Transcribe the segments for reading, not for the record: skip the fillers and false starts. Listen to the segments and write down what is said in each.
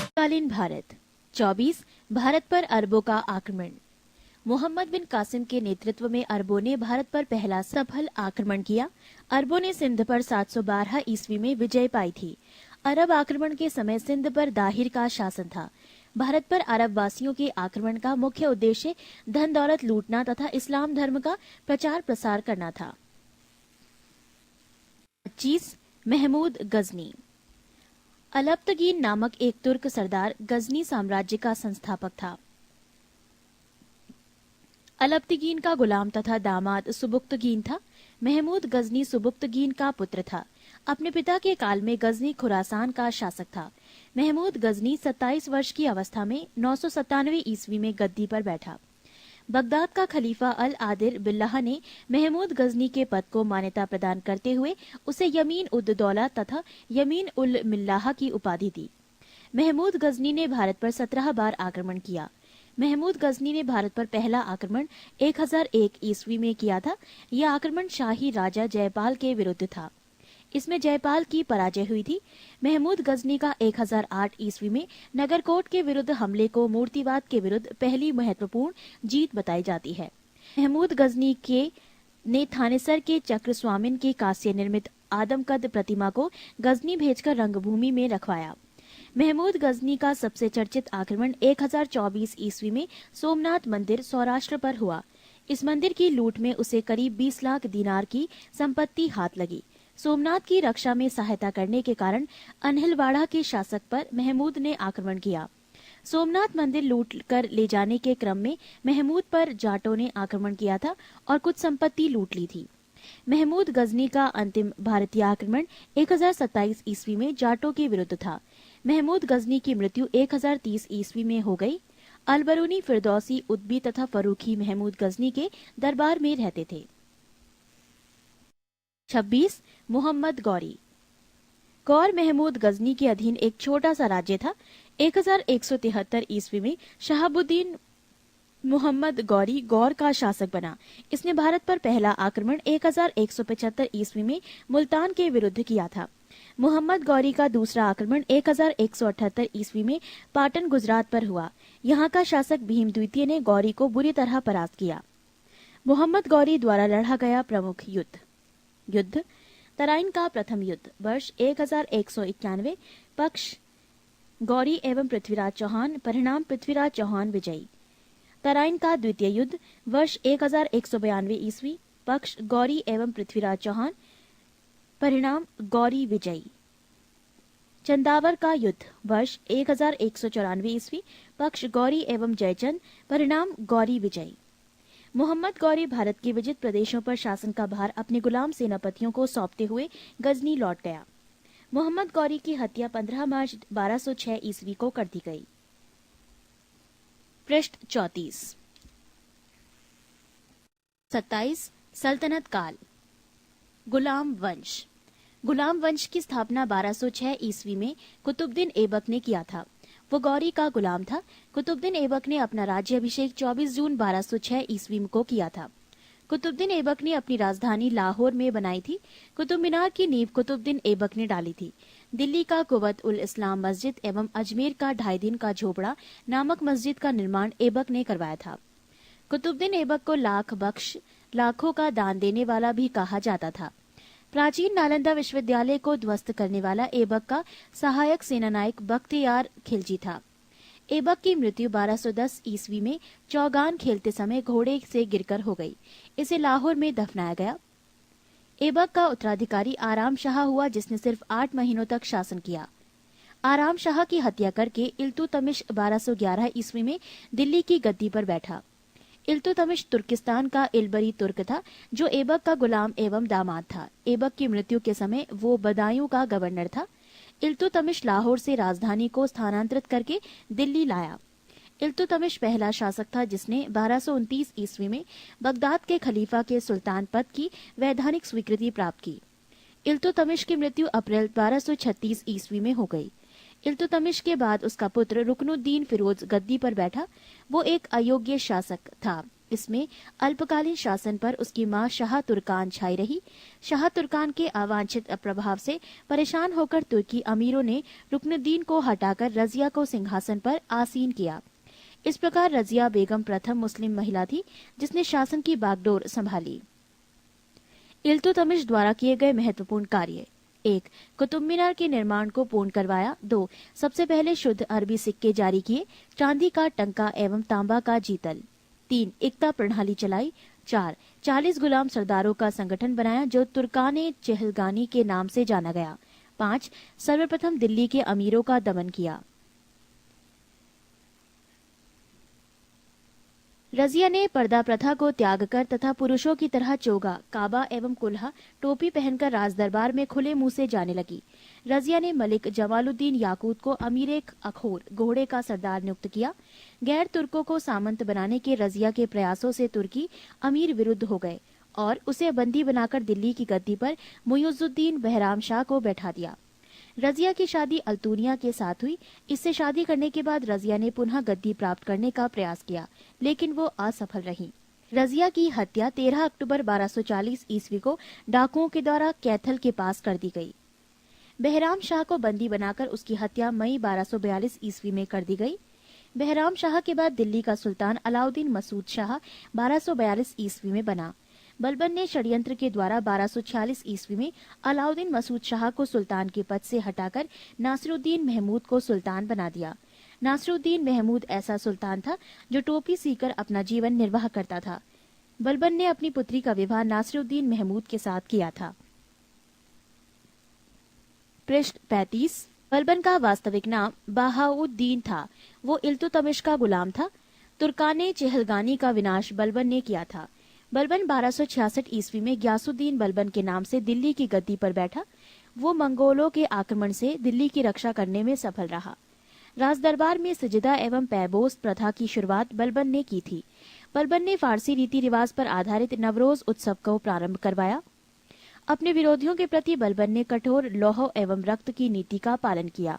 तत्कालीन भारत 24 भारत पर अरबों का आक्रमण। मोहम्मद बिन कासिम के नेतृत्व में अरबों ने भारत पर पहला सफल आक्रमण किया। अरबों ने सिंध पर 712 ईस्वी में विजय पाई थी। अरब आक्रमण के समय सिंध पर दाहिर का शासन था। भारत पर अरब वासियों के आक्रमण का मुख्य उद्देश्य धन दौलत लूटना तथा इस्लाम धर्म का प्रचार प्रसार करना था। 25 महमूद गजनी। अलब्तगीन नामक एक तुर्क सरदार गजनी साम्राज्य का संस्थापक था। अलब्तगीन का गुलाम तथा दामाद सुबुक्तगीन था। महमूद गजनी सुबुक्तगीन का पुत्र था। अपने पिता के काल में गजनी खुरासान का शासक था। महमूद गजनी 27 वर्ष की अवस्था में 997 ईस्वी में गद्दी पर बैठा। बगदाद का खलीफा अल आदिल बिल्लाह ने महमूद गजनी के पद को मान्यता प्रदान करते हुए उसे यमीन उद दौला तथा यमीन उल मिल्लाह की उपाधि दी। महमूद गजनी ने भारत पर 17 बार आक्रमण किया। महमूद गजनी ने भारत पर पहला आक्रमण 1001 ईस्वी में किया था। यह आक्रमण शाही राजा जयपाल के विरुद्ध था। इसमें जयपाल की पराजय हुई थी। महमूद गजनी का 1008 ईस्वी में नगरकोट के विरुद्ध हमले को मूर्तिवाद के विरुद्ध पहली महत्वपूर्ण जीत बताई जाती है। महमूद गजनी ने थानेसर के चक्र स्वामिन की कांस्य निर्मित आदमकद प्रतिमा को गजनी भेजकर रंगभूमि में रखवाया। महमूद गजनी का सबसे चर्चित आक्रमण 1024 ईस्वी में सोमनाथ मंदिर सौराष्ट्र पर हुआ। इस मंदिर की लूट में उसे करीब 20 लाख दीनार की संपत्ति हाथ लगी। सोमनाथ की रक्षा में सहायता करने के कारण अनहिलवाड़ा के शासक पर महमूद ने आक्रमण किया। सोमनाथ मंदिर लूट कर ले जाने के क्रम में महमूद पर जाटों ने आक्रमण किया था और कुछ संपत्ति लूट ली थी। महमूद गजनी का अंतिम भारतीय आक्रमण 1027 ईस्वी में जाटों के विरुद्ध था। महमूद गजनी की मृत्यु 1030 ईस्वी में हो गई। अलबरूनी, फिरदौसी, उद्बी तथा फरूखी महमूद गजनी के दरबार में रहते थे। 26 मोहम्मद गौरी। गौर महमूद गजनी के अधीन एक छोटा सा राज्य था। 1173 ईस्वी में शहाबुद्दीन मोहम्मद गौरी गौर का शासक बना। इसने भारत पर पहला आक्रमण 1175 ईस्वी में मुल्तान के विरुद्ध किया था। मोहम्मद गौरी का दूसरा आक्रमण 1178 ईस्वी में पाटन गुजरात पर हुआ। यहाँ का शासक भीम द्वितीय ने गौरी को बुरी तरह परास्त किया। मोहम्मद गौरी द्वारा लड़ा गया प्रमुख युद्ध तराइन का प्रथम युद्ध वर्ष 1191। पक्ष गौरी एवं पृथ्वीराज चौहान, परिणाम पृथ्वीराज चौहान विजयी। तराइन का द्वितीय युद्ध वर्ष 1192 ईस्वी, पक्ष गौरी एवं पृथ्वीराज चौहान, परिणाम गौरी विजयी। चंदावर का युद्ध वर्ष 1194 ईस्वी, पक्ष गौरी एवं जयचंद, परिणाम गौरी विजयी। मोहम्मद गौरी भारत के विजित प्रदेशों पर शासन का भार अपने गुलाम सेनापतियों को सौंपते हुए गजनी लौट गया। मोहम्मद गौरी की हत्या 15 मार्च 1206 ईस्वी को कर दी गई। पृष्ठ 34। 27 सल्तनत काल। गुलाम वंश। गुलाम वंश की स्थापना 1206 ईस्वी में कुतुबुद्दीन ऐबक ने किया था। वो गौरी का गुलाम था। कुतुबुद्दीन ऐबक ने अपना राज्याभिषेक 24 जून 1206 ईस्वी को किया था। कुतुबुद्दीन ऐबक ने अपनी राजधानी लाहौर में बनाई थी। कुतुब मीनार की नींव कुतुबुद्दीन ऐबक ने डाली थी। दिल्ली का कुवत उल इस्लाम मस्जिद एवं अजमेर का 2.5 दिन का झोपड़ा नामक मस्जिद का निर्माण ऐबक ने करवाया था। कुतुबुद्दीन ऐबक को लाख बख्श, लाखों का दान देने वाला भी कहा जाता था। प्राचीन नालंदा विश्वविद्यालय को ध्वस्त करने वाला ऐबक का सहायक सेनानायक बख्तियार खिलजी था। ऐबक की मृत्यु 1210 ईस्वी में चौगान खेलते समय घोड़े से गिरकर हो गई। इसे लाहौर में दफनाया गया। ऐबक का उत्तराधिकारी आराम शाह हुआ, जिसने सिर्फ 8 महीनों तक शासन किया। आराम शाह की हत्या करके इल्तुतमिश 1211 ईस्वी में दिल्ली की गद्दी पर बैठा। इल्तुतमिश तुर्किस्तान का इलबरी तुर्क था, जो ऐबक का गुलाम एवं दामाद था। ऐबक की मृत्यु के समय वो बदायूं का गवर्नर था। इल्तुतमिश लाहौर से राजधानी को स्थानांतरित करके दिल्ली लाया। इल्तुतमिश पहला शासक था जिसने 1229 ईस्वी में बगदाद के खलीफा के सुल्तान पद की वैधानिक स्वीकृति प्राप्त की। इल्तुतमिश की मृत्यु अप्रैल 1236 ईस्वी में हो गई। इल्तुतमिश के बाद उसका पुत्र रुकनुद्दीन फिरोज गद्दी पर बैठा। वो एक अयोग्य शासक था। इसमें अल्पकालीन शासन पर उसकी मां शाह तुर्कान छाई रही। शाह तुर्कान के अवांछित प्रभाव से परेशान होकर तुर्की अमीरों ने रुकनुद्दीन को हटाकर रजिया को सिंहासन पर आसीन किया। इस प्रकार रजिया बेगम प्रथम मुस्लिम महिला थी जिसने शासन की बागडोर संभाली। इल्तुतमिश द्वारा किए गए महत्वपूर्ण कार्य: 1. कुतुब मीनार के निर्माण को पूर्ण करवाया। 2. सबसे पहले शुद्ध अरबी सिक्के जारी किए, चांदी का टंका एवं तांबा का जीतल। 3. एकता प्रणाली चलाई। 4. 40 गुलाम सरदारों का संगठन बनाया जो तुर्काने चहलगानी के नाम से जाना गया। 5. सर्वप्रथम दिल्ली के अमीरों का दमन किया। रजिया ने पर्दा प्रथा को त्याग कर तथा पुरुषों की तरह चोगा, काबा एवं कुल्हा, टोपी पहनकर राजदरबार में खुले मुंह से जाने लगी। रजिया ने मलिक जमालुद्दीन याकूत को अमीर अखोर घोड़े का सरदार नियुक्त किया। गैर तुर्कों को सामंत बनाने के रजिया के प्रयासों से तुर्की अमीर विरुद्ध हो गए और उसे बंदी बनाकर दिल्ली की गद्दी पर मुइजुद्दीन बहराम शाह को बैठा दिया। रजिया की शादी अल्तूनिया के साथ हुई। इससे शादी करने के बाद रजिया ने पुनः गद्दी प्राप्त करने का प्रयास किया, लेकिन वो असफल रही। रजिया की हत्या 13 अक्टूबर 1240 ईस्वी को डाकुओं के द्वारा कैथल के पास कर दी गई। बहराम शाह को बंदी बनाकर उसकी हत्या मई 1242 ईस्वी में कर दी गई। बहराम शाह के बाद दिल्ली का सुल्तान अलाउद्दीन मसूद शाह 1242 ईस्वी में बना। बलबन ने षड्यंत्र के द्वारा 1246 ईस्वी में अलाउद्दीन मसूद शाह को सुल्तान के पद से हटाकर नासिरुद्दीन महमूद को सुल्तान बना दिया। नासिरुद्दीन महमूद ऐसा सुल्तान था जो टोपी सीकर अपना जीवन निर्वाह करता था। बलबन ने अपनी पुत्री का विवाह नासिरुद्दीन महमूद के साथ किया था। पृष्ठ 35। बलबन का वास्तविक नाम बहाउद्दीन था। वो इल्तुतमिश का गुलाम था। तुर्काने चहलगानी का विनाश बलबन ने किया था। बलबन 1266 ईस्वी में ग्यासुद्दीन बलबन के नाम से दिल्ली की गद्दी पर बैठा। वो मंगोलों के आक्रमण से दिल्ली की रक्षा करने में सफल रहा। राजदरबार में सजदा एवं पैबोस प्रथा की शुरुआत बलबन ने की थी। बलबन ने फारसी रीति रिवाज पर आधारित नवरोज उत्सव को प्रारंभ करवाया। अपने विरोधियों के प्रति बलबन ने कठोर लौह एवं रक्त की नीति का पालन किया।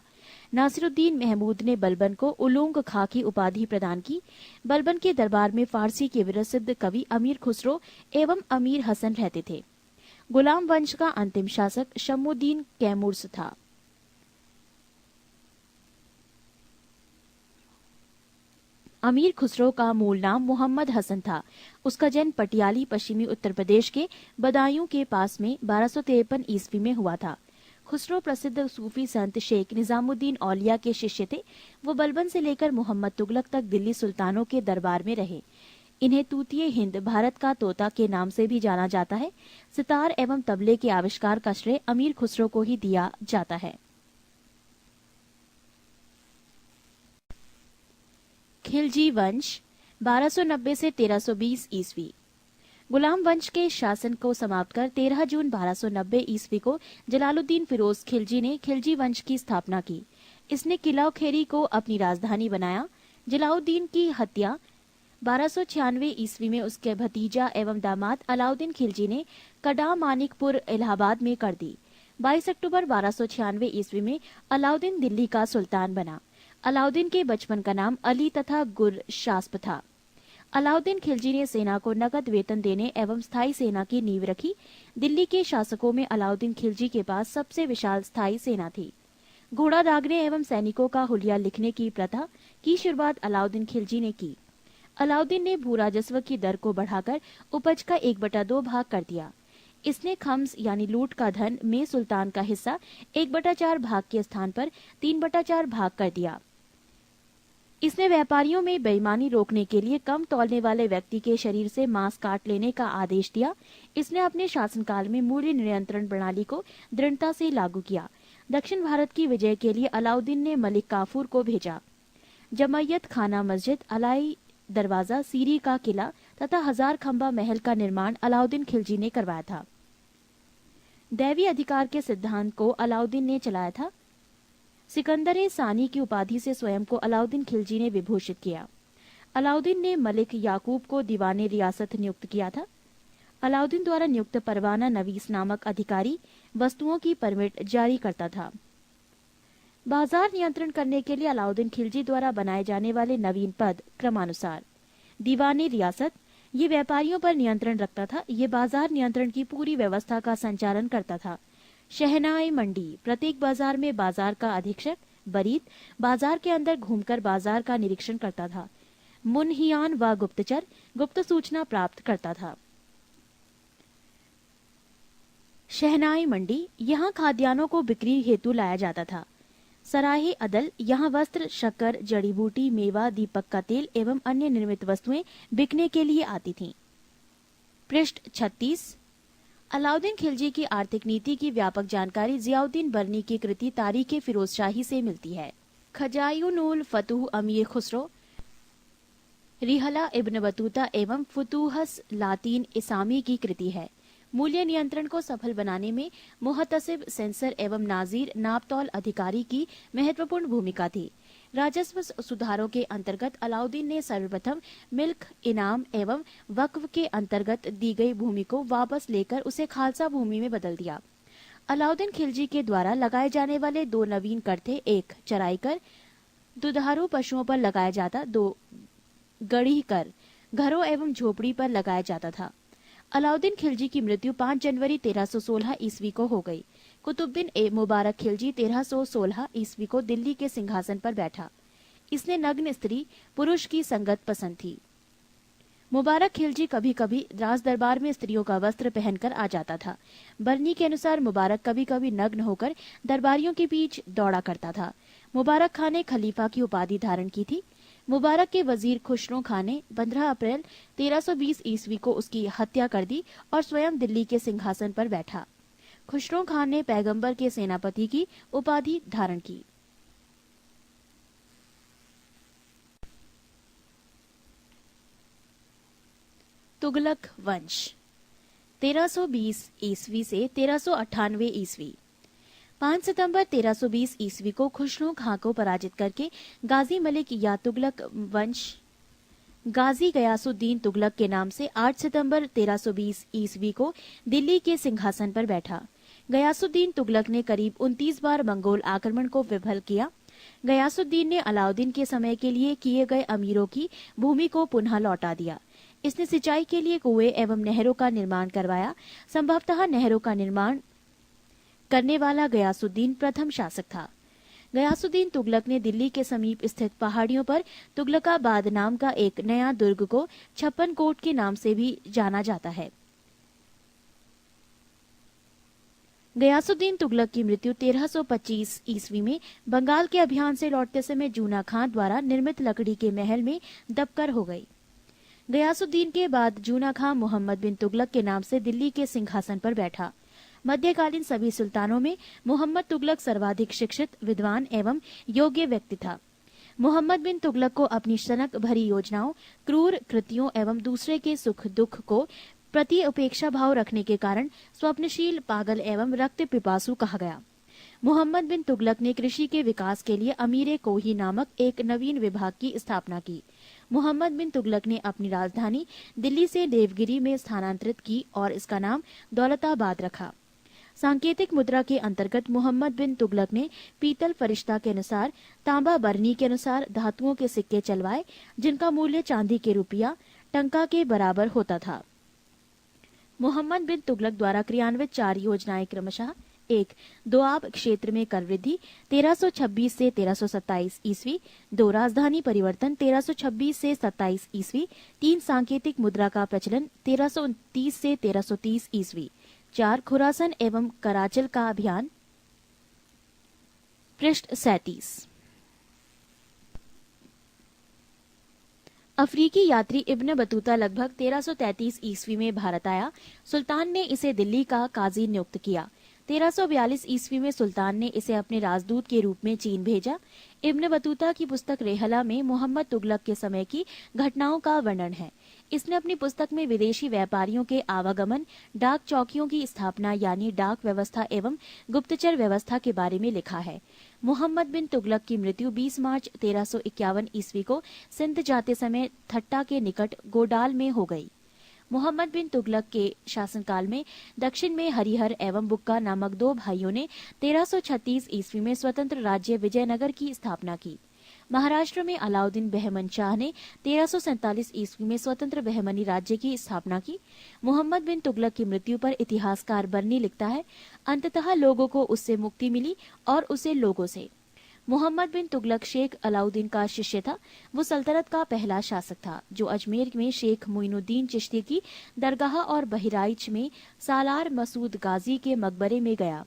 नासिरुद्दीन महमूद ने बलबन को उलूंग खां की उपाधि प्रदान की। बलबन के दरबार में फारसी के विप्रसिद्ध कवि अमीर खुसरो एवं अमीर हसन रहते थे। गुलाम वंश का अंतिम शासक शम्मुद्दीन कैमुर्स था। अमीर खुसरो का मूल नाम मोहम्मद हसन था। उसका जन्म पटियाली पश्चिमी उत्तर प्रदेश के बदायूं के पास में 1253 ईस्वी में हुआ था। खुसरो प्रसिद्ध सूफी संत शेख निजामुद्दीन औलिया के शिष्य थे। वो बलबन से लेकर मोहम्मद तुगलक तक दिल्ली सुल्तानों के दरबार में रहे। इन्हें तूतिए हिंद, भारत का तोता के नाम से भी जाना जाता है। सितार एवं तबले के आविष्कार का श्रेय अमीर खुसरो को ही दिया जाता है। खिलजी वंश 1290 से 1320 ईस्वी। गुलाम वंश के शासन को समाप्त कर 13 जून 1290 ईस्वी को जलालुद्दीन फिरोज खिलजी ने खिलजी वंश की स्थापना की। इसने किला खेरी को अपनी राजधानी बनाया। जलालुद्दीन की हत्या 1296 ईस्वी में उसके भतीजा एवं दामाद अलाउद्दीन खिलजी ने कड़ा मानिकपुर इलाहाबाद में कर दी। 22 अक्टूबर 1296 ईस्वी में अलाउद्दीन दिल्ली का सुल्तान बना। अलाउद्दीन के बचपन का नाम अली तथा गुरशास्प था। अलाउद्दीन खिलजी ने सेना को नकद वेतन देने एवं स्थायी सेना की नींव रखी। दिल्ली के शासकों में अलाउद्दीन खिलजी के पास सबसे विशाल स्थायी सेना थी। घोड़ा दागने एवं सैनिकों का हुलिया लिखने की प्रथा की शुरुआत अलाउद्दीन खिलजी ने की। अलाउद्दीन ने भू राजस्व की दर को बढ़ाकर उपज का 1/2 भाग कर दिया। इसने खम्स यानी लूट का धन में सुल्तान का हिस्सा 1/4 भाग के स्थान पर 3/4 भाग कर दिया। इसने व्यापारियों में बेईमानी रोकने के लिए कम तौलने वाले व्यक्ति के शरीर से मांस काट लेने का आदेश दिया। इसने अपने शासनकाल में मूल्य नियंत्रण प्रणाली को दृढ़ता से लागू किया। दक्षिण भारत की विजय के लिए अलाउद्दीन ने मलिक काफूर को भेजा। जमैयत खाना मस्जिद, अलाई दरवाजा, सीरी का किला तथा 1000 खंबा महल का निर्माण अलाउद्दीन खिलजी ने करवाया था। दैवी अधिकार के सिद्धांत को अलाउद्दीन ने चलाया था। सिकंदर सानी की उपाधि से स्वयं को अलाउद्दीन खिलजी ने विभूषित किया। अलाउद्दीन ने मलिक याकूब को दीवाने रियासत नियुक्त किया था। अलाउद्दीन द्वारा नियुक्त परवाना नवीस नामक अधिकारी वस्तुओं की परमिट जारी करता था। बाजार नियंत्रण करने के लिए अलाउद्दीन खिलजी द्वारा बनाए जाने वाले नवीन पद क्रमानुसार: दीवाने रियासत, ये व्यापारियों पर नियंत्रण रखता था। ये बाजार नियंत्रण की पूरी व्यवस्था का संचालन करता था। शहनाई मंडी, प्रत्येक बाजार में बाजार का अधीक्षक बरीद बाजार के अंदर घूमकर बाजार का निरीक्षण करता था। मुनहियान व गुप्तचर गुप्त सूचना प्राप्त करता था। शहनाई मंडी, यहाँ खाद्यान्नों को बिक्री हेतु लाया जाता था। सराहे अदल, यहाँ वस्त्र, शक्कर, जड़ी बूटी, मेवा, दीपक का तेल एवं अन्य निर्मित वस्तुएं बिकने के लिए आती थीं। पृष्ठ 36। अलाउद्दीन खिलजी की आर्थिक नीति की व्यापक जानकारी जियाउद्दीन बरनी की कृति तारीख फिरोजशाही से मिलती है। खजायुनुल फतूह अमीर खुसरो, रिहला इब्न बतूता एवं फुतूहस लातीन इसामी की कृति है। मूल्य नियंत्रण को सफल बनाने में मुहतसिब, सेंसर एवं नाजीर नापतौल अधिकारी की महत्वपूर्ण भूमिका थी। राजस्व सुधारों के अंतर्गत अलाउद्दीन ने सर्वप्रथम मिल्क इनाम एवं वक्फ के अंतर्गत दी गई भूमि को वापस लेकर उसे खालसा भूमि में बदल दिया। अलाउद्दीन खिलजी के द्वारा लगाए जाने वाले दो नवीन कर थे। एक चराई कर, दुधारू पशुओं पर लगाया जाता। दो गढ़ी कर, घरों एवं झोपड़ी पर लगाया जाता था। अलाउद्दीन खिलजी की मृत्यु 5 जनवरी 1316 ईस्वी को हो गई। कुतुबुद्दीन ए मुबारक खिलजी 1316 ईस्वी को दिल्ली के सिंहासन पर बैठा। इसने नग्न स्त्री पुरुष की संगत पसंद थी। मुबारक खिलजी कभी कभी राज दरबार में स्त्रियों का वस्त्र पहनकर आ जाता था। बरनी के अनुसार मुबारक कभी कभी नग्न होकर दरबारियों के बीच दौड़ा करता था। मुबारक खान ने खलीफा की उपाधि धारण की थी। मुबारक के वजीर खुसरो खान ने 15 अप्रैल 1320 ईस्वी को उसकी हत्या कर दी और स्वयं दिल्ली के सिंहासन पर बैठा। खुसरो खान ने पैगंबर के सेनापति की उपाधि धारण की। तुगलक वंश 1320 ईस्वी से 1398 ईस्वी। 5 सितंबर 1320 ईस्वी को खुसरो खां को पराजित करके गाजी मलिक या तुगलक वंश गाजी गयासुद्दीन तुगलक के नाम से 8 सितंबर 1320 ईस्वी को दिल्ली के सिंहासन पर बैठा। गयासुद्दीन तुगलक ने करीब 29 बार मंगोल आक्रमण को विफल किया। गयासुद्दीन ने अलाउद्दीन के समय के लिए किए गए अमीरों की भूमि को पुनः लौटा दिया। इसने सिंचाई के लिए कुएं एवं नहरों का निर्माण करवाया। संभवतः नहरों का निर्माण करने वाला गयासुद्दीन प्रथम शासक था। गयासुद्दीन तुगलक ने दिल्ली के समीप स्थित पहाड़ियों पर तुगलकाबाद नाम का एक नया दुर्ग को 56 कोट के नाम से भी जाना जाता है। गयासुद्दीन तुगलक की मृत्यु 1325 ईस्वी में बंगाल के अभियान से लौटते समय जूना खां द्वारा निर्मित लकड़ी के महल में दबकर हो गई। गयासुद्दीन के बाद जूना खां मोहम्मद बिन तुगलक के नाम से दिल्ली के सिंहासन पर बैठा। मध्यकालीन सभी सुल्तानों में मोहम्मद तुगलक सर्वाधिक शिक्षित, विद्वान एवं योग्य व्यक्ति था। मोहम्मद बिन तुगलक को अपनी सनक भरी योजनाओं, क्रूर कृतियों एवं दूसरे के सुख दुख को प्रति उपेक्षा भाव रखने के कारण स्वप्नशील, पागल एवं रक्त पिपासु कहा गया। मोहम्मद बिन तुगलक ने कृषि के विकास के लिए अमीर कोही नामक एक नवीन विभाग की स्थापना की। मोहम्मद बिन तुगलक ने अपनी राजधानी दिल्ली से देवगिरी में स्थानांतरित की और इसका नाम दौलताबाद रखा। सांकेतिक मुद्रा के अंतर्गत मोहम्मद बिन तुगलक ने पीतल फरिश्ता के अनुसार, तांबा बरनी के अनुसार धातुओं के सिक्के चलवाए, जिनका मूल्य चांदी के रुपया टंका के बराबर होता था। मोहम्मद बिन तुगलक द्वारा क्रियान्वित 4 योजनाएं क्रमशः: 1. दोआब क्षेत्र में कर वृद्धि 1326 से 1327 ईस्वी। 2. राजधानी परिवर्तन 1326 से 27 ईस्वी। 3. सांकेतिक मुद्रा का प्रचलन 1329 से 1330 ईस्वी। 4. खुरासन एवं कराचल का अभियान। पृष्ठ 37। अफ्रीकी यात्री इब्न बतूता लगभग 1333 ईस्वी में भारत आया। सुल्तान ने इसे दिल्ली का काजी नियुक्त किया। 1342 ईस्वी में सुल्तान ने इसे अपने राजदूत के रूप में चीन भेजा। इब्न बतूता की पुस्तक रेहला में मोहम्मद तुगलक के समय की घटनाओं का वर्णन है। इसने अपनी पुस्तक में विदेशी व्यापारियों के आवागमन, डाक चौकियों की स्थापना यानी डाक व्यवस्था एवं गुप्तचर व्यवस्था के बारे में लिखा है। मोहम्मद बिन तुगलक की मृत्यु 20 मार्च 1351 ईस्वी को सिंध जाते समय थट्टा के निकट गोडाल में हो गई। मोहम्मद बिन तुगलक के शासनकाल में दक्षिण में हरिहर एवं बुक्का नामक 2 भाइयों ने 1336 ईस्वी में स्वतंत्र राज्य विजयनगर की स्थापना की। महाराष्ट्र में अलाउद्दीन बहमन शाह ने 1347 ईस्वी में स्वतंत्र बहमनी राज्य की स्थापना की। मोहम्मद बिन तुगलक की मृत्यु पर इतिहासकार बर्नी लिखता है, अंततः लोगों को उससे मुक्ति मिली और उसे लोगों से। मोहम्मद बिन तुगलक शेख अलाउद्दीन का शिष्य था। वो सल्तनत का पहला शासक था जो अजमेर में शेख मोइनुद्दीन चिश्ती की दरगाह और बहराइच में सालार मसूद गाजी के मकबरे में गया।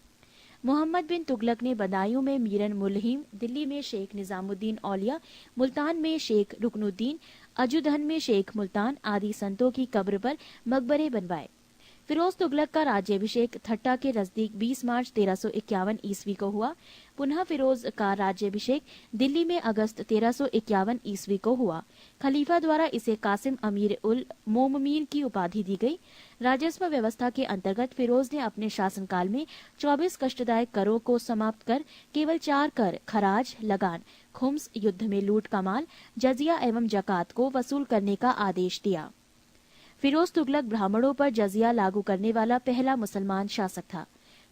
मोहम्मद बिन तुगलक ने बदायूं में मीरन मुल्हिम, दिल्ली में शेख निजामुद्दीन औलिया, मुल्तान में शेख रुकनुद्दीन, अजुधन में शेख मुल्तान आदि संतों की कब्र पर मकबरे बनवाए। फिरोज तुगलक का राज्याभिषेक ठट्टा के नजदीक 20 मार्च 1351 ईस्वी को हुआ। पुनः फिरोज का राज्याभिषेक दिल्ली में अगस्त 1351 ईस्वी को हुआ। खलीफा द्वारा इसे कासिम अमीर उल मोममीन की उपाधि दी गई। राजस्व व्यवस्था के अंतर्गत फिरोज ने अपने शासनकाल में 24 कष्टदायक करों को समाप्त कर केवल 4 कर खराज, लगान, खुम्स, युद्ध में लूट का माल, जजिया एवं जकात को वसूल करने का आदेश दिया। फिरोज तुगलक ब्राह्मणों पर जजिया लागू करने वाला पहला मुसलमान शासक था।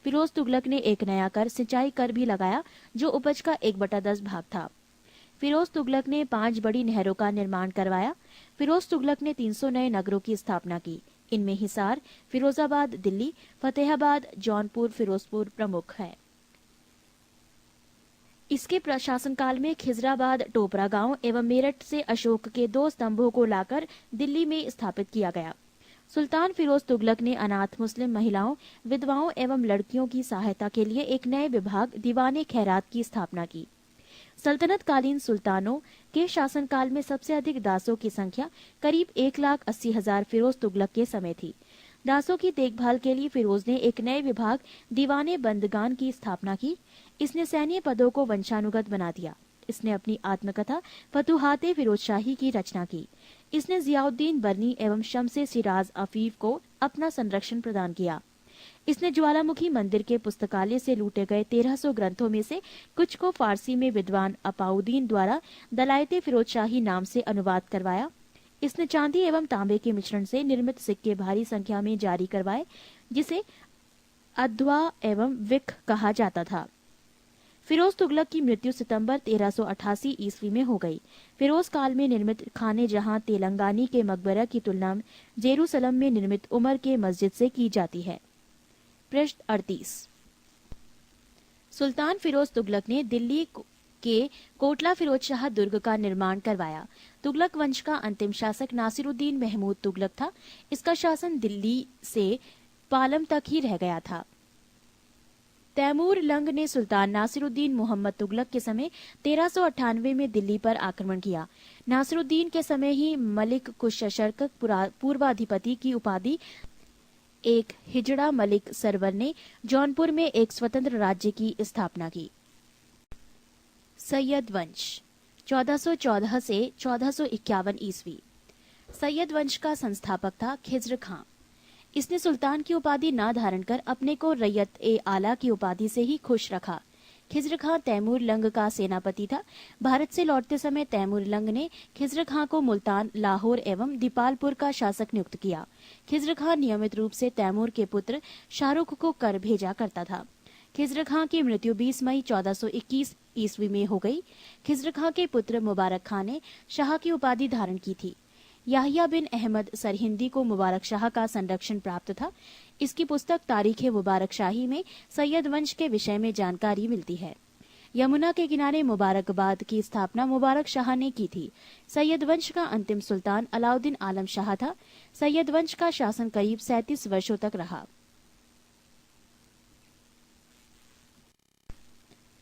फिरोज तुगलक ने एक नया कर, सिंचाई कर भी लगाया जो उपज का 1/10 भाग था। फिरोज तुगलक ने 5 बड़ी नहरों का निर्माण करवाया। फिरोज तुगलक ने 300 नए नगरों की स्थापना की। इनमें हिसार, फिरोजाबाद, दिल्ली, फतेहाबाद, जौनपुर, फिरोजपुर प्रमुख है। इसके प्रशासन काल में खिजराबाद, टोपरा गांव एवं मेरठ से अशोक के 2 स्तंभों को लाकर दिल्ली में स्थापित किया गया। सुल्तान फिरोज तुगलक ने अनाथ मुस्लिम महिलाओं, विधवाओं एवं लड़कियों की सहायता के लिए एक नए विभाग दीवाने खैरात की स्थापना की। सल्तनत कालीन सुल्तानों के शासनकाल में सबसे अधिक दासों की संख्या करीब 1,80,000 फिरोज तुगलक के समय थी। दासों की देखभाल के लिए फिरोज ने एक नए विभाग दीवाने बंदगान की स्थापना की। इसने सैन्य पदों को वंशानुगत बना दिया। इसने अपनी आत्मकथा फतुहाते फिरोजशाही की रचना की। इसने जियाउद्दीन बर्नी एवं शम्से सिराज अफीफ को अपना संरक्षण प्रदान किया। इसने ज्वालामुखी मंदिर के पुस्तकालय से लूटे गए 1300 ग्रंथों में से कुछ को फारसी में विद्वान अपाउद्दीन द्वारा दलायते फिरोजशाही नाम से अनुवाद करवाया। इसने चांदी एवं तांबे के मिश्रण से निर्मित सिक्के भारी संख्या में जारी करवाए, जिसे अद्वा एवं विक कहा जाता था। फिरोज तुगलक की मृत्यु सितंबर 1388 ईस्वी में हो गई। फिरोज काल में निर्मित खाने जहां तेलंगानी के मकबरा की तुलना जेरूसलम में निर्मित उमर के मस्जिद से की जाती है। पृष्ठ 38। सुल्तान फिरोज तुगलक ने दिल्ली के कोटला फिरोज शाह दुर्ग का निर्माण करवाया। तुगलक वंश का अंतिम शासक नासिरुद्दीन महमूद तुगलक था। इसका शासन दिल्ली से पालम तक ही रह गया था। तैमूर लंग ने सुल्तान नासिरुद्दीन मोहम्मद तुगलक के समय 1398 में दिल्ली पर आक्रमण किया। नासिरुद्दीन के समय ही मलिक कुशशर्क पूर्वाधिपति की उपाधि एक हिजड़ा मलिक सरवर ने जौनपुर में एक स्वतंत्र राज्य की स्थापना की। सैयद वंश 1414 से 1451 ईस्वी। सैयद वंश का संस्थापक था खिज्र खां। इसने सुल्तान की उपाधि न धारण कर अपने को रैयत ए आला की उपाधि से ही खुश रखा। खिज्र खां तैमूर लंग का सेनापति था। भारत से लौटते समय तैमूर लंग ने खिज्र खां को मुल्तान, लाहौर एवं दीपालपुर का शासक नियुक्त किया। खिज्र खां नियमित रूप से तैमूर के पुत्र शाहरुख को कर भेजा करता था। खिज्र खां की मृत्यु 20 मई 1421 ईस्वी में हो गई। खिज्र खां के पुत्र मुबारक खां ने शाह की उपाधि धारण की थी। याहिया बिन अहमद सरहिंदी को मुबारक शाह का संरक्षण प्राप्त था। इसकी पुस्तक तारीख मुबारक शाही में सैयद वंश के विषय में जानकारी मिलती है। यमुना के किनारे मुबारकबाद की स्थापना मुबारक शाह ने की थी। सैयद वंश का अंतिम सुल्तान अलाउद्दीन आलम शाह था। सैयद वंश का शासन करीब 37 वर्षों तक रहा।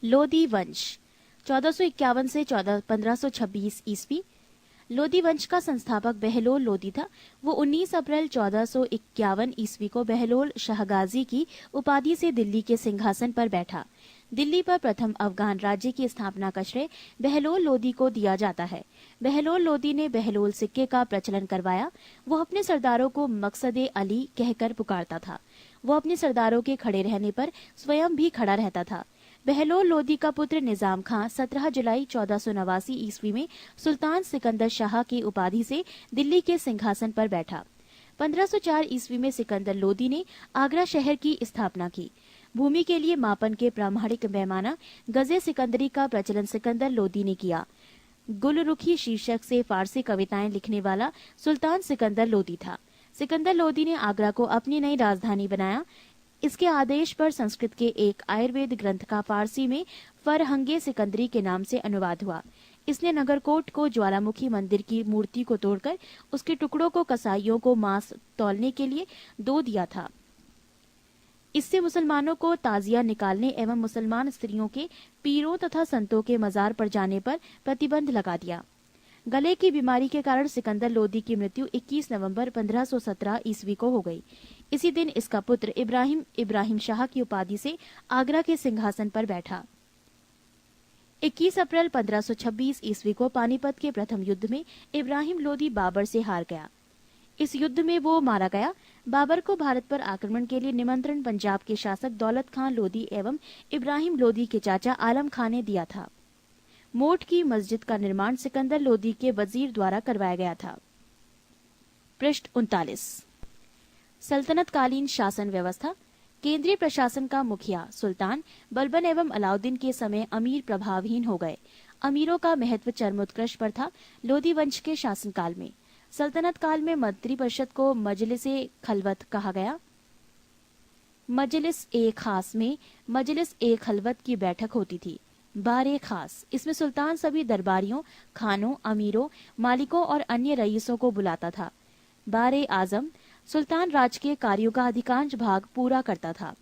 लोदी वंश 1451 से 1526 ईस्वी। लोदी वंश का संस्थापक बहलोल लोदी था। वो 19 अप्रैल 1451 ईस्वी को बहलोल शाहगाजी की उपाधि से दिल्ली के सिंहासन पर बैठा। दिल्ली पर प्रथम अफगान राज्य की स्थापना का श्रेय बहलोल लोदी को दिया जाता है। बहलोल लोदी ने बहलोल सिक्के का प्रचलन करवाया। वो अपने सरदारों को मकसदे अली कहकर पुकारता था। वो अपने सरदारों के खड़े रहने पर स्वयं भी खड़ा रहता था। बहलोल लोदी का पुत्र निजाम खां 17 जुलाई 1489 ईस्वी में सुल्तान सिकंदर शाह की उपाधि से दिल्ली के सिंहासन पर बैठा। 1504 ईस्वी में सिकंदर लोदी ने आगरा शहर की स्थापना की। भूमि के लिए मापन के प्रामाणिक पैमाना गजे सिकंदरी का प्रचलन सिकंदर लोदी ने किया। गुलरुखी शीर्षक से फारसी कविताएं लिखने वाला सुल्तान सिकंदर लोदी था। सिकंदर लोदी ने आगरा को अपनी नई राजधानी बनाया। इसके आदेश पर संस्कृत के एक आयुर्वेद ग्रंथ का फारसी में फरहंगे सिकंदरी के नाम से अनुवाद हुआ। इसने नगरकोट को ज्वालामुखी मंदिर की मूर्ति को तोड़कर उसके टुकड़ों को कसाईयों को मांस तौलने के लिए दो दिया था। इससे मुसलमानों को ताजिया निकालने एवं मुसलमान स्त्रियों के पीरों तथा संतों के मजार पर जाने पर प्रतिबंध लगा दिया। गले की बीमारी के कारण सिकंदर लोदी की मृत्यु 21 नवंबर 1517 ईस्वी को हो गई। इसी दिन इसका पुत्र इब्राहिम शाह की उपाधि से आगरा के सिंहासन पर बैठा। 21 अप्रैल 1526 ईस्वी को पानीपत के प्रथम युद्ध में इब्राहिम लोदी बाबर से हार गया। इस युद्ध में वो मारा गया। बाबर को भारत पर आक्रमण के लिए निमंत्रण पंजाब के शासक दौलत खान लोदी एवं इब्राहिम लोदी के चाचा आलम खान ने दिया था। मोट की मस्जिद का निर्माण सिकंदर लोदी के वजीर द्वारा करवाया गया था। पृष्ठ 39। सल्तनत कालीन शासन व्यवस्था। केंद्रीय प्रशासन का मुखिया सुल्तान बलबन एवं अलाउद्दीन के समय अमीर प्रभावहीन हो गए। अमीरों का महत्व चरमोत्कर्ष पर था। लोदी वंश के शासनकाल में सल्तनत काल में मंत्रिपरिषद को मजलिस-ए खलवत कहा गया। मजलिस-ए खास में मजलिस-ए खलवत की बैठक होती थी। बारे खास, इसमें सुल्तान सभी दरबारियों, खानों, अमीरों, मालिकों और अन्य रईसों को बुलाता था। बारे आजम, सुल्तान राजकीय कार्यों का अधिकांश भाग पूरा करता था।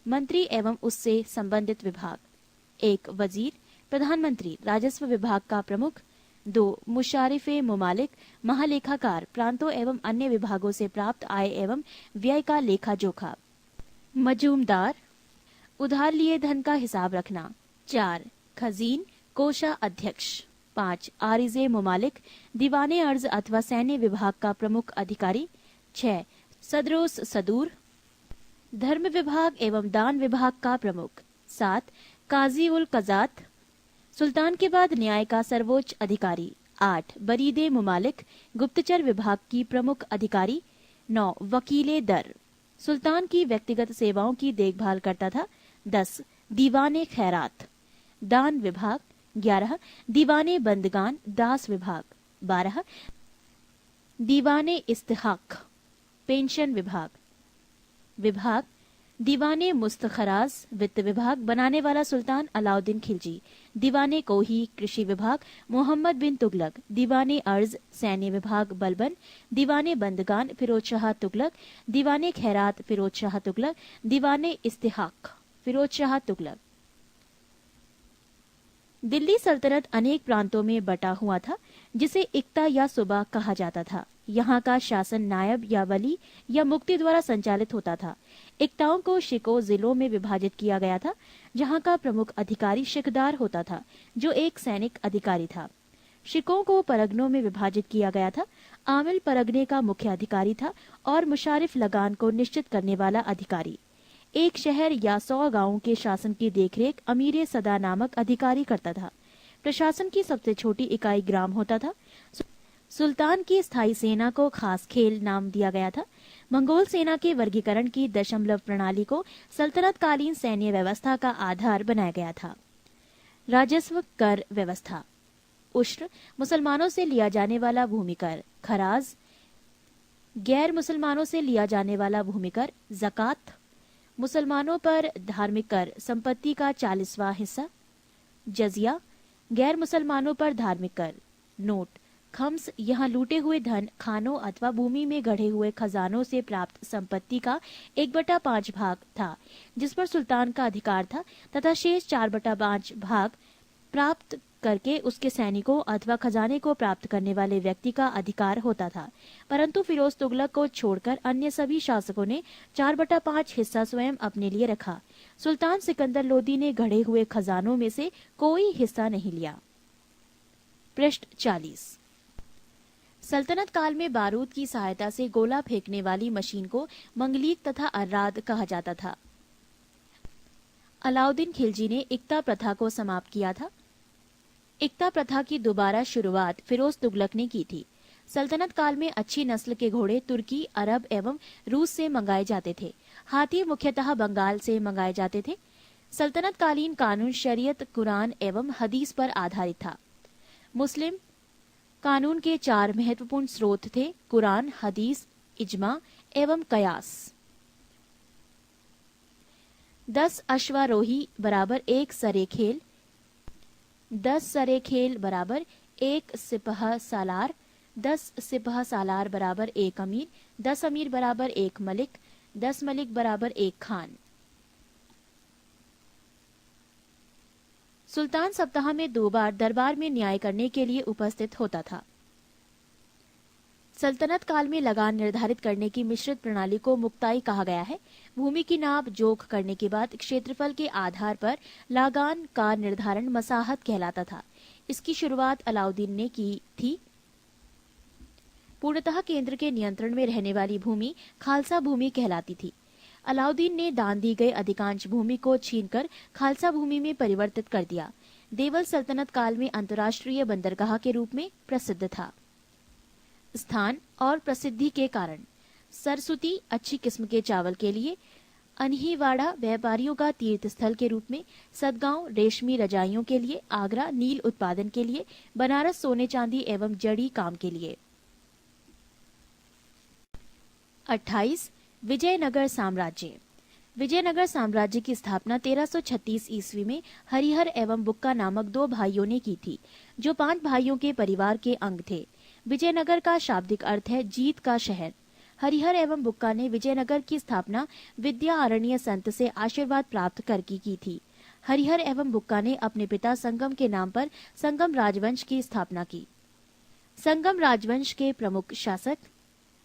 मंत्री एवं उससे संबंधित विभाग। 1. वजीर, प्रधानमंत्री, राजस्व विभाग का प्रमुख। 2. मुशारिफे मुमालिक, महालेखाकार, प्रांतों एवं अन्य विभागों से प्राप्त आय एवं व्यय का लेखा जोखा। मजूमदार, उधार लिए धन का हिसाब रखना। 4. खजीन, कोषा अध्यक्ष। 5. आरिजे मुमालिक, दीवाने अर्ज अथवा सैन्य विभाग का प्रमुख अधिकारी। 6. सदरोस सदूर, धर्म विभाग एवं दान विभाग का प्रमुख। 7. काजी उल कजात, सुल्तान के बाद न्याय का सर्वोच्च अधिकारी। 8. बरीदे मुमालिक, गुप्तचर विभाग की प्रमुख अधिकारी। 9. वकीले दर, सुल्तान की व्यक्तिगत सेवाओं की देखभाल करता था। 10. दीवाने खैरात, दान विभाग। 11. दीवाने बंदगान, दास विभाग। 12. दीवाने इस्तिहाक, पेंशन विभाग। दीवाने मुस्तखराज, वित्त विभाग बनाने वाला सुल्तान अलाउद्दीन खिलजी। दीवाने कोही, कृषि विभाग मोहम्मद बिन तुगलक। दीवाने अर्ज, सैन्य विभाग बलबन। दीवाने बंदगान, फिरोज शाह तुगलक। दीवाने खैरात, फिरोज शाह तुगलक। दीवाने इस्तिहाक, फिरोज शाह तुगलक। दिल्ली सल्तनत अनेक प्रांतों में बटा हुआ था, जिसे इक्ता या सूबा कहा जाता था। यहाँ का शासन नायब या वली या मुक्ति द्वारा संचालित होता था। इक्ताओं को शिको जिलों में विभाजित किया गया था, जहाँ का प्रमुख अधिकारी शिकदार होता था, जो एक सैनिक अधिकारी था। शिकों को परगनों में विभाजित किया गया था। आमिल परगने का मुख्य अधिकारी था और मुशारिफ लगान को निश्चित करने वाला अधिकारी। एक शहर या 100 गांवों के शासन की देखरेख अमीर सदा नामक अधिकारी करता था। प्रशासन की सबसे छोटी इकाई ग्राम होता था। सुल्तान की स्थायी सेना को खास खेल नाम दिया गया था। मंगोल सेना के वर्गीकरण की दशमलव प्रणाली को सल्तनतकालीन सैन्य व्यवस्था का आधार बनाया गया था। राजस्व कर व्यवस्था। उश्र, मुसलमानों से लिया जाने वाला भूमिकर। खराज, गैर मुसलमानों से लिया जाने वाला भूमिकर। ज़कात, मुसलमानों पर धार्मिक कर, संपत्ति का 40वां हिस्सा। जजिया, गैर मुसलमानों पर धार्मिक कर। नोट, खम्स, यहाँ लूटे हुए धन, खानों अथवा भूमि में गढ़े हुए खजानों से प्राप्त संपत्ति का 1/5 भाग था, जिस पर सुल्तान का अधिकार था, तथा शेष 4/5 भाग प्राप्त करके उसके सैनिकों अथवा खजाने को प्राप्त करने वाले व्यक्ति का अधिकार होता था। परंतु फिरोज तुगलक को छोड़कर अन्य सभी शासकों ने 4/5 हिस्सा स्वयं अपने लिए रखा। सुल्तान सिकंदर लोदी ने गढ़े हुए खजानों में से कोई हिस्सा नहीं लिया। पृष्ठ 40। सल्तनत काल में बारूद की सहायता से गोला फेंकने वाली मशीन को मंगलीक तथा अर्राद कहा जाता था। अलाउद्दीन खिलजी ने इक्ता प्रथा को समाप्त किया था। इक्ता प्रथा की दोबारा शुरुआत फिरोज तुगलक ने की थी। सल्तनत काल में अच्छी नस्ल के घोड़े तुर्की, अरब एवं रूस से मंगाए जाते थे। हाथी मुख्यतः बंगाल से मंगाए जाते थे। सल्तनत कालीन कानून शरीयत, कुरान एवं हदीस पर आधारित था। मुस्लिम कानून के 4 महत्वपूर्ण स्रोत थे: कुरान, हदीस, इजमा एवं कयास। 10 अश्वारोही बराबर 1 सरेखेल, 10 सरेखेल बराबर 1 सिपह सालार, 10 सिपह सालार बराबर 1 अमीर, 10 अमीर बराबर 1 मलिक, 10 मलिक बराबर 1 खान। सुल्तान सप्ताह में 2 बार दरबार में न्याय करने के लिए उपस्थित होता था। सल्तनत काल में लगान निर्धारित करने की मिश्रित प्रणाली को मुक्ताई कहा गया है। भूमि की नाप जोख करने के बाद क्षेत्रफल के आधार पर लगान का निर्धारण मसाहत कहलाता था। इसकी शुरुआत अलाउद्दीन ने की थी। पूर्णतः केंद्र के नियंत्रण में रहने वाली भूमि खालसा भूमि कहलाती थी। अलाउद्दीन ने दान दी गई अधिकांश भूमि को छीनकर खालसा भूमि में परिवर्तित कर दिया। देवल सल्तनत काल में अंतर्राष्ट्रीय बंदरगाह के रूप में प्रसिद्ध था। स्थान और प्रसिद्धि के कारण सरस्वती अच्छी किस्म के चावल के लिए, अनहीवाड़ा व्यापारियों का तीर्थ स्थल के रूप में, सदगांव रेशमी रजाइयों के लिए, आगरा नील उत्पादन के लिए, बनारस सोने चांदी एवं जड़ी काम के लिए। 28 विजयनगर साम्राज्य। विजयनगर साम्राज्य की स्थापना 1336 ईस्वी में हरिहर एवं बुक्का नामक 2 भाइयों ने की थी, जो 5 भाइयों के परिवार के अंग थे। विजयनगर का शाब्दिक अर्थ है जीत का शहर। हरिहर एवं बुक्का ने विजयनगर की स्थापना विद्यारण्य संत से आशीर्वाद प्राप्त करके की थी। हरिहर एवं बुक्का ने अपने पिता संगम के नाम पर संगम राजवंश की स्थापना की। संगम राजवंश के प्रमुख शासक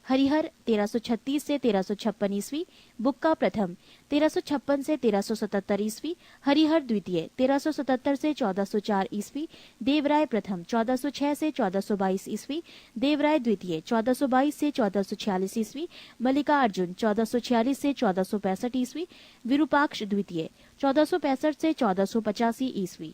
हरिहर 1336 से 1356 ईस्वी, बुक्का प्रथम 1356 से 1377 ईस्वी, हरिहर द्वितीय 1377 से 1404 ईस्वी, देवराय प्रथम 1406 से 1422 ईस्वी, देवराय द्वितीय 1422 से 1446 ईस्वी, मल्लिकार्जुन 1446 से 1465 ईस्वी, विरूपाक्ष द्वितीय 1465 से 1485 ईस्वी।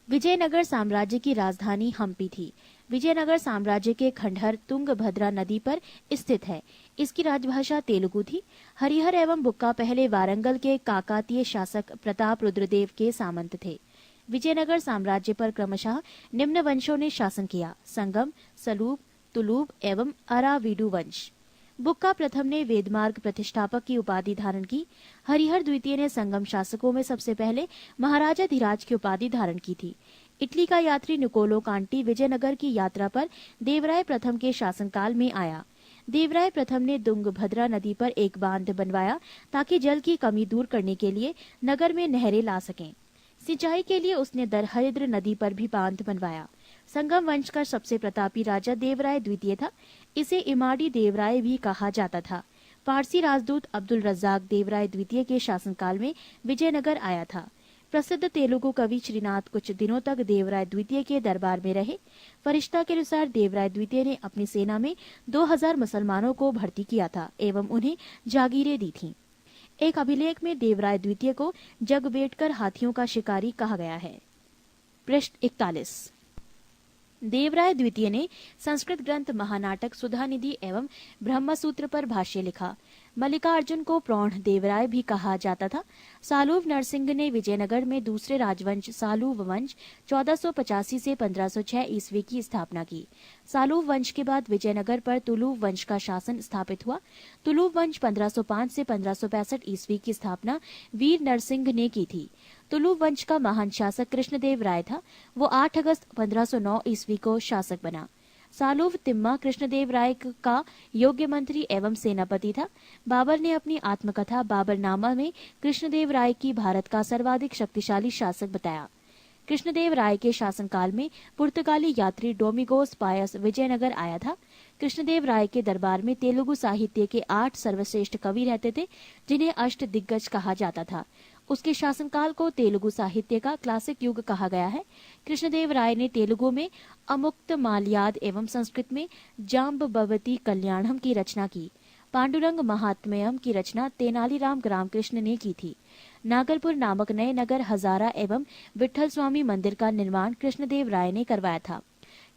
विजयनगर साम्राज्य की राजधानी हम्पी थी। विजयनगर साम्राज्य के खंडहर तुंगभद्रा नदी पर स्थित है। इसकी राजभाषा तेलुगु थी। हरिहर एवं बुक्का पहले वारंगल के काकातीय शासक प्रताप रुद्रदेव के सामंत थे। विजयनगर साम्राज्य पर क्रमशः निम्न वंशों ने शासन किया: संगम, सलूब, तुलूब एवं अराविडु वंश। बुक्का प्रथम ने वेदमार्ग प्रतिष्ठापक की उपाधि धारण की। हरिहर द्वितीय ने संगम शासकों में सबसे पहले महाराजा धीराज की उपाधि धारण की थी। इटली का यात्री निकोलो कांटी विजयनगर की यात्रा पर देवराय प्रथम के शासनकाल में आया। देवराय प्रथम ने तुंगभद्रा नदी पर एक बांध बनवाया ताकि जल की कमी दूर करने के लिए नगर में नहरें ला सकें। सिंचाई के लिए उसने दरहरिद्र नदी पर भी बांध बनवाया। संगम वंश का सबसे प्रतापी राजा देवराय द्वितीय था। इसे इमाड़ी देवराय भी कहा जाता था। फारसी राजदूत अब्दुल रज्जाक देवराय द्वितीय के शासनकाल में विजयनगर आया था। प्रसिद्ध तेलुगु कवि श्रीनाथ कुछ दिनों तक देवराय द्वितीय के दरबार में रहे। फरिश्ता के अनुसार देवराय द्वितीय ने अपनी सेना में 2000 मुसलमानों को भर्ती किया था एवं उन्हें जागीरें दी थीं। एक अभिलेख में देवराय द्वितीय को जगबेटकर हाथियों का शिकारी कहा गया है। पृष्ठ 41। देवराय द्वितीय ने संस्कृत ग्रंथ महानाटक सुधानिधि एवं ब्रह्मसूत्र पर भाष्य लिखा। मल्लिकार्जुन को प्रौढ़ देवराय भी कहा जाता था। सालूव नरसिंह ने विजयनगर में दूसरे राजवंश सालूव वंश 1485 से 1506 ईस्वी की स्थापना की। सालूव वंश के बाद विजयनगर पर तुलुव वंश का शासन स्थापित हुआ। तुलुव वंश 1505 से 1565 ईस्वी की स्थापना वीर नरसिंह ने की थी। तुलुव वंश का महान शासक कृष्णदेव राय था। वो 8 अगस्त 1509 ईस्वी को शासक बना। सालूव तिम्मा कृष्णदेव राय का योग्य मंत्री एवं सेनापति था। बाबर ने अपनी आत्मकथा बाबरनामा में कृष्णदेव राय की भारत का सर्वाधिक शक्तिशाली शासक बताया। कृष्णदेव राय के शासनकाल में पुर्तगाली यात्री डोमिगोस पायस विजयनगर आया था। कृष्णदेव राय के दरबार में तेलुगु साहित्य के 8 सर्वश्रेष्ठ कवि रहते थे, जिन्हें अष्ट दिग्गज कहा जाता था। उसके शासनकाल को तेलुगु साहित्य का क्लासिक युग कहा गया है। कृष्णदेव राय ने तेलुगु में अमुक्त माल्याद एवं संस्कृत में जाम्बवती कल्याणम की रचना की। पांडुरंग महात्म्यम की रचना तेनालीराम रामकृष्ण ने की थी। नागलपुर नामक नए नगर हजारा एवं विठल स्वामी मंदिर का निर्माण कृष्णदेव राय ने करवाया था।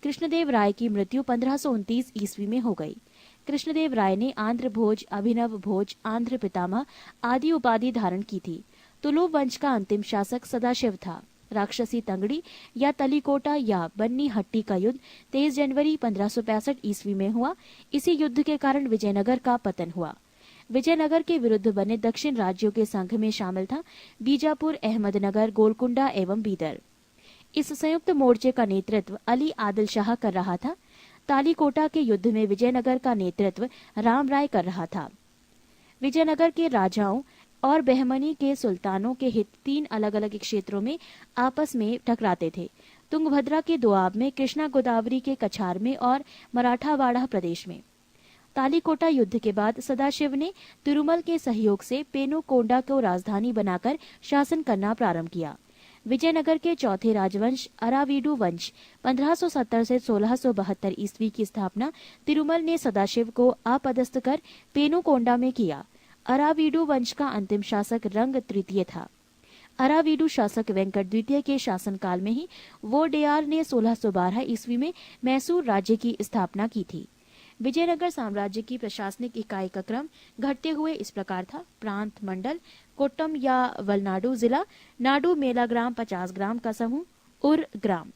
कृष्णदेव राय की मृत्यु 1529 ईस्वी में हो गई। कृष्णदेव राय ने आंध्र भोज, अभिनव भोज, आंध्र पितामह आदि उपाधि धारण की थी। तुलुव वंश का अंतिम शासक सदाशिव था। राक्षसी तंगड़ी या तलीकोटा या बन्नी हट्टी का युद्ध 23 जनवरी 1565 ईस्वी में हुआ। इसी युद्ध के कारण विजयनगर का पतन हुआ। विजयनगर के विरुद्ध बने दक्षिण राज्यों के संघ में शामिल था बीजापुर, अहमदनगर, गोलकुंडा एवं बीदर। इस संयुक्त मोर्चे का नेतृत्व अली आदिल शाह कर रहा था। तालीकोटा के युद्ध में विजयनगर का नेतृत्व राम राय कर रहा था। विजयनगर के राजाओं और बहमनी के सुल्तानों के हित 3 अलग अलग क्षेत्रों में आपस में टकराते थे। तुंगभद्रा के दोआब में, कृष्णा गोदावरी के कछार में और मराठावाड़ा प्रदेश में। तालीकोटा युद्ध के बाद सदाशिव ने तिरुमल के सहयोग से पेनुकोंडा को राजधानी बनाकर शासन करना प्रारंभ किया। विजयनगर के चौथे राजवंश अरावीडु वंश 1570 से 1672 ईस्वी की स्थापना तिरुमल ने सदाशिव को अपदस्थ कर पेनुकोंडा में किया। अरावीडु वंश का अंतिम शासक रंग तृतीय था। अरावीडु शासक वेंकट द्वितीय के शासनकाल में ही वोडेयार ने 1612 ईस्वी में मैसूर राज्य की स्थापना की थी। विजयनगर साम्राज्य की प्रशासनिक इकाई का क्रम घटते हुए इस प्रकार था: प्रांत मंडल, कोट्टम या वलनाडु जिला, नाडु मेला ग्राम 50 ग्राम का समूह, उर ग्राम।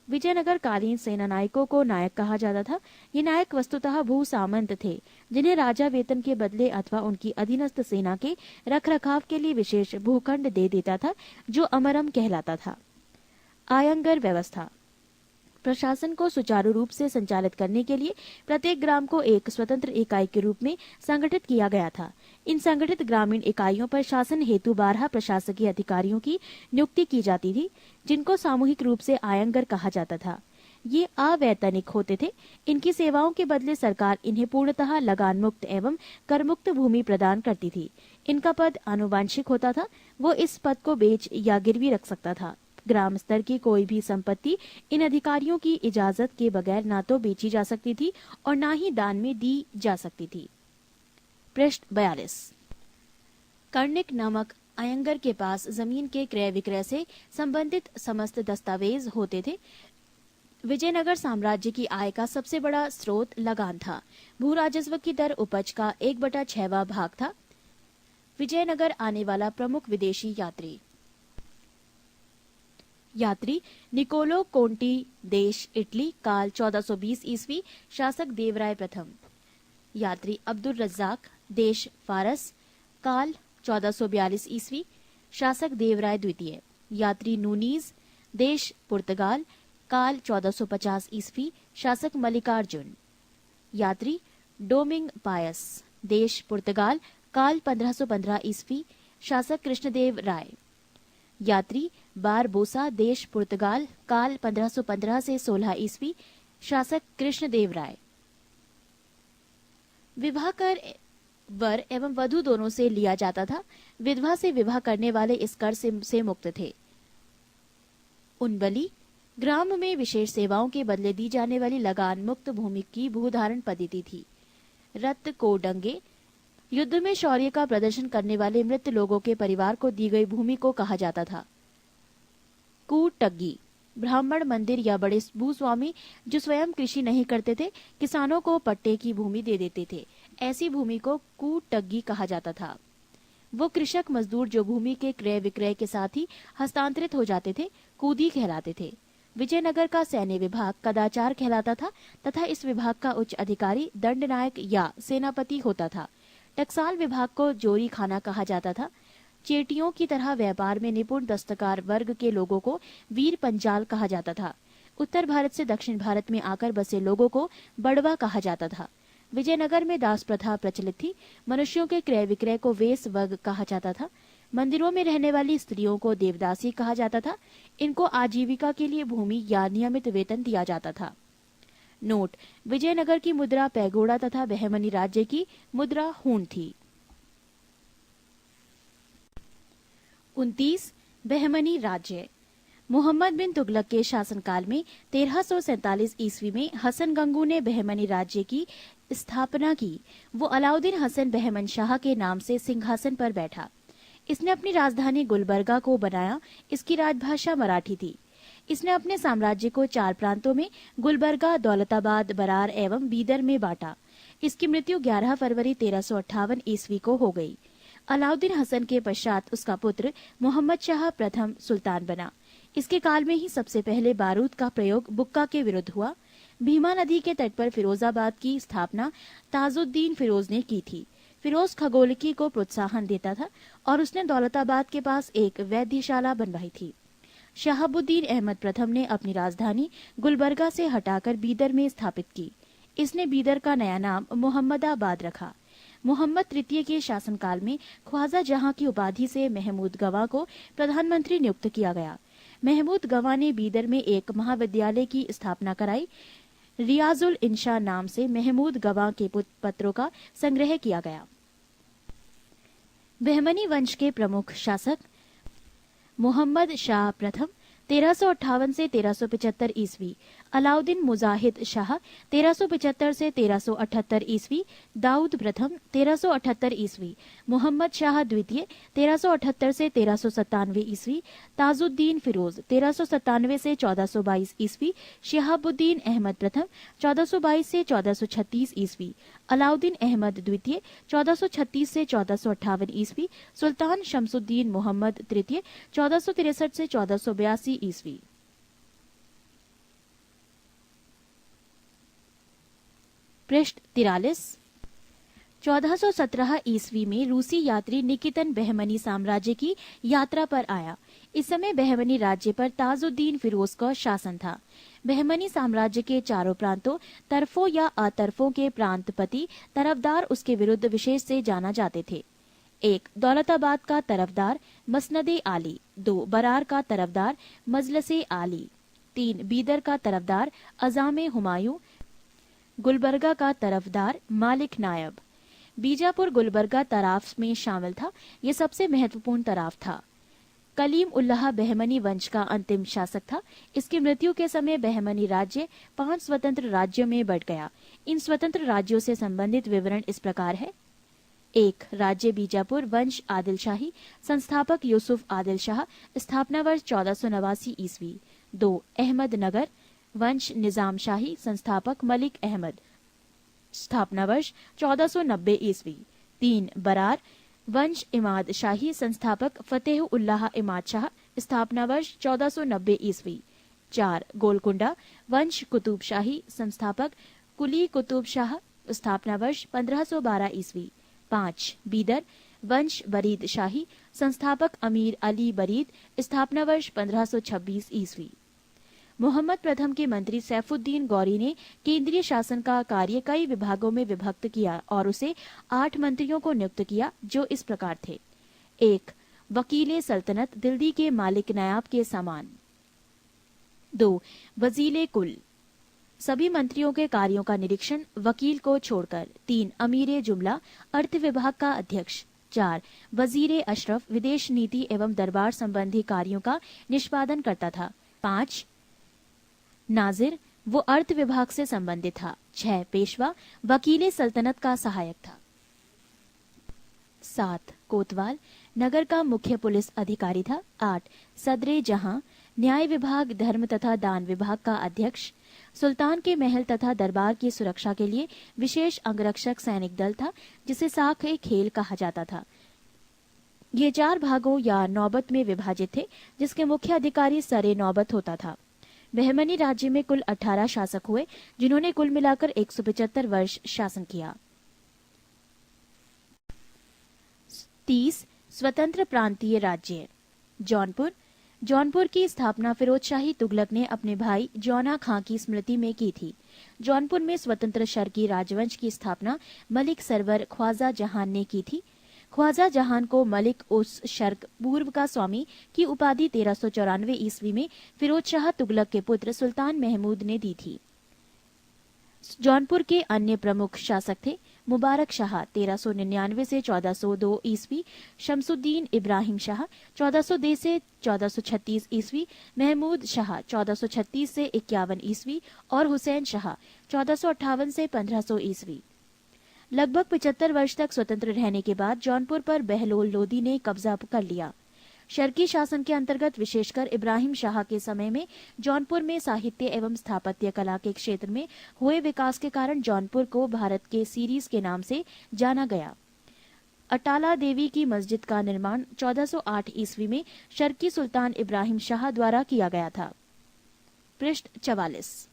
विजयनगर कालीन सेना नायकों को नायक कहा जाता था। ये नायक वस्तुतः भू सामंत थे, जिन्हें राजा वेतन के बदले अथवा उनकी अधीनस्थ सेना के रखरखाव के लिए विशेष भूखंड दे देता था, जो अमरम कहलाता था। आयंगर व्यवस्था प्रशासन को सुचारू रूप से संचालित करने के लिए प्रत्येक ग्राम को एक स्वतंत्र इकाई के रूप में संगठित किया गया था। इन संगठित ग्रामीण इकाइयों पर शासन हेतु 12 प्रशासकीय अधिकारियों की नियुक्ति की जाती थी, जिनको सामूहिक रूप से आयंगर कहा जाता था। ये अवैतनिक होते थे। इनकी सेवाओं के बदले सरकार इन्हें पूर्णतः लगान मुक्त एवं कर मुक्त भूमि प्रदान करती थी। इनका पद आनुवांशिक होता था। वो इस पद को बेच या गिरवी रख सकता था। ग्राम स्तर की कोई भी संपत्ति इन अधिकारियों की इजाजत के बगैर ना तो बेची जा सकती थी और ना ही दान में दी जा सकती थी। पृष्ठ 42। कर्णिक नामक आयंगर के पास जमीन के क्रय विक्रय से संबंधित समस्त दस्तावेज होते थे। विजयनगर साम्राज्य की आय का सबसे बड़ा स्रोत लगान था। भू राजस्व की दर उपज का 1/6वां भाग था। विजयनगर आने वाला प्रमुख विदेशी यात्री निकोलो कोंटी, देश इटली, काल 1420 ईस्वी, शासक देवराय प्रथम। यात्री अब्दुल रज्जाक, देश फारस, काल 1442 ईस्वी, शासक देवराय द्वितीय। यात्री नूनीज, देश पुर्तगाल, काल 1450 ईस्वी, शासक मल्लिकार्जुन। यात्री डोमिंग पायस, देश पुर्तगाल, काल 1515 ईस्वी, शासक कृष्णदेव राय। यात्री बारबोसा, देश पुर्तगाल, काल 1515 से 16 ईस्वी, शासक कृष्णदेव राय। विवाह कर वर एवं वधू दोनों से लिया जाता था। विधवा से विवाह करने वाले इस कर से मुक्त थे। उनबली ग्राम में विशेष सेवाओं के बदले दी जाने वाली लगान मुक्त भूमि की भूधारण पद्धति थी। रत को डंगे युद्ध में शौर्य का प्रदर्शन करने वाले मृत लोगों के परिवार को दी गई भूमि को कहा जाता था। कूटग्गी ब्राह्मण, मंदिर या बड़े भूस्वामी जो स्वयं कृषि नहीं करते थे, किसानों को पट्टे की भूमि दे देते थे। ऐसी भूमि को कूटग्गी कहा जाता था। वो कृषक मजदूर जो भूमि के क्रय विक्रय के साथ ही हस्तांतरित हो जाते थे, कूदी कहलाते थे। विजयनगर का सैन्य विभाग कदाचार कहलाता था तथा इस विभाग का उच्च अधिकारी दंडनायक या सेनापति होता था। टकसाल विभाग को जोरी खाना कहा जाता था। चेटियों की तरह व्यापार में निपुण दस्तकार वर्ग के लोगों को वीर पंजाल कहा जाता था। उत्तर भारत से दक्षिण भारत में आकर बसे लोगों को बड़वा कहा जाता था। विजयनगर में दास प्रथा प्रचलित थी। मनुष्यों के क्रय विक्रय को वेस वर्ग कहा जाता था। मंदिरों में रहने वाली स्त्रियों को देवदासी कहा जाता था। इनको आजीविका के लिए भूमि या नियमित वेतन दिया जाता था। नोट: विजयनगर की मुद्रा पैगोड़ा तथा बहमनी राज्य की मुद्रा हून थी। 29. बहमनी राज्य। मोहम्मद बिन तुगलक के शासनकाल में 1347 ईस्वी में हसन गंगू ने बहमनी राज्य की स्थापना की। वो अलाउद्दीन हसन बहमन शाह के नाम से सिंहासन पर बैठा। इसने अपनी राजधानी गुलबर्गा को बनाया। इसकी राजभाषा मराठी थी। इसने अपने साम्राज्य को 4 प्रांतों में गुलबर्गा, दौलताबाद, बरार एवं बीदर में बांटा। इसकी मृत्यु 11 फरवरी 1358 ईस्वी को हो गई। अलाउद्दीन हसन के पश्चात उसका पुत्र मोहम्मद शाह प्रथम सुल्तान बना। इसके काल में ही सबसे पहले बारूद का प्रयोग बुक्का के विरुद्ध हुआ। भीमा नदी के तट पर फिरोजाबाद की स्थापना ताजुद्दीन फिरोज ने की थी। फिरोज खगोलकी को प्रोत्साहन देता था और उसने दौलताबाद के पास एक वैद्यशाला बनवाई थी। शहाबुद्दीन अहमद प्रथम ने अपनी राजधानी गुलबर्गा से हटाकर बीदर में स्थापित की। इसने बीदर का नया नाम मोहम्मदाबाद रखा। मोहम्मद तृतीय के शासनकाल में ख्वाजा जहां की उपाधि से महमूद गवा को प्रधानमंत्री नियुक्त किया गया। महमूद गवा ने बीदर में एक महाविद्यालय की स्थापना कराई। रियाजुल इंशा नाम से महमूद गवा के पत्रों का संग्रह किया गया। बहमनी वंश के प्रमुख शासक मोहम्मद शाह प्रथम 1358 से 1375 ईस्वी, अलाउद्दीन मुजाहिद शाह 1375 से 1378 ईस्वी, दाऊद प्रथम 1378 ईस्वी, मोहम्मद शाह द्वितीय 1378 से 1397 ईस्वी, ताजुद्दीन फिरोज 1397 से 1422 ईस्वी, शहाबुद्दीन अहमद प्रथम 1422 से 1436 ईस्वी, अलाउद्दीन अहमद द्वितीय 1436 से 1458 ईस्वी, सुल्तान शमसुद्दीन मोहम्मद तृतीय 1463 से 1482 ईस्वी। पृष्ठ 43। 1417 ईस्वी में रूसी यात्री निकितन बहमनी साम्राज्य की यात्रा पर आया। इस समय बहमनी राज्य पर ताजुद्दीन फिरोज का शासन था। बहमनी साम्राज्य के चारों प्रांतों, तरफों या अतरफों के प्रांतपति तरफदार उसके विरुद्ध विशेष से जाना जाते थे। 1. दौलताबाद का तरफदार मसनदे आली। 2. बरार का तरफदार मजलसे आली। 3. बीदर का तरफदार अजामे हुमायूं। गुलबर्गा का तरफदार मालिक नायब। बीजापुर गुलबर्गा तराफ में शामिल था। यह सबसे महत्वपूर्ण तराफ था। कलीम उल्लाह बहमनी वंश का अंतिम शासक था। इसकी मृत्यु के समय बहमनी राज्य 5 स्वतंत्र राज्यों में बढ़ गया। इन स्वतंत्र राज्यों से संबंधित विवरण इस प्रकार है। 1. राज्य बीजापुर वंश आदिल शाही, संस्थापक यूसुफ आदिल शाह, स्थापना वर्ष 1489 ईस्वी। 2. अहमद नगर वंश निजाम शाही, संस्थापक मलिक अहमद, स्थापना वर्ष 1490 ईस्वी। 3. बरार वंश इमाद शाही, संस्थापक फतेह उल्लाह इमाद शाह, स्थापना वर्ष 1490 ईस्वी। 4. गोलकुंडा वंश कुतुब शाही, संस्थापक कुली कुतुब शाह, स्थापना वर्ष 1512 ईस्वी। 5. बीदर वंश बरीद शाही, संस्थापक अमीर अली बरीद, स्थापना वर्ष 1526 ईस्वी। मोहम्मद प्रथम के मंत्री सैफुद्दीन गौरी ने केंद्रीय शासन का कार्य कई विभागों में विभक्त किया और उसे 8 मंत्रियों को नियुक्त किया, जो इस प्रकार थे। 1. वकीले सल्तनत, दिल्ली के मालिक नायाब के समान। 2. वजीले कुल, सभी मंत्रियों के कार्यों का निरीक्षण वकील को छोड़कर। 3. अमीरे जुमला, अर्थ विभाग का अध्यक्ष। 4. वजीरे अशरफ, विदेश नीति एवं दरबार संबंधी कार्यों का निष्पादन करता था। 5. नाजिर, वो अर्थ विभाग से संबंधित था। 6. पेशवा, वकीले सल्तनत का सहायक था। 7. कोतवाल, नगर का मुख्य पुलिस अधिकारी था। 8. सदरे जहां, न्याय विभाग, धर्म तथा दान विभाग का अध्यक्ष। सुल्तान के महल तथा दरबार की सुरक्षा के लिए विशेष अंगरक्षक सैनिक दल था, जिसे साख-ए खेल कहा जाता था। ये 4 भागों या नौबत में विभाजित थे, जिसके मुख्य अधिकारी सरे नौबत होता था। बहमनी राज्य में कुल 18 शासक हुए, जिन्होंने कुल मिलाकर 175 वर्ष शासन किया। 30. स्वतंत्र प्रांतीय राज्य। जौनपुर। जौनपुर की स्थापना फिरोज शाही तुगलक ने अपने भाई जौना खां की स्मृति में की थी। जौनपुर में स्वतंत्र शर्की राजवंश की स्थापना मलिक सरवर ख्वाजा जहान ने की थी। ख्वाजा जहान को मलिक उस शर्क पूर्व का स्वामी की उपाधि 1394 ईस्वी में फिरोज शाह तुगलक के पुत्र सुल्तान महमूद ने दी थी। जौनपुर के अन्य प्रमुख शासक थे मुबारक शाह 1399 से 1402 ईस्वी, शमसुद्दीन इब्राहिम शाह 1402 से 1436 ईस्वी, महमूद शाह 1436 से 51 ईस्वी और हुसैन शाह 1458 से 1500 ईस्वी। लगभग 75 वर्ष तक स्वतंत्र रहने के बाद जौनपुर पर बहलोल लोदी ने कब्जा कर लिया। शर्की शासन के अंतर्गत विशेषकर इब्राहिम शाह के समय में जौनपुर में साहित्य एवं स्थापत्य कला के क्षेत्र में हुए विकास के कारण जौनपुर को भारत के सीरीज के नाम से जाना गया। अटाला देवी की मस्जिद का निर्माण 1408 ईस्वी में शर्की सुल्तान इब्राहिम शाह द्वारा किया गया था। पृष्ठ 44।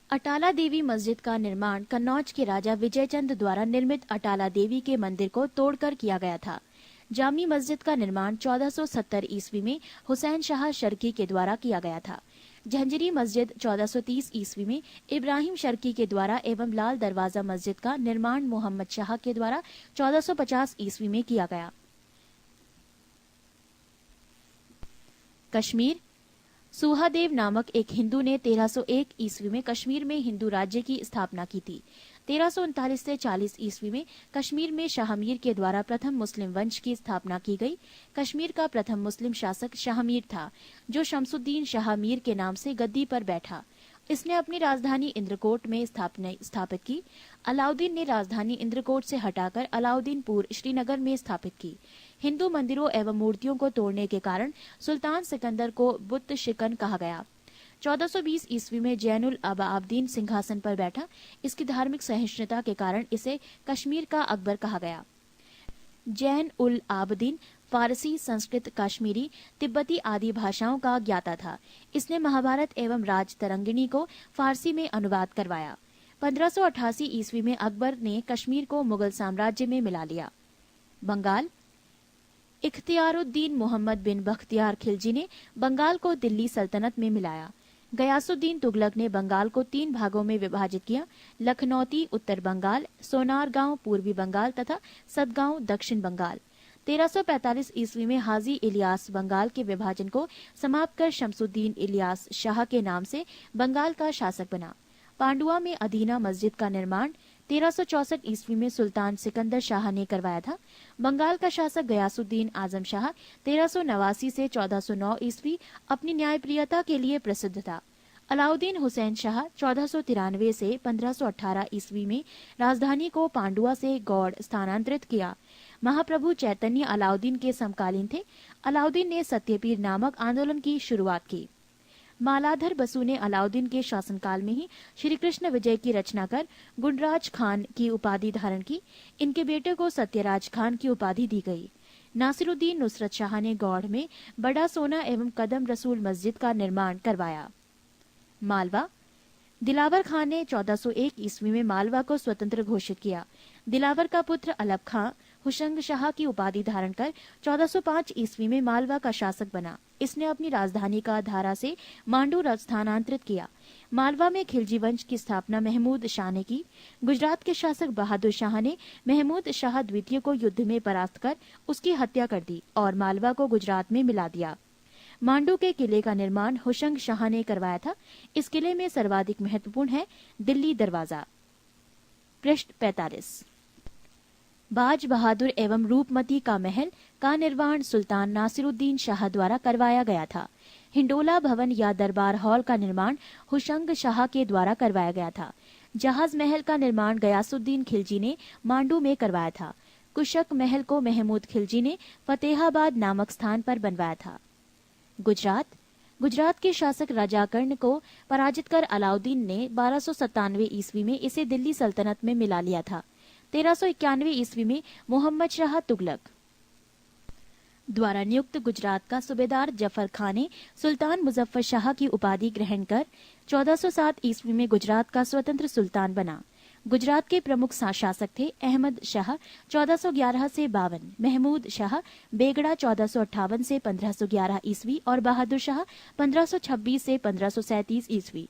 अटाला देवी मस्जिद का निर्माण कन्नौज के राजा विजयचंद द्वारा निर्मित अटाला देवी के मंदिर को तोड़कर किया गया था। जामी मस्जिद का निर्माण 1470 ईस्वी में हुसैन शाह शर्की के द्वारा किया गया था। झंझरी मस्जिद 1430 ईस्वी में इब्राहिम शर्की के द्वारा एवं लाल दरवाजा मस्जिद का निर्माण मोहम्मद शाह के द्वारा 1450 ईस्वी में किया गया। कश्मीर। सुहादेव नामक एक हिंदू ने 1301 ईस्वी में कश्मीर में हिंदू राज्य की स्थापना की थी। 1339 से 40 ईस्वी में कश्मीर में शाहमीर के द्वारा प्रथम मुस्लिम वंश की स्थापना की गई। कश्मीर का प्रथम मुस्लिम शासक शाहमीर था, जो शमसुद्दीन शाहमीर के नाम से गद्दी पर बैठा। इसने अपनी राजधानी इंद्रकोट में स्थापित की। अलाउद्दीन ने राजधानी इंद्रकोट से हटाकर अलाउद्दीनपुर श्रीनगर में स्थापित की। हिंदू मंदिरों एवं मूर्तियों को तोड़ने के कारण सुल्तान सिकंदर को बुत शिकन कहा गया। 1420 ईस्वी में जैनुल आबदीन सिंहासन पर बैठा। इसकी धार्मिक सहिष्णुता के कारण इसे कश्मीर का अकबर कहा गया। जैन उल आबदीन फारसी, संस्कृत, कश्मीरी, तिब्बती आदि भाषाओं का ज्ञाता था। इसने महाभारत एवं राजतरंगिणी को फारसी में अनुवाद करवाया। 1588 ईस्वी में अकबर ने कश्मीर को मुगल साम्राज्य में मिला लिया। बंगाल। इख्तियारुद्दीन मोहम्मद बिन बख्तियार खिलजी ने बंगाल को दिल्ली सल्तनत में मिलाया। गयासुद्दीन तुगलक ने बंगाल को 3 भागों में विभाजित किया: लखनौती उत्तर बंगाल, सोनारगांव पूर्वी बंगाल तथा सदगांव दक्षिण बंगाल। 1345 ईस्वी में हाजी इलियास बंगाल के विभाजन को समाप्त कर शमसुद्दीन इलियास शाह के नाम से बंगाल का शासक बना। पांडुआ में अदीना मस्जिद का निर्माण 1364 ईस्वी में सुल्तान सिकंदर शाह ने करवाया था। बंगाल का शासक गयासुद्दीन आजम शाह 1389 से 1409 ईस्वी अपनी न्यायप्रियता के लिए प्रसिद्ध था। अलाउद्दीन हुसैन शाह 1493 से 1518 ईस्वी में राजधानी को पांडुआ से गौड़ स्थानांतरित किया। महाप्रभु चैतन्य अलाउद्दीन के समकालीन थे। अलाउद्दीन ने सत्यपीर नामक आंदोलन की शुरुआत की। मालाधर बसु ने अलाउद्दीन के शासनकाल में ही श्री कृष्ण विजय की रचना कर गुंडराज खान की उपाधि धारण की। इनके बेटे को सत्यराज खान की उपाधि दी गई। नासिरुद्दीन नुसरत शाह ने गौड़ में बड़ा सोना एवं कदम रसूल मस्जिद का निर्माण करवाया। मालवा। दिलावर खान ने 1401 ईस्वी में मालवा को स्वतंत्र घोषित किया। दिलावर का पुत्र अलब खां हुशंग शाह की उपाधि धारण कर 1405 ईस्वी में मालवा का शासक बना। इसने अपनी राजधानी का धारा से मांडू स्थानांतरित किया। मालवा में खिलजी वंश की स्थापना महमूद शाह ने की। गुजरात के शासक बहादुर शाह ने महमूद शाह द्वितीय को युद्ध में परास्त कर उसकी हत्या कर दी और मालवा को गुजरात में मिला दिया। मांडू के किले का निर्माण हुशंग शाह ने करवाया था। इस किले में सर्वाधिक महत्वपूर्ण है दिल्ली दरवाजा। पृष्ठ 45। बाज बहादुर एवं रूपमती का महल का निर्माण सुल्तान नासिरुद्दीन शाह द्वारा करवाया गया था। हिंडोला भवन या दरबार हॉल का निर्माण हुशंग शाह के द्वारा करवाया गया था। जहाज महल का निर्माण गयासुद्दीन खिलजी ने मांडू में करवाया था। कुशक महल को महमूद खिलजी ने फतेहाबाद नामक स्थान पर बनवाया था। गुजरात के शासक राजा कर्ण को पराजित कर अलाउद्दीन ने 1297 ईस्वी में इसे दिल्ली सल्तनत में मिला लिया था। 1391 ईस्वी में मोहम्मद शाह तुगलक द्वारा नियुक्त गुजरात का सूबेदार जफर खान ने सुल्तान मुजफ्फर शाह की उपाधि ग्रहण कर 1407 ईस्वी में गुजरात का स्वतंत्र सुल्तान बना। गुजरात के प्रमुख शासक थे अहमद शाह 1411 से 52, महमूद शाह बेगड़ा 1458 से 1511 ईस्वी और बहादुर शाह 1526 से 1537 ईस्वी।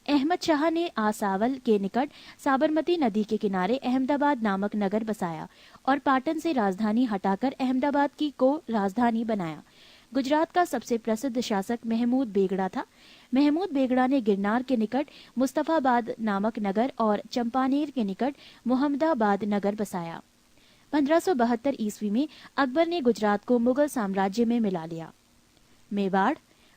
अहमद शाह ने आसावल के निकट साबरमती नदी के किनारे अहमदाबाद नामक नगर बसाया और पाटन से राजधानी हटाकर अहमदाबाद की को राजधानी बनाया। गुजरात का सबसे प्रसिद्ध शासक महमूद बेगड़ा था। महमूद बेगड़ा ने गिरनार के निकट मुस्तफाबाद नामक नगर और चंपानेर के निकट मोहम्मदाबाद नगर बसाया। 1572 ईस्वी में अकबर ने गुजरात को मुगल साम्राज्य में मिला लिया। मेवाड़।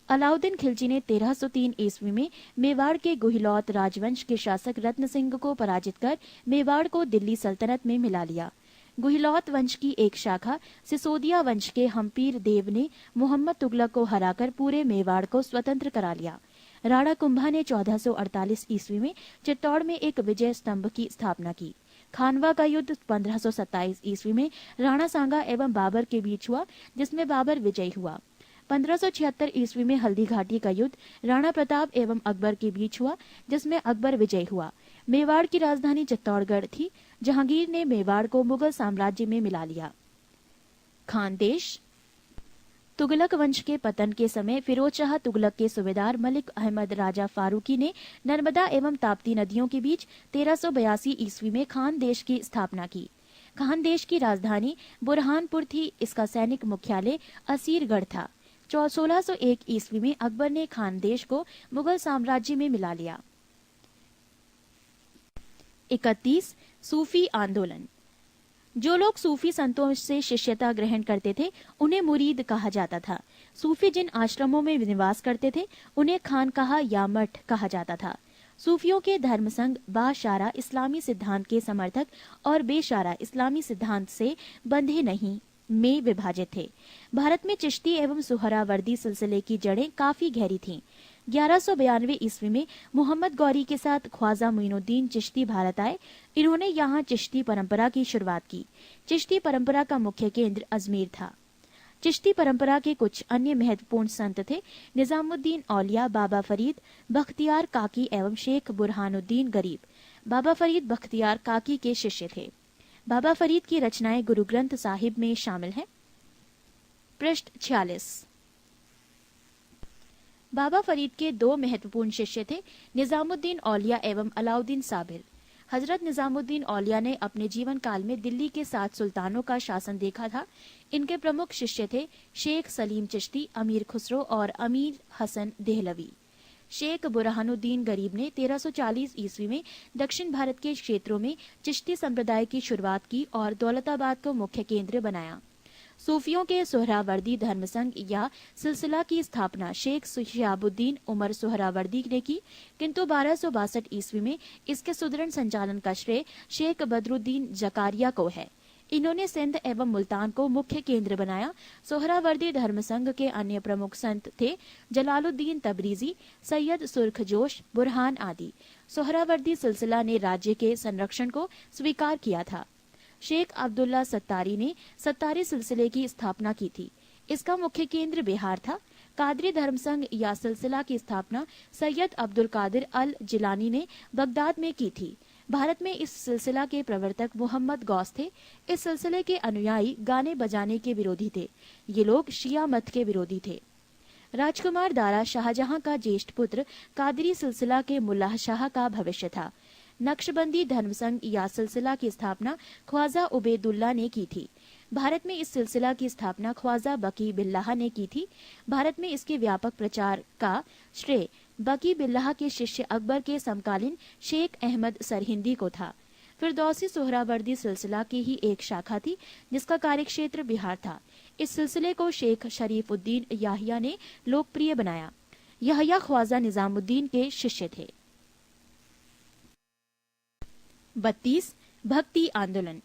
अलाउद्दीन खिलजी ने 1303 ईस्वी में मेवाड़ के गुहिलौत राजवंश के शासक रत्न सिंह को पराजित कर मेवाड़ को दिल्ली सल्तनत में मिला लिया। गुहिलौत वंश की एक शाखा सिसोदिया वंश के हम्पीर देव ने मोहम्मद तुगलक को हराकर पूरे मेवाड़ को स्वतंत्र करा लिया। राणा कुंभा ने 1448 ईस्वी में चित्तौड़ में एक विजय स्तंभ की स्थापना की। खानवा का युद्ध 1527 ईस्वी में राणा सांगा एवं बाबर के बीच हुआ, जिसमें बाबर विजयी हुआ। 1576 ईस्वी में हल्दी घाटी का युद्ध राणा प्रताप एवं अकबर के बीच हुआ, जिसमें अकबर विजयी हुआ। मेवाड़ की राजधानी चित्तौड़गढ़ थी। जहांगीर ने मेवाड़ को मुगल साम्राज्य में मिला लिया। खानदेश। तुगलक वंश के पतन के समय फिरोज शाह तुगलक के सूबेदार मलिक अहमद राजा फारूकी ने नर्मदा एवं ताप्ती नदियों के बीच 1382 ईस्वी में खानदेश की स्थापना की। खानदेश की राजधानी बुरहानपुर थी। इसका सैनिक मुख्यालय असीरगढ़ था। 1601 ईस्वी में अकबर ने खानदेश को मुगल साम्राज्य में मिला लिया। 31 सूफी आंदोलन। जो लोग सूफी संतों से शिष्यता ग्रहण करते थे उन्हें मुरीद कहा जाता था। सूफी जिन आश्रमों में निवास करते थे उन्हें खानकाहा या मठ कहा जाता था। सूफियों के धर्म संघ बाशारा इस्लामी सिद्धांत के समर्थक और बेशारा इस्लामी सिद्धांत से बंधे नहीं में विभाजित थे। भारत में चिश्ती एवं सुहरावर्दी सिलसिले की जड़ें काफी गहरी थीं। 1192 ईस्वी में मोहम्मद गौरी के साथ ख्वाजा मोइनुद्दीन चिश्ती भारत आए। इन्होंने यहाँ चिश्ती परंपरा की शुरुआत की। चिश्ती परंपरा का मुख्य केंद्र अजमेर था। चिश्ती परंपरा के कुछ अन्य महत्वपूर्ण संत थे निजामुद्दीन औलिया, बाबा फरीद, बख्तियार काकी एवं शेख बुरहानुद्दीन गरीब। बाबा फरीद बख्तियार काकी के शिष्य थे। बाबा फरीद की रचनाएं गुरु ग्रंथ साहिब में शामिल हैं। पृष्ठ 46। बाबा फरीद के दो महत्वपूर्ण शिष्य थे निजामुद्दीन औलिया एवं अलाउद्दीन साबिर। हजरत निजामुद्दीन औलिया ने अपने जीवन काल में दिल्ली के 7 सुल्तानों का शासन देखा था। इनके प्रमुख शिष्य थे शेख सलीम चिश्ती, अमीर खुसरो और अमीर हसन देहलवी। शेख बुरहानुद्दीन गरीब ने 1340 ईस्वी में दक्षिण भारत के क्षेत्रों में चिश्ती संप्रदाय की शुरुआत की और दौलताबाद को मुख्य केंद्र बनाया। सूफियों के सोहरावर्दी धर्मसंघ या सिलसिला की स्थापना शेख शिहाबुद्दीन उमर सोहरावर्दी ने की, किंतु 1262 ईस्वी में इसके सुदृढ़ संचालन का श्रेय शेख बदरुद्दीन जकारिया को है। इन्होंने सिंध एवं मुल्तान को मुख्य केंद्र बनाया। सोहरावर्दी धर्मसंघ के अन्य प्रमुख संत थे जलालुद्दीन तबरीजी, सैयद सुर्खजोश, बुरहान आदि। सोहरावर्दी सिलसिला ने राज्य के संरक्षण को स्वीकार किया था। शेख अब्दुल्ला सत्तारी ने सत्तारी सिलसिले की स्थापना की थी। इसका मुख्य केंद्र बिहार था। कादरी धर्मसंघ या सिलसिला की स्थापना सैयद अब्दुल कादिर अल जिलानी ने बगदाद में की थी। भारत में इस सिलसिला के प्रवर्तक मोहम्मद गौस थे। इस सिलसिले के अनुयायी गाने बजाने के विरोधी थे। ये लोग शिया मत के विरोधी थे। राजकुमार दारा शाहजहां का ज्येष्ठ पुत्र कादरी सिलसिला के मुल्लाह शाह का भविष्य था। नक्शबंदी धर्मसंघ या सिलसिला की स्थापना ख्वाजा उबैदुल्ला ने की थी। भारत में इस सिलसिला की स्थापना ख्वाजा बकी बिल्लाह ने की थी। भारत में इसके व्यापक प्रचार का श्रेय बकी बिल्लाह के शिष्य अकबर के समकालीन शेख अहमद सरहिंदी को था। फिरदौसी सोहरावर्दी सिलसिला की ही एक शाखा थी जिसका कार्यक्षेत्र बिहार था। इस सिलसिले को शेख शरीफुद्दीन याहिया ने लोकप्रिय बनाया। याहिया ख्वाजा निजामुद्दीन के शिष्य थे। 32 भक्ति आंदोलन।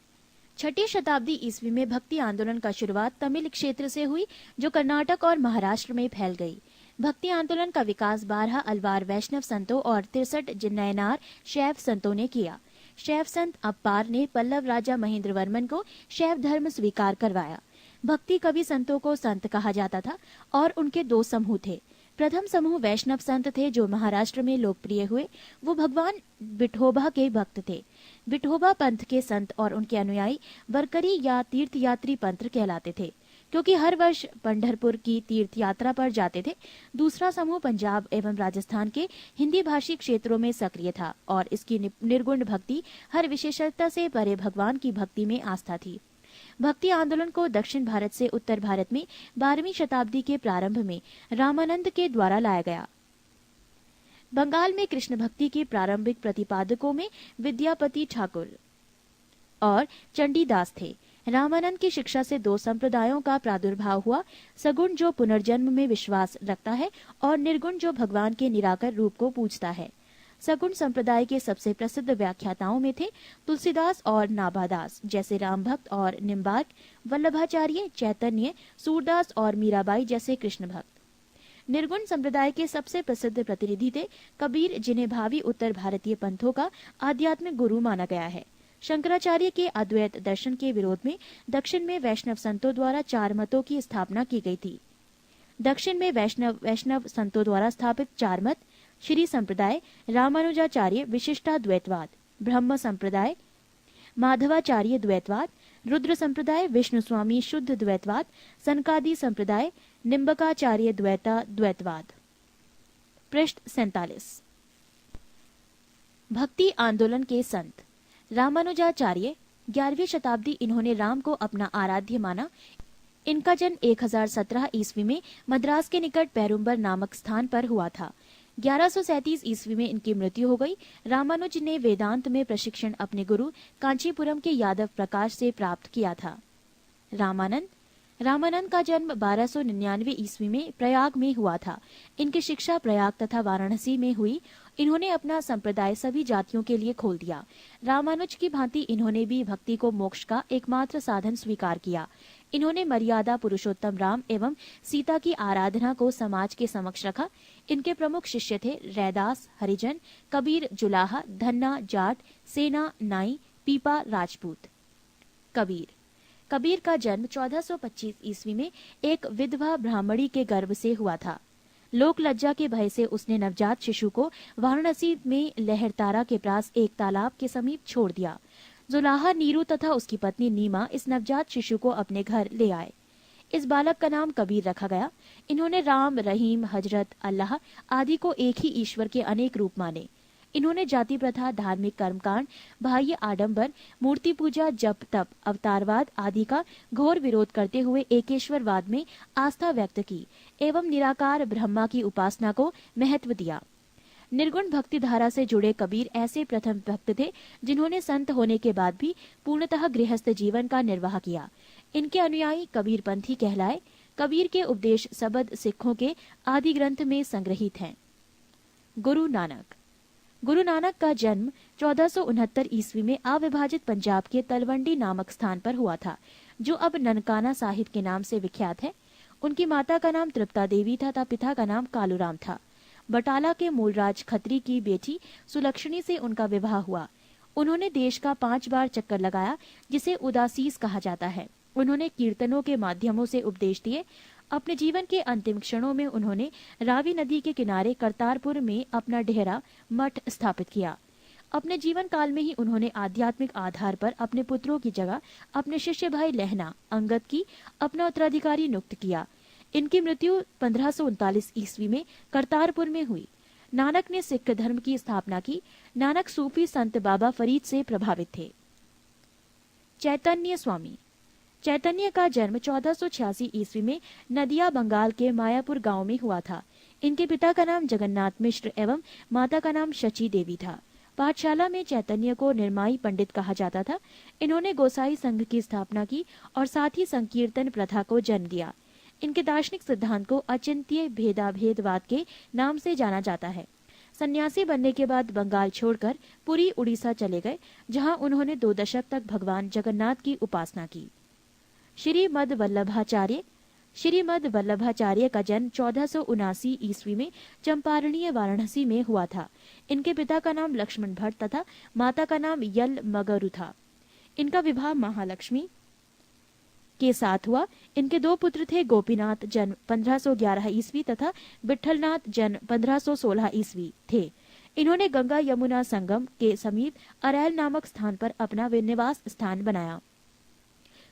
6ठी शताब्दी ईस्वी में भक्ति आंदोलन का शुरुआत तमिल क्षेत्र से हुई जो कर्नाटक और महाराष्ट्र में फैल गई। भक्ति आंदोलन का विकास 12 अलवार वैष्णव संतों और 63 जिन्नैनार शैव संतों ने किया। शैव संत अप्पार ने पल्लव राजा महेंद्र वर्मन को शैव धर्म स्वीकार करवाया। भक्ति कवि संतों को संत कहा जाता था और उनके 2 समूह थे। प्रथम समूह वैष्णव संत थे जो महाराष्ट्र में लोकप्रिय हुए। वो भगवान विठोबा के भक्त थे। विठोबा पंथ के संत और उनके अनुयायी वरकरी या तीर्थयात्री पंथ कहलाते थे क्योंकि हर वर्ष पंढरपुर की तीर्थ यात्रा पर जाते थे। दूसरा समूह पंजाब एवं राजस्थान के हिंदी भाषी क्षेत्रों में सक्रिय था और इसकी निर्गुण भक्ति हर विशेषता से परे भगवान की भक्ति में आस्था थी। भक्ति आंदोलन को दक्षिण भारत से उत्तर भारत में 12वीं शताब्दी के प्रारंभ में रामानंद के द्वारा लाया गया। बंगाल में कृष्ण भक्ति के प्रारंभिक प्रतिपादकों में विद्यापति ठाकुर और चंडीदास थे। रामानंद की शिक्षा से 2 संप्रदायों का प्रादुर्भाव हुआ, सगुण जो पुनर्जन्म में विश्वास रखता है और निर्गुण जो भगवान के निराकर रूप को पूजता है। सगुण संप्रदाय के सबसे प्रसिद्ध व्याख्याताओं में थे तुलसीदास और नाभादास जैसे राम भक्त और निम्बार्क, वल्लभाचार्य, चैतन्य, सूरदास और मीराबाई जैसे कृष्ण भक्त। निर्गुण संप्रदाय के सबसे प्रसिद्ध प्रतिनिधि थे कबीर जिन्हें भावी उत्तर भारतीय पंथों का आध्यात्मिक गुरु माना गया है। शंकराचार्य के अद्वैत दर्शन के विरोध में दक्षिण में वैष्णव संतों द्वारा 4 मतों की स्थापना की गई थी। दक्षिण में वैष्णव संतों द्वारा स्थापित 4 मत श्री संप्रदाय, रामानुजाचार्य विशिष्टाद्वैतवाद, ब्रह्म संप्रदाय माधवाचार्य द्वैतवाद, रुद्र संप्रदाय विष्णु स्वामी शुद्ध द्वैतवाद, सनकादि संप्रदाय निम्बकाचार्य द्वैतवाद। पृष्ठ 47। भक्ति आंदोलन के संत रामानुजाचार्य 11वीं शताब्दी। इन्होंने राम को अपना आराध्य माना। इनका जन्म 1017 ईस्वी में मद्रास के निकट पेरुम्बर नामक स्थान पर हुआ था। 1137 ईस्वी में इनकी मृत्यु हो गई। रामानुज ने वेदांत में प्रशिक्षण अपने गुरु कांचीपुरम के यादव प्रकाश से प्राप्त किया था। रामानंद का जन्म 1299 ईस्वी में प्रयाग में हुआ था। इनकी शिक्षा प्रयाग तथा वाराणसी में हुई। इन्होंने अपना संप्रदाय सभी जातियों के लिए खोल दिया। रामानुज की भांति इन्होंने भी भक्ति को मोक्ष का एकमात्र साधन स्वीकार किया। इन्होंने मर्यादा पुरुषोत्तम राम एवं सीता की आराधना को समाज के समक्ष रखा। इनके प्रमुख शिष्य थे रैदास, हरिजन, कबीर, जुलाहा, धन्ना, जाट, सेना, नाई, पीपा, राजपूत। कबीर का जन्म 1425 ईस्वी में एक विधवा ब्राह्मणी के गर्भ से हुआ था। लोक लज्जा के भय से उसने नवजात शिशु को वाराणसी में लहरतारा के पास एक तालाब के समीप छोड़ दिया। जुलाहा, नीरू तथा उसकी पत्नी नीमा इस नवजात शिशु को अपने घर ले आए। इस बालक का नाम कबीर रखा गया। इन्होंने राम, रहीम, हजरत, अल्लाह आदि को एक ही ईश्वर के अनेक रूप माने। इन्होंने जाति प्रथा, धार्मिक कर्मकांड, बाह्य आडंबर, मूर्ति पूजा, जप तप, अवतारवाद आदि का घोर विरोध करते हुए एकेश्वरवाद में आस्था व्यक्त की एवं निराकार ब्रह्मा की उपासना को महत्व दिया। निर्गुण भक्ति धारा से जुड़े कबीर ऐसे प्रथम भक्त थे जिन्होंने संत होने के बाद भी पूर्णतः गृहस्थ जीवन का निर्वाह किया। इनके अनुयायी कबीर पंथी कहलाए। कबीर के उपदेश सबद सिखों के आदि ग्रंथ में संग्रहित हैं। गुरु नानक का जन्म 1469 ईस्वी में अविभाजित पंजाब के तलवंडी नामक स्थान पर हुआ था, जो अब ननकाना साहिब के नाम से विख्यात है। उनकी माता का नाम तृप्ता देवी था, पिता का नाम कालूराम था। बटाला के मूलराज खत्री की बेटी सुलक्षणी से उनका विवाह हुआ। उन्होंने देश का 5 बार चक्कर लगाया, जिसे उदासीस कहा जाता है। उन्होंने कीर्तनों के माध्यमों से उपदेश दिए। अपने जीवन के अंतिम क्षणों में उन्होंने रावी नदी के किनारे करतारपुर में अपना डेरा मठ स्थापित किया। अपने जीवन काल में ही उन्होंने आध्यात्मिक आधार पर अपने पुत्रों की जगह अपने शिष्य भाई लहना अंगद की अपना उत्तराधिकारी नियुक्त किया। इनकी मृत्यु 1539 ईस्वी में करतारपुर में हुई। नानक ने सिख धर्म की स्थापना की। नानक सूफी संत बाबा फरीद से प्रभावित थे। चैतन्य का जन्म 1486 ईस्वी में नदिया बंगाल के मायापुर गांव में हुआ था। इनके पिता का नाम जगन्नाथ मिश्र एवं माता का नाम शची देवी था। पाठशाला में चैतन्य को निर्माई पंडित कहा जाता था। इन्होंने गोसाई संघ की स्थापना की और साथ ही संकीर्तन प्रथा को जन्म दिया। इनके दार्शनिक सिद्धांत को अचिंत्य भेदाभेदवाद के नाम से जाना जाता है। सन्यासी बनने के बाद बंगाल छोड़कर पुरी उड़ीसा चले गए, जहां उन्होंने 2 दशक तक भगवान जगन्नाथ की उपासना की। श्रीमद वल्लभाचार्य का जन्म 1479 ईस्वी में चंपारणीय वाराणसी में हुआ था। इनके पिता का नाम लक्ष्मण भट्ट तथा माता का नाम यल मगरु था। इनका विवाह महालक्ष्मी के साथ हुआ। इनके 2 पुत्र थे, गोपीनाथ जन्म 1511 ईस्वी तथा विठलनाथ जन्म 1516 ईस्वी थे। इन्होंने गंगा यमुना संगम के समीप अरैल नामक स्थान पर अपना निवास स्थान बनाया।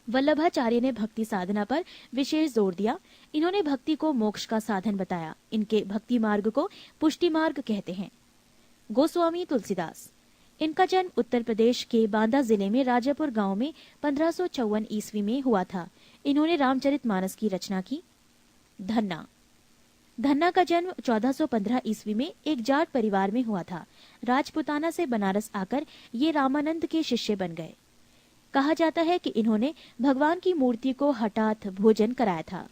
वल्लभाचार्य ने भक्ति साधना पर विशेष जोर दिया। इन्होंने भक्ति को मोक्ष का साधन बताया। इनके भक्ति मार्ग को पुष्टि मार्ग कहते हैं। गोस्वामी तुलसीदास। इनका जन्म उत्तर प्रदेश के बांदा जिले में राजापुर गांव में 1554 ईस्वी में हुआ था। इन्होंने रामचरितमानस की रचना की। धन्ना का जन्म 1415 ईस्वी में एक जाट परिवार में हुआ था। राजपुताना से बनारस आकर ये रामानंद के शिष्य बन गए। कहा जाता है कि इन्होंने भगवान की मूर्ति को हठात भोजन कराया था।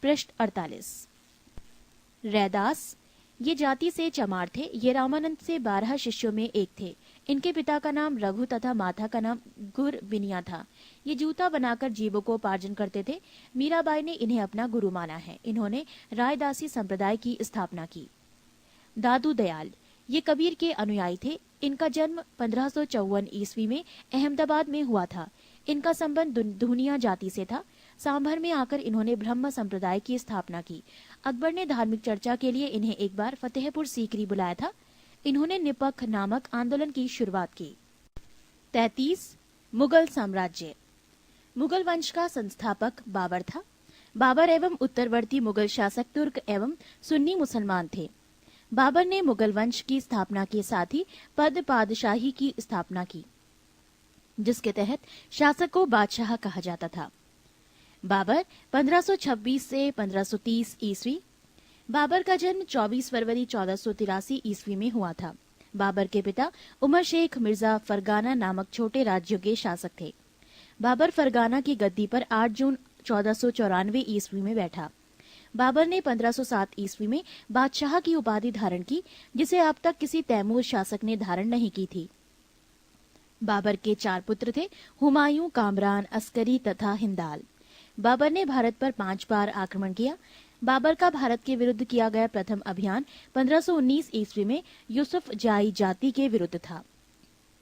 पृष्ठ 48। रैदास। ये जाति से चमार थे। ये रामानंद से 12 शिष्यों में एक थे। इनके पिता का नाम रघु तथा माता का नाम गुरबिनिया था। ये जूता बनाकर जीविकोपार्जन करते थे। मीराबाई ने इन्हें अपना गुरु माना है। इन्होंने रायदासी संप्रदाय की स्थापना की। दादू दयाल। ये कबीर के अनुयायी थे। इनका जन्म 1554 ईस्वी में अहमदाबाद में हुआ था। इनका संबंध धुनिया जाति से था। सांभर में आकर इन्होंने ब्रह्म संप्रदाय की स्थापना की। अकबर ने धार्मिक चर्चा के लिए इन्हें एक बार फतेहपुर सीकरी बुलाया था। इन्होंने निपख नामक आंदोलन की शुरुआत की। 33 मुगल साम्राज्य। मुगल वंश का संस्थापक बाबर था। बाबर एवं उत्तरवर्ती मुगल शासक तुर्क एवं सुन्नी मुसलमान थे। बाबर ने मुगल वंश की स्थापना के साथ ही पद पादशाही की स्थापना की, जिसके तहत शासक को बादशाह कहा जाता था। बाबर 1526 से 1530 ईस्वी। बाबर का जन्म 24 फरवरी 1483 ईस्वी में हुआ था। बाबर के पिता उमर शेख मिर्जा फरगाना नामक छोटे राज्यों के शासक थे। बाबर फरगाना की गद्दी पर 8 जून 1494 ईस्वी में बैठा। बाबर ने 1507 ईस्वी में बादशाह की उपाधि धारण की, जिसे अब तक किसी तैमूर शासक ने धारण नहीं की थी। बाबर के 4 पुत्र थे, हुमायूं, कामरान, अस्करी तथा हिंदाल। बाबर ने भारत पर 5 बार आक्रमण किया। बाबर का भारत के विरुद्ध किया गया प्रथम अभियान 1519 ईस्वी में यूसुफ जाई जाति के विरुद्ध था।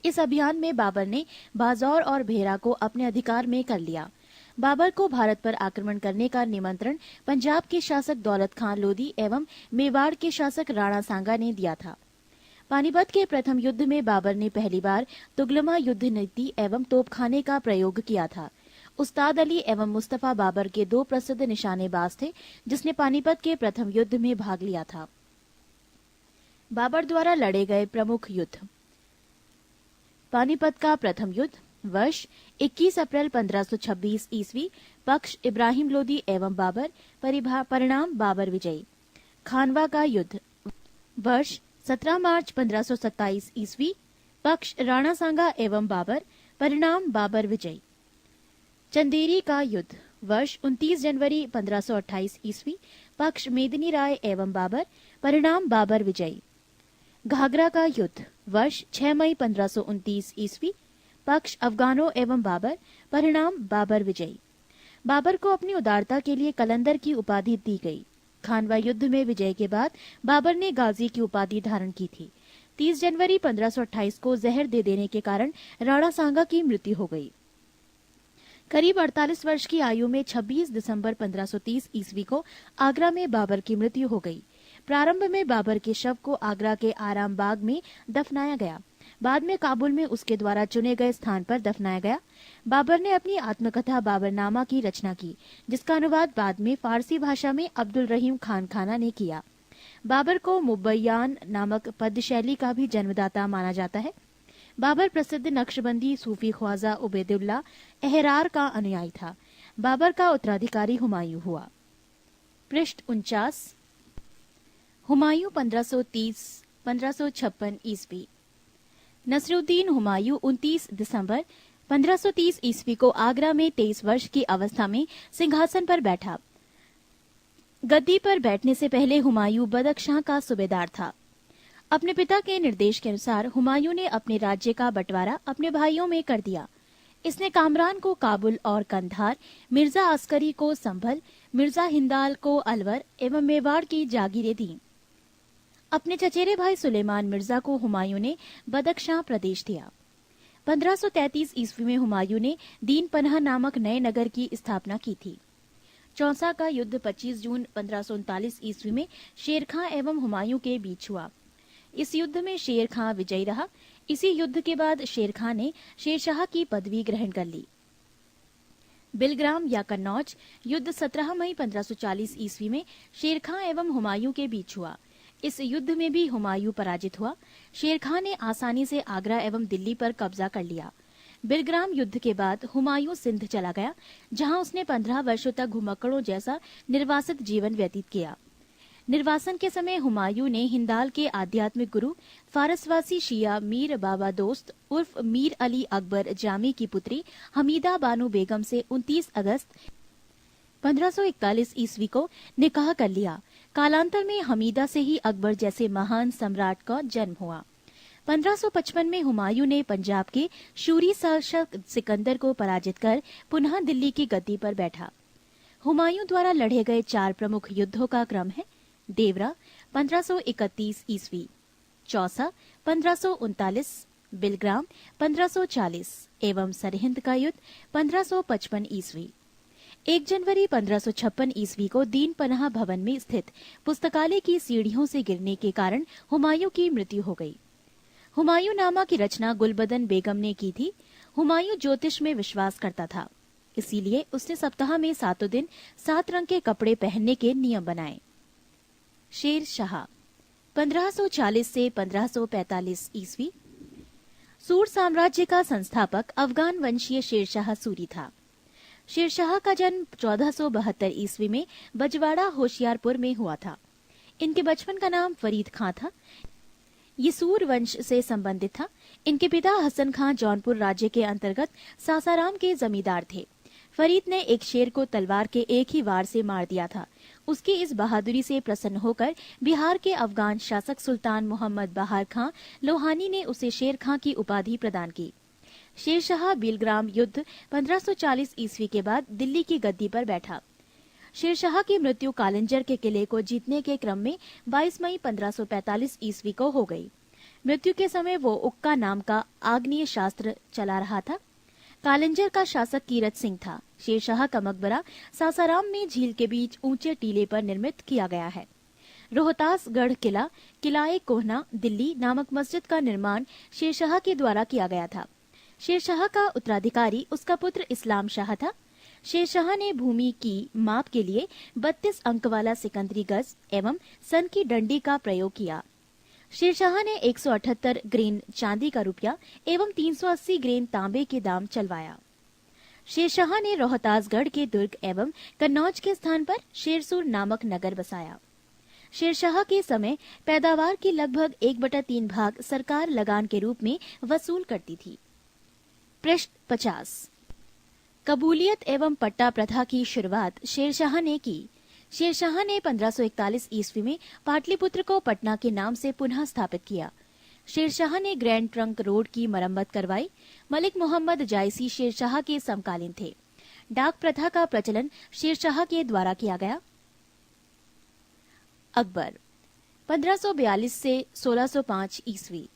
इस अभियान में बाबर ने बाजौर और भेरा को अपने अधिकार में कर लिया। बाबर को भारत पर आक्रमण करने का निमंत्रण पंजाब के शासक दौलत खान लोधी एवं मेवाड़ के शासक राणा सांगा ने दिया था। पानीपत के प्रथम युद्ध में बाबर ने पहली बार तुगलमा युद्ध नीति एवं तोपखाने का प्रयोग किया था। उस्ताद अली एवं मुस्तफा बाबर के 2 प्रसिद्ध निशानेबाज थे, जिसने पानीपत के प्रथम युद्ध में भाग लिया था। बाबर द्वारा लड़े गए प्रमुख युद्ध। पानीपत का प्रथम युद्ध वर्ष 21 अप्रैल 1526 ईस्वी। पक्ष इब्राहिम लोदी एवं बाबर। परिणाम बाबर विजयी। खानवा का युद्ध वर्ष 17 मार्च 1527 ईस्वी। पक्ष राणा सांगा एवं बाबर। परिणाम बाबर विजयी। चंदेरी का युद्ध वर्ष 29 जनवरी 1528 ईस्वी। पक्ष मेदिनी राय एवं बाबर। परिणाम बाबर विजयी। घाघरा का युद्ध वर्ष 6 मई 1529 ईस्वी। पक्ष अफगानों एवं बाबर। परिणाम बाबर विजयी। बाबर को अपनी उदारता के लिए कलंदर की उपाधि दी गई। खानवा युद्ध में विजय के बाद बाबर ने गाजी की उपाधि धारण की थी। 30 जनवरी 1528 को जहर दे देने के कारण राणा सांगा की मृत्यु हो गई। करीब 48 वर्ष की आयु में 26 दिसंबर 1530 ईस्वी को आगरा में बाबर की मृत्यु हो गई। प्रारंभ में बाबर के शव को आगरा के आराम बाग में दफनाया गया। बाद में काबुल में उसके द्वारा चुने गए स्थान पर दफनाया गया। बाबर ने अपनी आत्मकथा बाबरनामा की रचना की, जिसका अनुवाद बाद में फारसी भाषा में अब्दुल रहीम खान खाना ने किया। बाबर को मुबैयान नामक पद्य शैली का भी जन्मदाता माना जाता है। बाबर प्रसिद्ध नक्शबंदी सूफी ख्वाजा उबैदुल्ला एहरार का अनुयायी था। बाबर का उत्तराधिकारी हुमायूं हुआ। पृष्ठ 49। हुमायूं 1530-1556 ईस्वी। नसरुद्दीन हुमायूं 29 दिसंबर 1530 ईस्वी को आगरा में 23 वर्ष की अवस्था में सिंहासन पर बैठा। गद्दी पर बैठने से पहले हुमायूं बदख्शां का सूबेदार था। अपने पिता के निर्देश के अनुसार हुमायूं ने अपने राज्य का बंटवारा अपने भाइयों में कर दिया। इसने कामरान को काबुल और कंधार, मिर्जा अस्करी को संभल, मिर्जा हिंदाल को अलवर एवं मेवाड़ की जागीरें दी। अपने चचेरे भाई सुलेमान मिर्जा को हुमायूं ने बदख्शां प्रदेश दिया। 1533 ईस्वी में हुमायूं ने दीन पनाह नामक नए नगर की स्थापना की थी। चौसा का युद्ध 25 जून 1539 ईस्वी में शेर खां एवं हुमायूं के बीच हुआ। इस युद्ध में शेर खां विजयी रहा। इसी युद्ध के बाद शेर खां ने शेरशाह की पदवी ग्रहण कर ली। बिलग्राम या कन्नौज युद्ध 17 मई 1540 ईस्वी में शेर खां एवं हुमायूं के बीच हुआ। इस युद्ध में भी हुमायूं पराजित हुआ। शेर खां ने आसानी से आगरा एवं दिल्ली पर कब्जा कर लिया। बिलग्राम युद्ध के बाद हुमायूं सिंध चला गया, जहां उसने 15 वर्षों तक घुमक्कड़ों जैसा निर्वासित जीवन व्यतीत किया। निर्वासन के समय हुमायूं ने हिंदाल के आध्यात्मिक गुरु फारसवासी शिया मीर बाबा दोस्त उर्फ मीर अली अकबर जामी की पुत्री हमीदा बानो बेगम से 29 अगस्त 1541 ईस्वी को निकाह कर लिया। कालांतर में हमीदा से ही अकबर जैसे महान सम्राट का जन्म हुआ। 1555 में हुमायूं ने पंजाब के शूरी शासक सिकंदर को पराजित कर पुनः दिल्ली की गद्दी पर बैठा। हुमायूं द्वारा लड़े गए 4 प्रमुख युद्धों का क्रम है। देवरा 1531 ईस्वी, चौसा 1539, बिलग्राम 1540 एवं सरहिंद का युद्ध 1555 ईस्वी। 1 जनवरी 1556 ईस्वी को दीन पनाह भवन में स्थित पुस्तकालय की सीढ़ियों से गिरने के कारण हुमायूं की मृत्यु हो गई। हुमायूं नामा की रचना गुलबदन बेगम ने की थी। हुमायूं ज्योतिष में विश्वास करता था, इसीलिए उसने सप्ताह में 7 दिन 7 रंग के कपड़े पहनने के नियम बनाए। शेर शाह 1540 से 1545 ईस्वी। सूर साम्राज्य का संस्थापक अफगान वंशीय शेरशाह सूरी था। शेरशाह का जन्म 1472 ईस्वी में बजवाड़ा होशियारपुर में हुआ था। इनके बचपन का नाम फरीद खां था। ये सूर वंश से संबंधित था। इनके पिता हसन खां जौनपुर राज्य के अंतर्गत सासाराम के जमींदार थे। फरीद ने एक शेर को तलवार के एक ही वार से मार दिया था। उसकी इस बहादुरी से प्रसन्न होकर बिहार के अफगान शासक सुल्तान मोहम्मद बहार खां लोहानी ने उसे शेर खां की उपाधि प्रदान की। शेरशाह बिलग्राम युद्ध 1540 ईस्वी के बाद दिल्ली की गद्दी पर बैठा। शेरशाह की मृत्यु कालिंजर के किले को जीतने के क्रम में 22 मई 1545 ईस्वी को हो गई। मृत्यु के समय वो उक्का नाम का आग्नेय शास्त्र चला रहा था। कालिंजर का शासक कीरत सिंह था। शेरशाह का मकबरा सासाराम में झील के बीच ऊंचे टीले पर निर्मित किया गया है। रोहतासगढ़ किला किलाए कोहना दिल्ली नामक मस्जिद का निर्माण शेरशाह के द्वारा किया गया था। शेरशाह का उत्तराधिकारी उसका पुत्र इस्लाम शाह था। शेरशाह ने भूमि की माप के लिए 32 अंक वाला सिकंदरी गज एवं सन की डंडी का प्रयोग किया। शेरशाह ने 178 ग्रेन चांदी का रुपया एवं 380 ग्रेन तांबे के दाम चलवाया। शेरशाह ने रोहतासगढ़ के दुर्ग एवं कन्नौज के स्थान पर शेरसुर नामक नगर बसाया। शेरशाह के समय पैदावार की लगभग 1/3 भाग सरकार लगान के रूप में वसूल करती थी। पृष्ठ 50। कबूलियत एवं पट्टा प्रथा की शुरुआत शेरशाह ने की। शेरशाह ने 1541 ईस्वी में पाटलिपुत्र को पटना के नाम से पुनः स्थापित किया। शेरशाह ने ग्रैंड ट्रंक रोड की मरम्मत करवाई। मलिक मोहम्मद जायसी शेरशाह के समकालीन थे। डाक प्रथा का प्रचलन शेरशाह के द्वारा किया गया। अकबर 1542 से 1605 ईस्वी।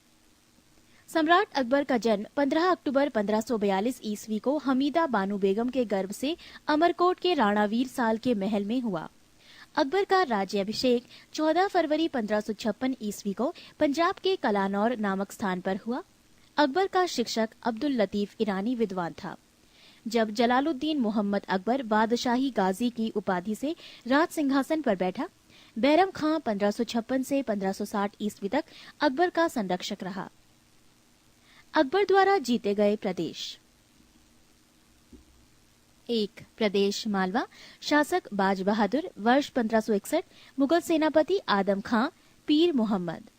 सम्राट अकबर का जन्म 15 अक्टूबर 1542 ईस्वी को हमीदा बानो बेगम के गर्भ से अमरकोट के राणावीर साल के महल में हुआ। अकबर का राज्याभिषेक 14 फरवरी 1556 ईस्वी को पंजाब के कलानौर नामक स्थान पर हुआ। अकबर का शिक्षक अब्दुल लतीफ ईरानी विद्वान था। जब जलालुद्दीन मोहम्मद अकबर बादशाही गाजी की उपाधि से राज सिंहासन पर बैठा, बैरम खां 1556 से 1560 ईस्वी तक अकबर का संरक्षक रहा। अकबर द्वारा जीते गए प्रदेश। 1 प्रदेश मालवा, शासक बाज बहादुर, वर्ष 1561, मुगल सेनापति आदम खां, पीर मोहम्मद।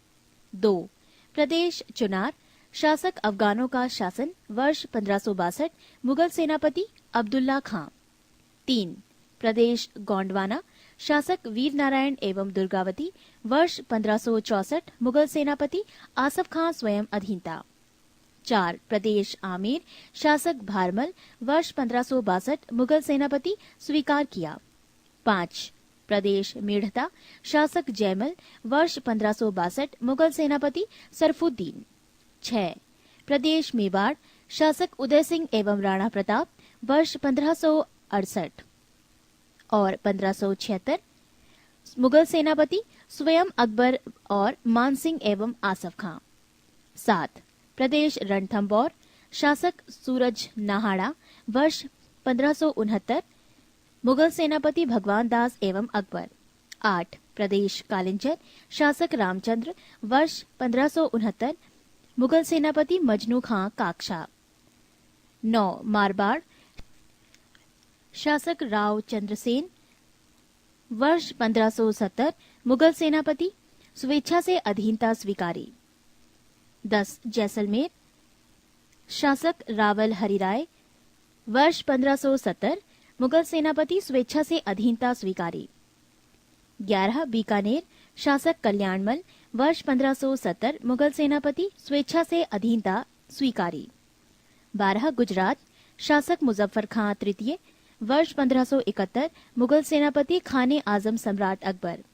2 प्रदेश चुनार, शासक अफगानों का शासन, वर्ष 1562, मुगल सेनापति अब्दुल्ला खां। 3 प्रदेश गोंडवाना, शासक वीर नारायण एवं दुर्गावती, वर्ष 1564, मुगल सेनापति आसफ खां स्वयं अधीनता। 4 प्रदेश आमेर, शासक भारमल, वर्ष 1562, मुगल सेनापति स्वीकार किया। 5 प्रदेश मेढ़ता, शासक जयमल, वर्ष 1562, मुगल सेनापति सरफुद्दीन। 6 प्रदेश मेवाड़, शासक उदय सिंह एवं राणा प्रताप, वर्ष 1568 और 1576, मुगल सेनापति स्वयं अकबर और मानसिंह एवं आसफ खां। 7 प्रदेश रणथंबोर, शासक सूरज नाहाड़ा, वर्ष 1569, मुगल सेनापति भगवान दास एवं अकबर। 8 प्रदेश कालिंजर, शासक रामचंद्र, वर्ष 1569, मुगल सेनापति मजनू खां काकशा। 9 मारवाड़, शासक राव चंद्रसेन, वर्ष 1570, मुगल सेनापति स्वेच्छा से अधीनता स्वीकारी। 10 जैसलमेर, शासक रावल हरिराय, वर्ष 1570, मुगल सेनापति स्वेच्छा से अधीनता स्वीकारी। 11 बीकानेर, शासक कल्याणमल, वर्ष 1570, मुगल सेनापति स्वेच्छा से अधीनता स्वीकारी। 12 गुजरात, शासक मुजफ्फर खां तृतीय, वर्ष 1571, मुगल सेनापति खाने आजम सम्राट अकबर।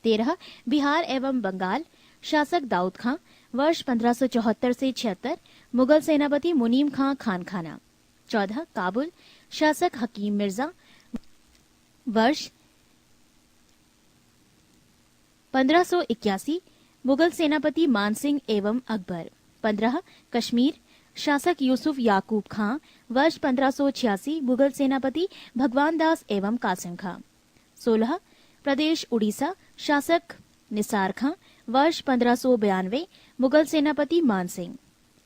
13 बिहार एवं बंगाल, शासक दाऊद खां वर्ष 1574 से 76, मुगल सेनापति मुनीम खां खानखाना। 14 काबुल, शासक हकीम मिर्जा वर्ष 1581, मुगल सेनापति मानसिंह एवं अकबर। 15 कश्मीर, शासक यूसुफ याकूब खां वर्ष 1586, मुगल सेनापति भगवान दास एवं कासिम खां। 16 प्रदेश उड़ीसा, शासक निसार खां वर्ष 1592, मुगल सेनापति मानसिंह।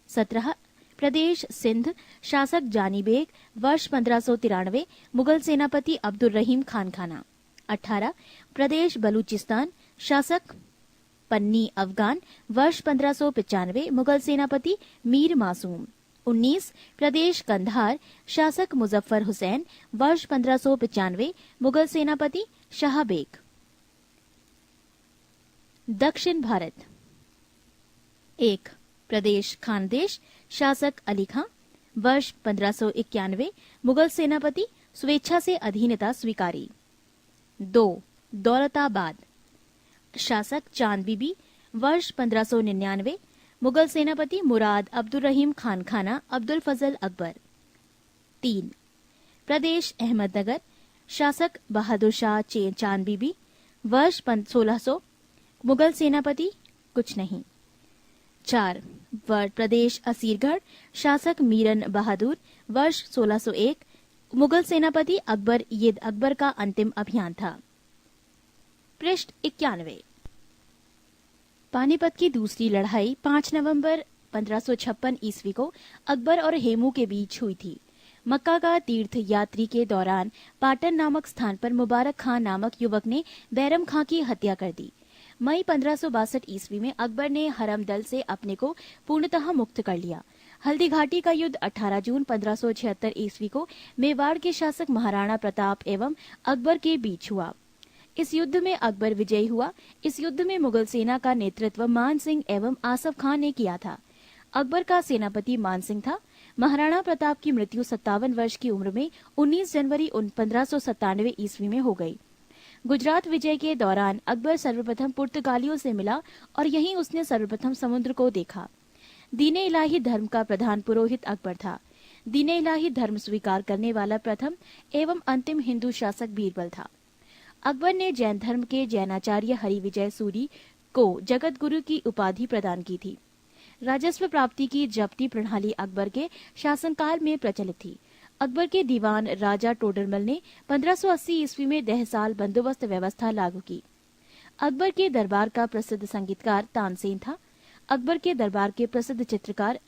17 प्रदेश सिंध, शासक जानी बेग वर्ष 1593, मुगल सेनापति अब्दुल रहीम खानखाना। 18 प्रदेश बलूचिस्तान, शासक पन्नी अफगान वर्ष 1595, मुगल सेनापति मीर मासूम। 19 प्रदेश कंधार, शासक मुजफ्फर हुसैन वर्ष 1595, मुगल सेनापति शाह बेग। दक्षिण भारत। 1 प्रदेश खानदेश, शासक अली खां वर्ष 1591, मुगल सेनापति स्वेच्छा से अधीनता स्वीकारी। 2 दौलताबाद, शासक चांद बीबी वर्ष 1599, मुगल सेनापति मुराद अब्दुल रहीम खानखाना अब्दुल फजल अकबर। 3 प्रदेश अहमदनगर, शासक बहादुर शाह चांद बीबी वर्ष 1600, मुगल सेनापति कुछ नहीं। 4 प्रदेश असीरगढ़, शासक मीरन बहादुर वर्ष 1601, मुगल सेनापति अकबर। ये अकबर का अंतिम अभियान था। पृष्ठ 91। पानीपत की दूसरी लड़ाई 5 नवंबर 1556 ईस्वी को अकबर और हेमू के बीच हुई थी। मक्का का तीर्थ यात्री के दौरान पाटन नामक स्थान पर मुबारक खां नामक युवक ने बैरम खां की हत्या कर दी। मई 1562 ईस्वी में अकबर ने हरम दल से अपने को पूर्णतः मुक्त कर लिया। हल्दी घाटी का युद्ध 18 जून 1576 ईस्वी को मेवाड़ के शासक महाराणा प्रताप एवं अकबर के बीच हुआ। इस युद्ध में अकबर विजयी हुआ। इस युद्ध में मुगल सेना का नेतृत्व मान सिंह एवं आसफ खान ने किया था। अकबर का सेनापति मान सिंह था। महाराणा प्रताप की मृत्यु 57 वर्ष की उम्र में 19 जनवरी 1597 ईस्वी में हो गई। गुजरात विजय के दौरान अकबर सर्वप्रथम पुर्तगालियों से मिला और यहीं उसने सर्वप्रथम समुद्र को देखा। दीने इलाही धर्म का प्रधान पुरोहित अकबर था। दीने इलाही धर्म स्वीकार करने वाला प्रथम एवं अंतिम हिंदू शासक बीरबल था। अकबर ने जैन धर्म के जैनाचार्य हरिविजय सूरी को जगत गुरु की उपाधि प्रदान की थी। राजस्व प्राप्ति की जब्ती प्रणाली अकबर के शासनकाल में प्रचलित थी। अकबर के दीवान राजा टोडरमल ने 1580 ईस्वी में 10 साल बंदोबस्त व्यवस्था लागू की। अकबर के दरबार का प्रसिद्ध संगीतकार तानसेन था। अकबर के दरबार के प्रसिद्ध चित्रकार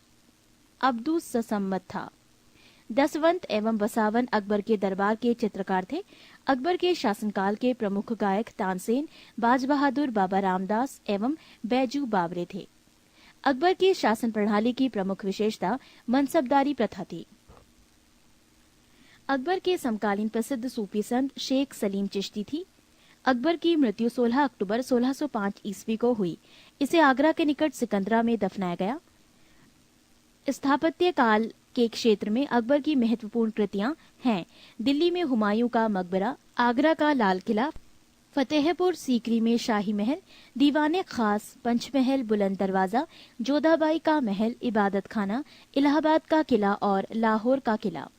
अब्दुस ससम्मत था। दसवंत एवं बसावन अकबर के दरबार के चित्रकार थे। अकबर के शासनकाल के प्रमुख गायक तानसेन, बाज बहादुर, बाबा रामदास एवं बैजू बावरे थे। अकबर की शासन प्रणाली की प्रमुख विशेषता मनसबदारी प्रथा थी। अकबर के समकालीन प्रसिद्ध सूफी संत शेख सलीम चिश्ती थी। अकबर की मृत्यु 16 अक्टूबर 1605 ईस्वी को हुई। इसे आगरा के निकट सिकंदरा में दफनाया गया। स्थापत्य काल के क्षेत्र में अकबर की महत्वपूर्ण कृतियां हैं दिल्ली में हुमायूं का मकबरा, आगरा का लाल किला, फतेहपुर सीकरी में शाही महल, दीवाने खास, पंचमहल, बुलंद दरवाजा, जोधाबाई का महल, इबादत खाना, इलाहाबाद का किला और लाहौर का किला।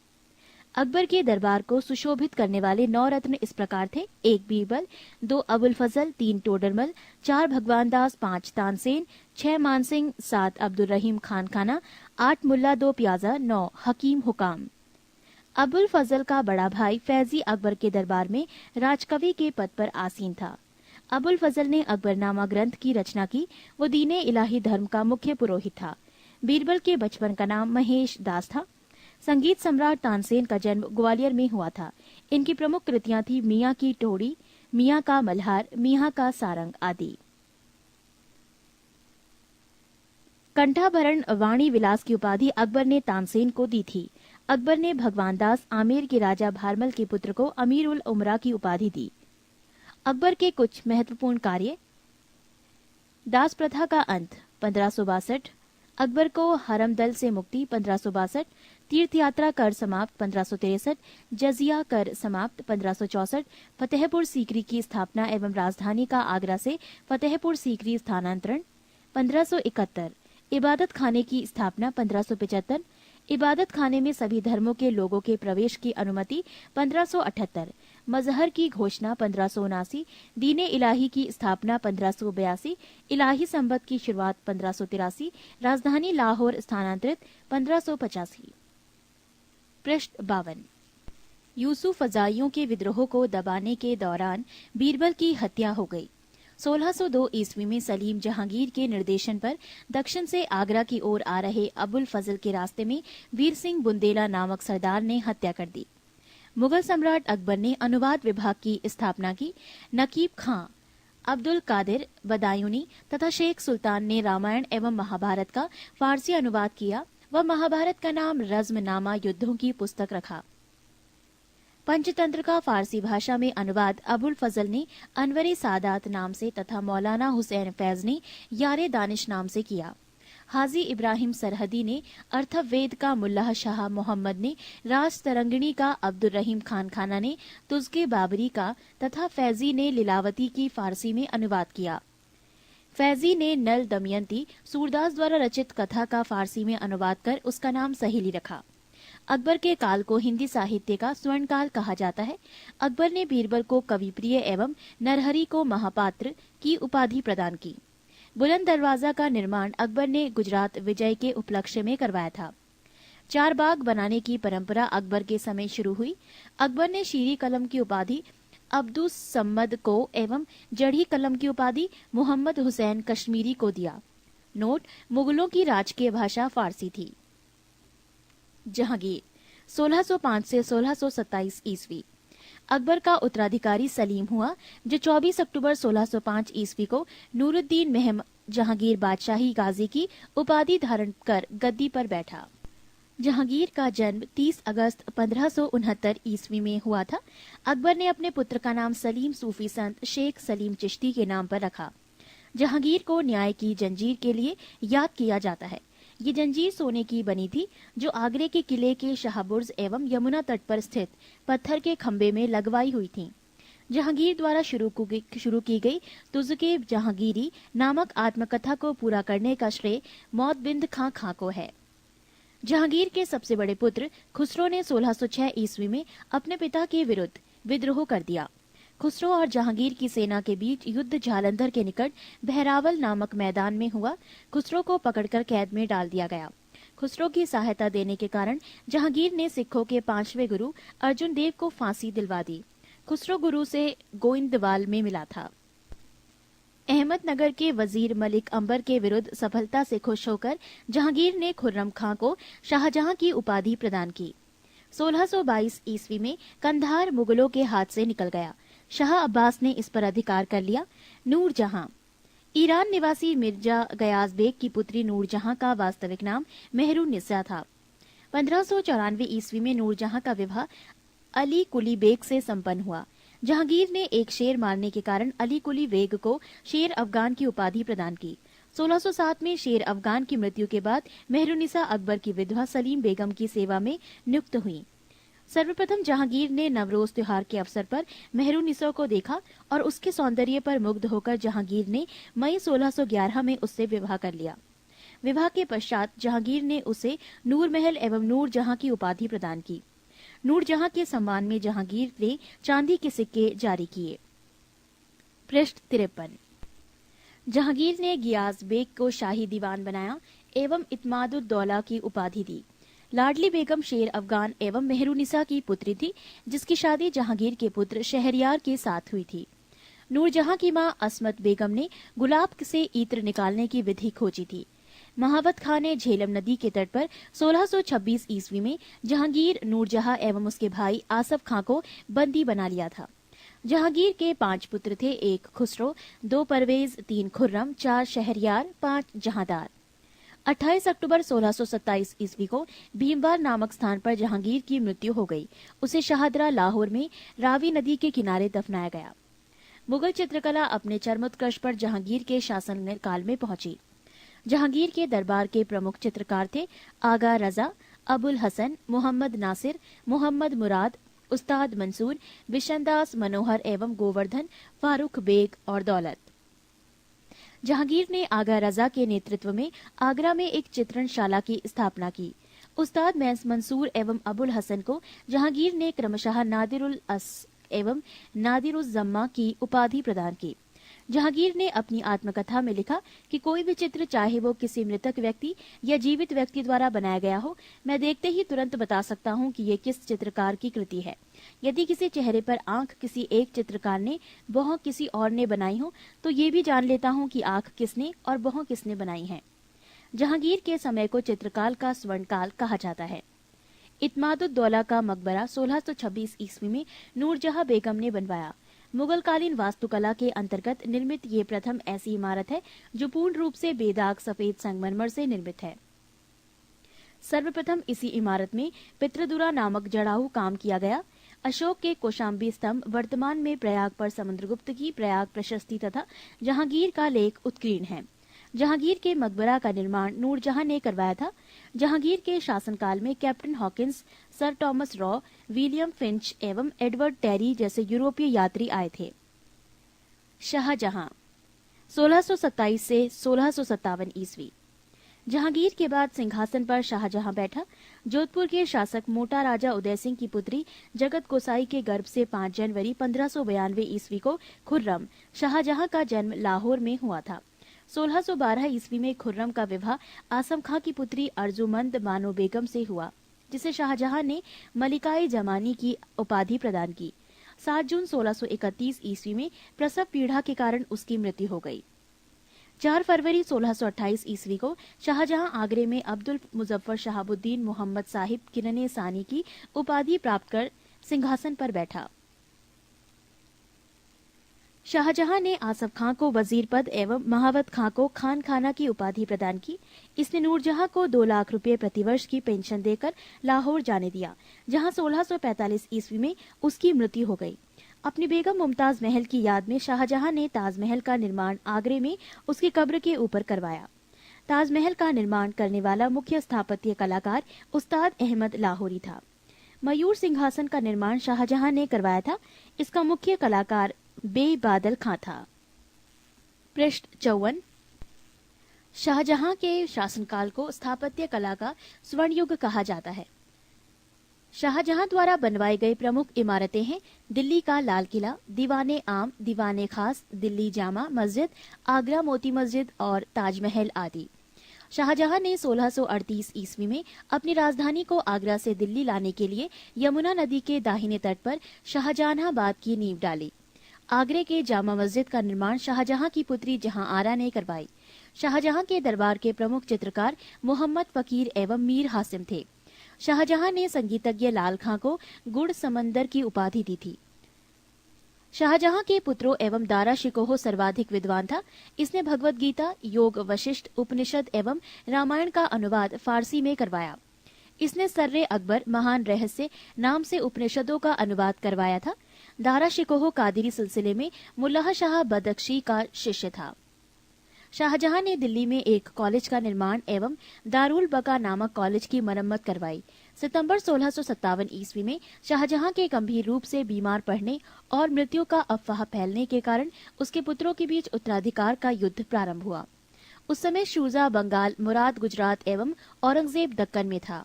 अकबर के दरबार को सुशोभित करने वाले 9 रत्न इस प्रकार थे: 1 बीरबल, 2 अबुल फजल, 3 टोडरमल, 4 भगवान दास, 5 तानसेन, 6 मानसिंह, 7 अब्दुल रहीम खानखाना, 8 मुल्ला 2 प्याजा, 9 हकीम हुकाम। अबुल फजल का बड़ा भाई फैजी अकबर के दरबार में राजकवि के पद पर आसीन था। अबुल फजल ने अकबरनामा ग्रंथ की रचना की। वो दीने इलाही धर्म का मुख्य पुरोहित था। बीरबल के बचपन का नाम महेश दास था। संगीत सम्राट तानसेन का जन्म ग्वालियर में हुआ था। इनकी प्रमुख कृतियां थी मियाँ की टोड़ी, मियाँ का मल्हार, मियाँ का सारंग आदि। कंठाभरण वाणी विलास की उपाधि अकबर ने तानसेन को दी थी। अकबर ने भगवान दास आमेर के राजा भारमल के पुत्र को अमीर उल उमरा की उपाधि दी। अकबर के कुछ महत्वपूर्ण कार्य: दास प्रथा का अंत 1562, अकबर को हरम दल से मुक्ति 1562, तीर्थ यात्रा कर समाप्त 1563, जजिया कर समाप्त 1564, फतेहपुर सीकरी की स्थापना एवं राजधानी का आगरा से फतेहपुर सीकरी स्थानांतरण 1571, इबादत खाने की स्थापना 1575, इबादत खाने में सभी धर्मों के लोगों के प्रवेश की अनुमति 1578, मजहर की घोषणा 1579, दीने इलाही की स्थापना 1582, इलाही संबत की शुरुआत 1583, राजधानी लाहौर स्थानांतरित 1585। पृष्ठ 52। यूसुफ फजाइयों के विद्रोह को दबाने के दौरान बीरबल की हत्या हो गई। 1602 ईस्वी में सलीम जहांगीर के निर्देशन पर दक्षिण से आगरा की ओर आ रहे अबुल फजल के रास्ते में वीर सिंह बुंदेला नामक सरदार ने हत्या कर दी। मुगल सम्राट अकबर ने अनुवाद विभाग की स्थापना की। नकीब खां, अब्दुल कादिर बदायूनी तथा शेख सुल्तान ने रामायण एवं महाभारत का फारसी अनुवाद किया व महाभारत का नाम रज़्मनामा युद्धों की पुस्तक रखा। पंचतंत्र का फारसी भाषा में अनुवाद अबुल फजल ने अनवरे सादात नाम से तथा मौलाना हुसैन फैज ने यारे दानिश नाम से किया। हाजी इब्राहिम सरहदी ने अर्थवेद का, मुल्लाह शाह मोहम्मद ने राज तरंगिणी का, अब्दुल रहीम खान खाना ने तुज़के बाबरी का तथा फैजी ने लीलावती की फारसी में अनुवाद किया। फैजी ने नल दमयंती सूरदास द्वारा रचित कथा का फारसी में अनुवाद कर उसका नाम सहेली रखा। अकबर के काल को हिंदी साहित्य का स्वर्ण काल कहा जाता है। अकबर ने बीरबल को कविप्रिय एवं नरहरि को महापात्र की उपाधि प्रदान की। बुलंद दरवाजा का निर्माण अकबर ने गुजरात विजय के उपलक्ष्य में करवाया था। 4 बाग बनाने की परंपरा अकबर के समय शुरू हुई। अकबर ने शीरी कलम की उपाधि अब्दुस सम्मद को एवं जड़ी कलम की उपाधि मोहम्मद हुसैन कश्मीरी को दिया। नोट: मुगलों की राजकीय भाषा फारसी थी। जहांगीर 1605 से 1627 ईस्वी। अकबर का उत्तराधिकारी सलीम हुआ, जो 24 अक्टूबर 1605 ईस्वी को नूरुद्दीन महम जहांगीर बादशाही गाजी की उपाधि धारण कर गद्दी पर बैठा। जहांगीर का जन्म 30 अगस्त 1569 ईस्वी में हुआ था। अकबर ने अपने पुत्र का नाम सलीम सूफी संत शेख सलीम चिश्ती के नाम पर रखा। जहांगीर को न्याय की जंजीर के लिए याद किया जाता है। ये जंजीर सोने की बनी थी, जो आगरे के किले के शाहबुर्ज एवं यमुना तट पर स्थित पत्थर के खंबे में लगवाई हुई थी। जहांगीर द्वारा शुरू की गई तुज़के जहांगीरी नामक आत्मकथा को पूरा करने का श्रेय मौतबिंद खां को है। जहांगीर के सबसे बड़े पुत्र खुसरो ने 1606 ईस्वी में अपने पिता के विरुद्ध विद्रोह कर दिया। खुसरो और जहांगीर की सेना के बीच युद्ध जालंधर के निकट बहरावल नामक मैदान में हुआ। खुसरो को पकड़कर कैद में डाल दिया गया। खुसरो की सहायता देने के कारण जहांगीर ने सिखों के 5वें गुरु अर्जुन देव को फांसी दिलवा दी। खुसरो गुरु से गोइंदवाल में मिला था। अहमदनगर के वजीर मलिक अंबर के विरुद्ध सफलता से खुश होकर जहांगीर ने खुर्रम खां को शाहजहां की उपाधि प्रदान की। 1622 ईस्वी में कंधार मुगलों के हाथ से निकल गया। शाह अब्बास ने इस पर अधिकार कर लिया। नूरजहां ईरान निवासी मिर्जा गयाज बेग की पुत्री नूरजहां का वास्तविक नाम मेहरुन्निसा था। 1594 ईस्वी में नूरजहां का विवाह अली कुली बेग से संपन्न हुआ। जहांगीर ने एक शेर मारने के कारण अली कुली बेग को शेर अफगान की उपाधि प्रदान की। 1607 में शेर अफगान की मृत्यु के बाद मेहरुन्निसा अकबर की विधवा सलीम बेगम की सेवा में नियुक्त हुई। सर्वप्रथम जहांगीर ने नवरोज त्योहार के अवसर पर मेहरुन्निसा को देखा और उसके सौंदर्य पर मुग्ध होकर जहांगीर ने मई 1611 में उससे विवाह कर लिया। विवाह के पश्चात जहांगीर ने उसे नूरमहल एवं नूरजहां की उपाधि प्रदान की। नूरजहां के सम्मान में जहांगीर ने चांदी के सिक्के जारी किए। पृष्ठ 53। जहांगीर ने गियास बेग को शाही दीवान बनाया एवं इत्मादुद्दौला की उपाधि दी। लाडली बेगम शेर अफगान एवं मेहरुन्निसा की पुत्री थी, जिसकी शादी जहांगीर के पुत्र शहरयार के साथ हुई थी। नूरजहां की मां असमत बेगम ने गुलाब से इत्र निकालने की विधि खोजी थी। महावत खां ने झेलम नदी के तट पर 1626 ईस्वी में जहांगीर, नूरजहां एवं उसके भाई आसफ खां को बंदी बना लिया था। जहांगीर के 5 पुत्र थे, 1 खुसरो, 2 परवेज, 3 खुर्रम, 4 शहरयार, 5 जहांदार। 28 अक्टूबर 1627 ईस्वी को भीमवार नामक स्थान पर जहांगीर की मृत्यु हो गई। उसे शाहदरा लाहौर में रावी नदी के किनारे दफनाया गया। मुगल चित्रकला अपने चरमोत्कर्ष पर जहांगीर के शासन काल में पहुंची। जहांगीर के दरबार के प्रमुख चित्रकार थे आगा रजा, अबुल हसन, मोहम्मद नासिर, मोहम्मद मुराद, उस्ताद मंसूर, बिशनदास मनोहर एवं गोवर्धन, फारूक बेग और दौलत। जहांगीर ने आगा रजा के नेतृत्व में आगरा में एक चित्रणशाला की स्थापना की। उस्ताद मंसूर एवं अबुल हसन को जहांगीर ने क्रमशः नादिरुल अस एवं नादिरुज़्ज़म्मा की उपाधि प्रदान की। जहांगीर ने अपनी आत्मकथा में लिखा कि कोई भी चित्र, चाहे वो किसी मृतक व्यक्ति या जीवित व्यक्ति द्वारा बनाया गया हो, मैं देखते ही तुरंत बता सकता हूँ कि ये किस चित्रकार की कृति है। यदि किसी चेहरे पर आंख किसी एक चित्रकार ने, भौं किसी और ने बनाई हो, तो ये भी जान लेता हूँ कि आंख किसने और भौं किसने बनाई है। जहांगीर के समय को चित्रकाल का स्वर्णकाल कहा जाता है। इत्मादुद्दौला का मकबरा 1626 ईस्वी में नूरजहां बेगम ने बनवाया। मुगलकालीन वास्तुकला के अंतर्गत निर्मित ये प्रथम ऐसी इमारत है जो पूर्ण रूप से बेदाग सफेद संगमरमर से निर्मित है। सर्वप्रथम इसी इमारत में पितृदुरा नामक जड़ाऊ काम किया गया। अशोक के कौशाम्बी स्तंभ वर्तमान में प्रयाग पर समुद्रगुप्त की प्रयाग प्रशस्ति तथा जहांगीर का लेख उत्कीर्ण है। जहांगीर के मकबरा का निर्माण नूरजहां ने करवाया था। जहांगीर के शासनकाल में captain Hawkins, sir Thomas raw, William Finch एवं एडवर्ड टेरी जैसे यूरोपीय यात्री आए थे। शाहजहां 1627 से 1657 ईस्वी। जहांगीर के बाद सिंहासन पर शाहजहां बैठा। जोधपुर के शासक मोटा राजा उदय सिंह की पुत्री जगत गोसाई के गर्भ से 5 जनवरी 1592 ईस्वी को खुर्रम शाहजहां का जन्म लाहौर में हुआ था। 1612 ईस्वी में खुर्रम का विवाह आसम खां की पुत्री अर्जुमंद बानो बेगम से हुआ, जिसे शाहजहां ने मलिकाए जमानी की उपाधि प्रदान की। 7 जून 1631 ईस्वी में प्रसव पीड़ा के कारण उसकी मृत्यु हो गई। 4 फरवरी 1628 ईस्वी को शाहजहां आगरे में अब्दुल मुजफ्फर शहाबुद्दीन मोहम्मद साहिब किरने सानी की उपाधि प्राप्त कर सिंहासन पर बैठा। शाहजहां ने आसफ खां को वजीर पद एवं महावत खां को खान खाना की उपाधि प्रदान की। इसने नूरजहां को 2 लाख रुपए प्रतिवर्ष की पेंशन देकर लाहौर जाने दिया, जहां 1645 ईस्वी में उसकी मृत्यु हो गई। अपनी बेगम मुमताज महल की याद में शाहजहां ने ताजमहल का निर्माण आगरे में उसकी कब्र के ऊपर करवाया। ताजमहल का निर्माण करने वाला मुख्य स्थापत्य कलाकार उस्ताद अहमद लाहौरी था। मयूर सिंहासन का निर्माण शाहजहां ने करवाया था। इसका मुख्य कलाकार बे बादल खां था। पृष्ठ 54। शाहजहां के शासनकाल को स्थापत्य कला का स्वर्ण युग कहा जाता है। शाहजहां द्वारा बनवाई गई प्रमुख इमारतें हैं दिल्ली का लाल किला, दीवाने आम, दीवाने खास, दिल्ली जामा मस्जिद, आगरा मोती मस्जिद और ताजमहल आदि। शाहजहां ने 1638 ईस्वी में अपनी राजधानी को आगरा से दिल्ली लाने के लिए यमुना नदी के दाहिने तट पर शाहजहानाबाद की नींव डाली। आगरे के जामा मस्जिद का निर्माण शाहजहां की पुत्री जहां आरा ने करवाई। शाहजहां के दरबार के प्रमुख चित्रकार मोहम्मद फकीर एवं मीर हासिम थे। शाहजहां ने संगीतज्ञ लाल खां को गुड़ समंदर की उपाधि दी थी। शाहजहां के पुत्रों एवं दारा शिकोह सर्वाधिक विद्वान था। इसने भगवत गीता, योग वशिष्ठ, उपनिषद एवं रामायण का अनुवाद फारसी में करवाया। इसने सर्रे अकबर महान रहस्य नाम से उपनिषदों का अनुवाद करवाया था। दारा शिकोह कादिरी सिलसिले में मुल्लाह शाह बदख्शी का शिष्य था। शाहजहां ने दिल्ली में एक कॉलेज का निर्माण एवं दारुल बका नामक कॉलेज की मरम्मत करवाई। सितंबर 1657 ईस्वी में शाहजहां के गंभीर रूप से बीमार पड़ने और मृत्यु का अफवाह फैलने के कारण उसके पुत्रों के बीच उत्तराधिकार का युद्ध प्रारंभ हुआ। उस समय शुजा बंगाल, मुराद गुजरात एवं औरंगजेब दक्कन में था।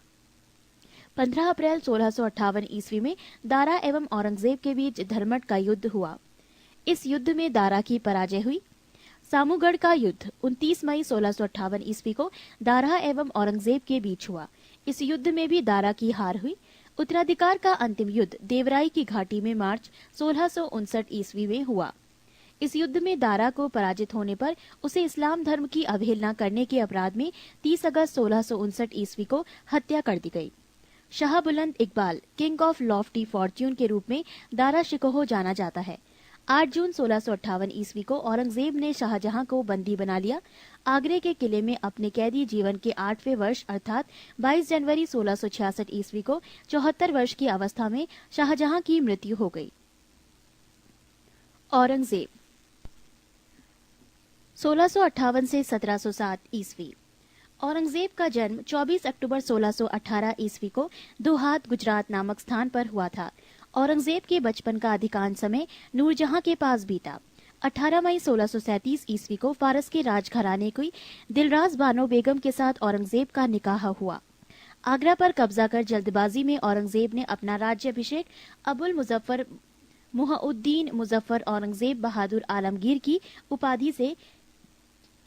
15 अप्रैल 1658 ईस्वी में दारा एवं औरंगजेब के बीच धर्मट का युद्ध हुआ। इस युद्ध में दारा की पराजय हुई। सामूगढ़ का युद्ध 29 मई 1658 ईस्वी को दारा एवं औरंगजेब के बीच हुआ। इस युद्ध में भी दारा की हार हुई। उत्तराधिकार का अंतिम युद्ध देवराई की घाटी में मार्च 1659 ईस्वी में हुआ। इस युद्ध में दारा को पराजित होने पर उसे इस्लाम धर्म की अवहेलना करने के अपराध में 30 अगस्त 1659 ईस्वी को हत्या कर दी गई। शाह बुलंद Iqbal, king of Lofty Fortune के रूप में दारा शिकोह जाना जाता है। 8 जून 1658 ईस्वी को औरंगजेब ने शाहजहां को बंदी बना लिया। आगरे के किले में अपने कैदी जीवन के 8वें वर्ष अर्थात 22 जनवरी 1666 ईस्वी को 74 वर्ष की अवस्था में शाहजहां की मृत्यु हो गई। औरंगजेब 1658 से 1707 ईस्वी। औरंगजेब का जन्म 24 अक्टूबर 1618 ईस्वी को दुहात गुजरात नामक स्थान पर हुआ था। औरंगजेब के बचपन का अधिकांश समय नूरजहां के पास बीता। 18 मई 1637 ईस्वी को फारस के राजघराने की दिलराज बानो बेगम के साथ औरंगजेब का निकाह हुआ। आगरा पर कब्जा कर जल्दबाजी में औरंगजेब ने अपना राज्याभिषेक अबुल मुजफ्फर मुहउद्दीन मुजफ्फर औरंगजेब बहादुर आलमगीर की उपाधि से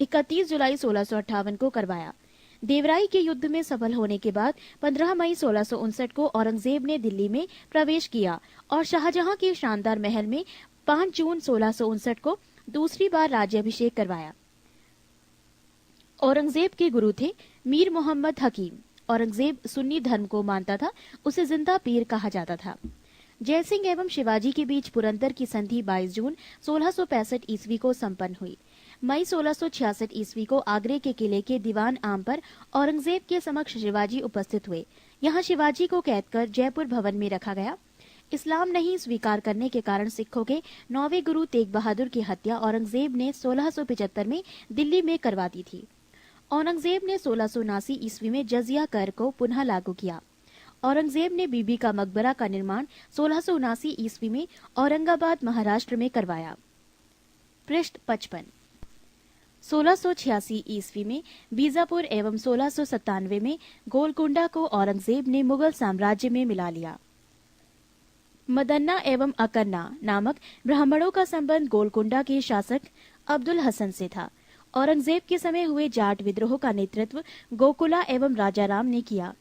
31 जुलाई 1658 को करवाया। देवराई के युद्ध में सफल होने के बाद 15 मई 1659 को औरंगजेब ने दिल्ली में प्रवेश किया और शाहजहां के शानदार महल में 5 जून 1659 को दूसरी बार राज्याभिषेक करवाया। औरंगजेब के गुरु थे मीर मोहम्मद हकीम। औरंगजेब सुन्नी धर्म को मानता था, उसे जिंदा पीर कहा जाता था। जयसिंह एवं शिवाजी के बीच पुरंदर की संधि 22 जून 1665 ईस्वी को संपन्न हुई। मई 1666 ईस्वी को आगरे के किले के दीवान आम पर औरंगजेब के समक्ष शिवाजी उपस्थित हुए। यहाँ शिवाजी को कैद कर जयपुर भवन में रखा गया। इस्लाम नहीं स्वीकार करने के कारण सिखों के 9वें गुरु तेग बहादुर की हत्या औरंगजेब ने 1675 में दिल्ली में करवा दी थी। औरंगजेब ने 1679 ईस्वी में जजिया कर को पुनः लागू किया। औरंगजेब ने बीबी का मकबरा का निर्माण 1679 ईस्वी में औरंगाबाद महाराष्ट्र में करवाया। पृष्ठ 55। 1686 ईस्वी में बीजापुर एवं 1697 में गोलकुंडा को औरंगजेब ने मुगल साम्राज्य में मिला लिया। मदन्ना एवं अकन्ना नामक ब्राह्मणों का संबंध गोलकुंडा के शासक अब्दुल हसन से था। औरंगजेब के समय हुए जाट विद्रोह का नेतृत्व गोकुला एवं राजाराम ने किया।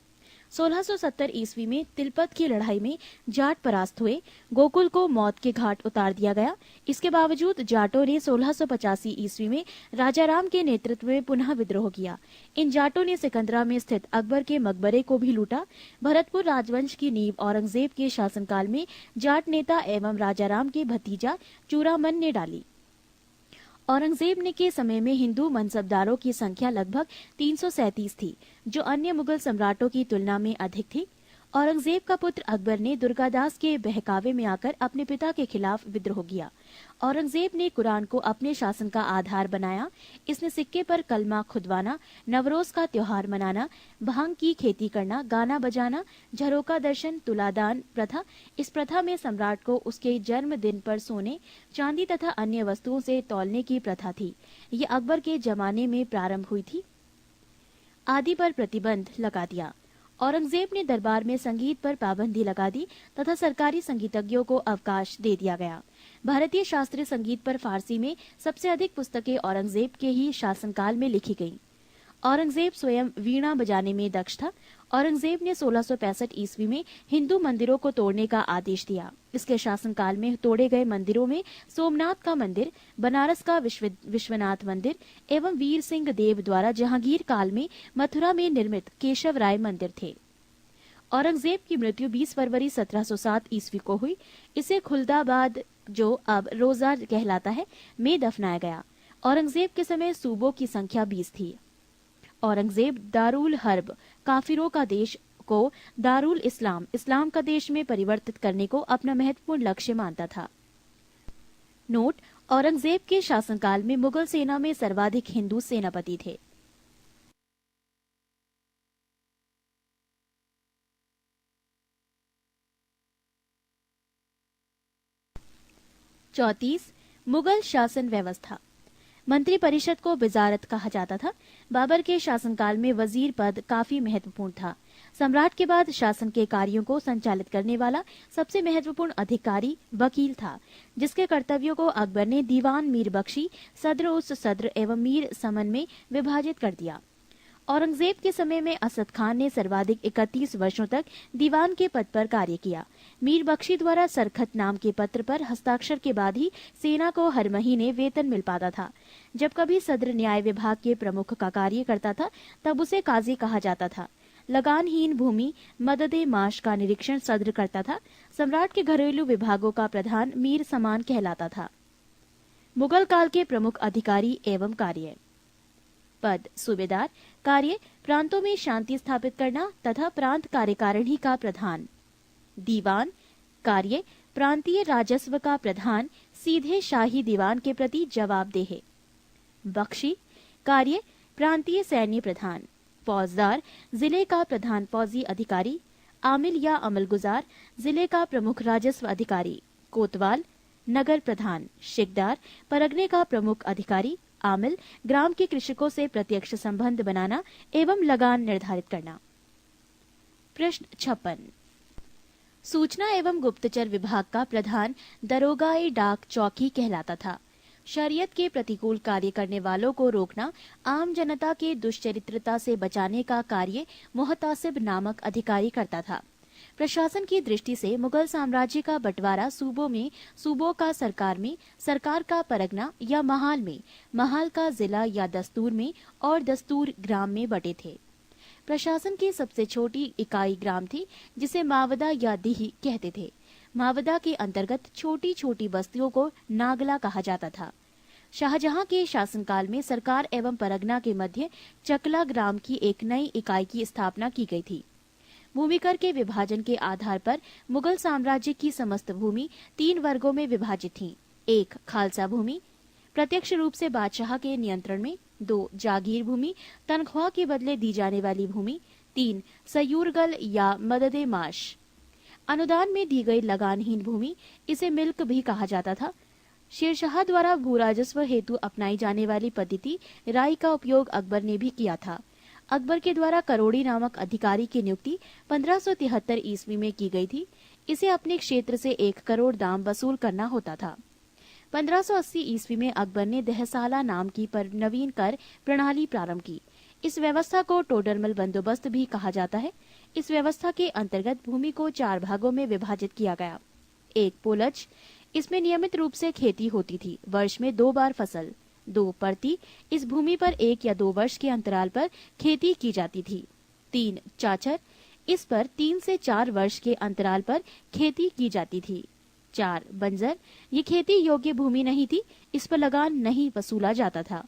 1670 ईस्वी में तिलपत की लड़ाई में जाट परास्त हुए। गोकुल को मौत के घाट उतार दिया गया। इसके बावजूद जाटों ने 1685 ईस्वी में राजाराम के नेतृत्व में पुनः विद्रोह किया। इन जाटों ने सिकंदरा में स्थित अकबर के मकबरे को भी लूटा। भरतपुर राजवंश की नींव औरंगजेब के शासनकाल में जाट नेता एवं राजाराम के भतीजा चूड़ामन ने डाली। औरंगजेब ने के समय में हिंदू मनसबदारों की संख्या लगभग 337 थी, जो अन्य मुगल सम्राटों की तुलना में अधिक थी। औरंगजेब का पुत्र अकबर ने दुर्गादास के बहकावे में आकर अपने पिता के खिलाफ विद्रोह किया। औरंगजेब ने कुरान को अपने शासन का आधार बनाया। इसने सिक्के पर कलमा खुदवाना, नवरोज का त्योहार मनाना, भांग की खेती करना, गाना बजाना, झरोका दर्शन, तुलादान प्रथा। इस प्रथा में सम्राट को उसके जन्मदिन पर सोने, चांदी तथा अन्य वस्तुओं से तौलने की प्रथा थी। ये अकबर के जमाने में प्रारंभ हुई थी। आदि पर प्रतिबंध लगा दिया। औरंगजेब ने दरबार में संगीत पर पाबंदी लगा दी तथा सरकारी संगीतज्ञों को अवकाश दे दिया गया। भारतीय शास्त्रीय संगीत पर फारसी में सबसे अधिक पुस्तकें औरंगजेब के ही शासनकाल में लिखी गईं। औरंगजेब स्वयं वीणा बजाने में दक्ष था। औरंगजेब ने 1665 ईस्वी में हिंदू मंदिरों को तोड़ने का आदेश दिया। इसके शासनकाल में तोड़े गए मंदिरों में सोमनाथ का मंदिर, बनारस का विश्वनाथ मंदिर एवं वीर सिंह देव द्वारा जहांगीर काल में मथुरा में निर्मित केशव राय मंदिर थे। औरंगजेब की मृत्यु 20 फरवरी 1707 ईस्वी को हुई। इसे खुलदाबाद, जो अब रोजा कहलाता है, में दफनाया गया। औरंगजेब के समय सूबों की संख्या 20 थी। औरंगजेब दारुल हर्ब, काफिरों का देश को दारुल इस्लाम, इस्लाम का देश में परिवर्तित करने को अपना महत्वपूर्ण लक्ष्य मानता था। नोट: औरंगजेब के शासनकाल में मुगल सेना में सर्वाधिक हिंदू सेनापति थे। चौतीस, मुगल शासन व्यवस्था। मंत्री परिषद को वजारत कहा जाता था। बाबर के शासनकाल में वजीर पद काफी महत्वपूर्ण था। सम्राट के बाद शासन के कार्यों को संचालित करने वाला सबसे महत्वपूर्ण अधिकारी वकील था, जिसके कर्तव्यों को अकबर ने दीवान मीर बख्शी, सद्र उस सद्र एवं मीर समन में विभाजित कर दिया। औरंगजेब के समय में असद खान ने सर्वाधिक 31 वर्षों तक दीवान के पद पर कार्य किया। मीर बख्शी द्वारा सरखत नाम के पत्र पर हस्ताक्षर के बाद ही सेना को हर महीने वेतन मिल पाता था। जब कभी सद्र न्याय विभाग के प्रमुख का कार्य करता था, तब उसे काजी कहा जाता था। लगानहीन भूमि मददे माश का निरीक्षण सद्र करता था। सम्राट के घरेलू विभागों का प्रधान मीर समान कहलाता था। मुगल काल के प्रमुख अधिकारी एवं कार्य: पद सूबेदार, कार्य प्रांतों में शांति स्थापित करना तथा प्रांत कार्यकारिणी का प्रधान। दीवान, कार्य प्रांतीय राजस्व का प्रधान सीधे शाही दीवान के प्रति जवाबदेह। बख्शी, कार्य प्रांतीय सैन्य प्रधान। फौजदार, जिले का प्रधान फौजी अधिकारी। आमिल या अमलगुजार, जिले का प्रमुख राजस्व अधिकारी। कोतवाल, नगर प्रधान, शिकदार, परगने का प्रमुख अधिकारी, आमिल, ग्राम के कृषकों से प्रत्यक्ष संबंध बनाना एवं लगान निर्धारित करना। प्रश्न 56। सूचना एवं गुप्तचर विभाग का प्रधान दरोगाए डाक चौकी कहलाता था। शरीयत के प्रतिकूल कार्य करने वालों को रोकना, आम जनता के दुष्चरित्रता से बचाने का कार्य मुहतासिब नामक अधिकारी करता था। प्रशासन की दृष्टि से मुगल साम्राज्य का बंटवारा सूबों में, सूबों का सरकार में, सरकार का परगना या महाल में, महाल का जिला या दस्तूर में और दस्तूर ग्राम में बटे थे। प्रशासन की सबसे छोटी इकाई ग्राम थी, जिसे मावदा या दीही कहते थे। मावदा के अंतर्गत छोटी छोटी बस्तियों को नागला कहा जाता था। शाहजहां के शासनकाल में सरकार एवं परगना के मध्य चकला ग्राम की एक नई इकाई की स्थापना की गई थी। भूमिकर के विभाजन के आधार पर मुगल साम्राज्य की समस्त भूमि 3 वर्गों में विभाजित थी। 1 खालसा भूमि, प्रत्यक्ष रूप से बादशाह के नियंत्रण में। 2 जागीर भूमि, तनख्वाह के बदले दी जाने वाली भूमि। 3 सयूरगल या मददे माश, अनुदान में दी गई लगानहीन भूमि, इसे मिल्क भी कहा जाता था। शेरशाह द्वारा भूराजस्व हेतु अपनाई जाने वाली पद्धति राई का उपयोग अकबर ने भी किया था। अकबर के द्वारा करोड़ी नामक अधिकारी की नियुक्ति 1573 ईस्वी में की गई थी। इसे अपने क्षेत्र से 1 करोड़ दाम वसूल करना होता था। 1580 ईस्वी में अकबर ने दहसाला नाम की पर नवीन कर प्रणाली प्रारंभ की। इस व्यवस्था को टोडरमल बंदोबस्त भी कहा जाता है। इस व्यवस्था के अंतर्गत भूमि को 4 भागों में विभाजित किया गया। 1 पोलज, इसमें नियमित रूप से खेती होती थी, वर्ष में 2 बार फसल। 2 परती, इस भूमि पर 1 या 2 वर्ष के अंतराल पर खेती की जाती थी। 3 चाचर, इस पर 3 से 4 वर्ष के अंतराल पर खेती की जाती थी। 4 बंजर, ये खेती योग्य भूमि नहीं थी, इस पर लगान नहीं वसूला जाता था।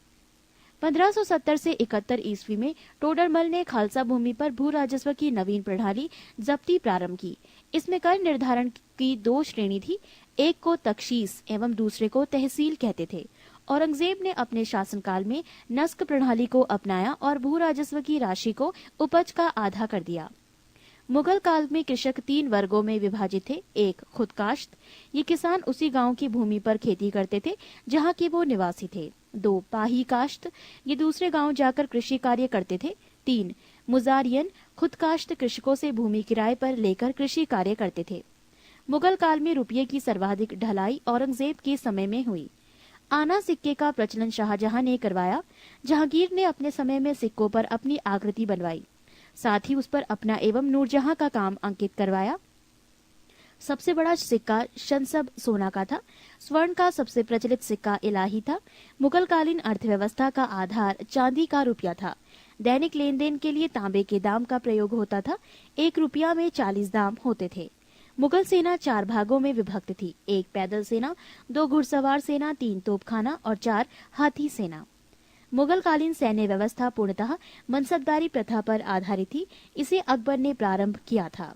1570 से 71 ईस्वी में टोडरमल ने खालसा भूमि पर भू राजस्व की नवीन प्रणाली जब्ती प्रारंभ की। इसमें कर निर्धारण की 2 श्रेणी थी, एक को तख्शीस एवं दूसरे को तहसील कहते थे। औरंगजेब ने अपने शासनकाल में नस्क प्रणाली को अपनाया और भू राजस्व की राशि को उपज का आधा कर दिया। मुगल काल में कृषक 3 वर्गों में विभाजित थे। 1 खुदकाश्त, ये किसान उसी गांव की भूमि पर खेती करते थे जहां के वो निवासी थे। 2 पाही काश्त, ये दूसरे गांव जाकर कृषि कार्य करते थे। 3 मुजारियन, खुदकाश्त कृषकों से भूमि किराए पर लेकर कृषि कार्य करते थे। मुगल काल में रुपये की सर्वाधिक ढलाई औरंगजेब के समय में हुई। आना सिक्के का प्रचलन शाहजहां ने करवाया। जहांगीर ने अपने समय में सिक्कों पर अपनी आकृति बनवाई, साथ ही उस पर अपना एवं नूरजहां का काम अंकित करवाया। सबसे बड़ा सिक्का शनसब सोना का था। स्वर्ण का सबसे प्रचलित सिक्का इलाही था। मुगल कालीन अर्थव्यवस्था का आधार चांदी का रुपया था। दैनिक लेन देन के लिए तांबे के दाम का प्रयोग होता था। 1 रुपया में 40 दाम होते थे। मुगल सेना 4 भागों में विभक्त थी। 1 पैदल सेना, 2 घुड़सवार सेना, 3 तोपखाना और 4 हाथी सेना। मुगल कालीन सैन्य व्यवस्था पूर्णतः मनसबदारी प्रथा पर आधारित थी। इसे अकबर ने प्रारंभ किया था।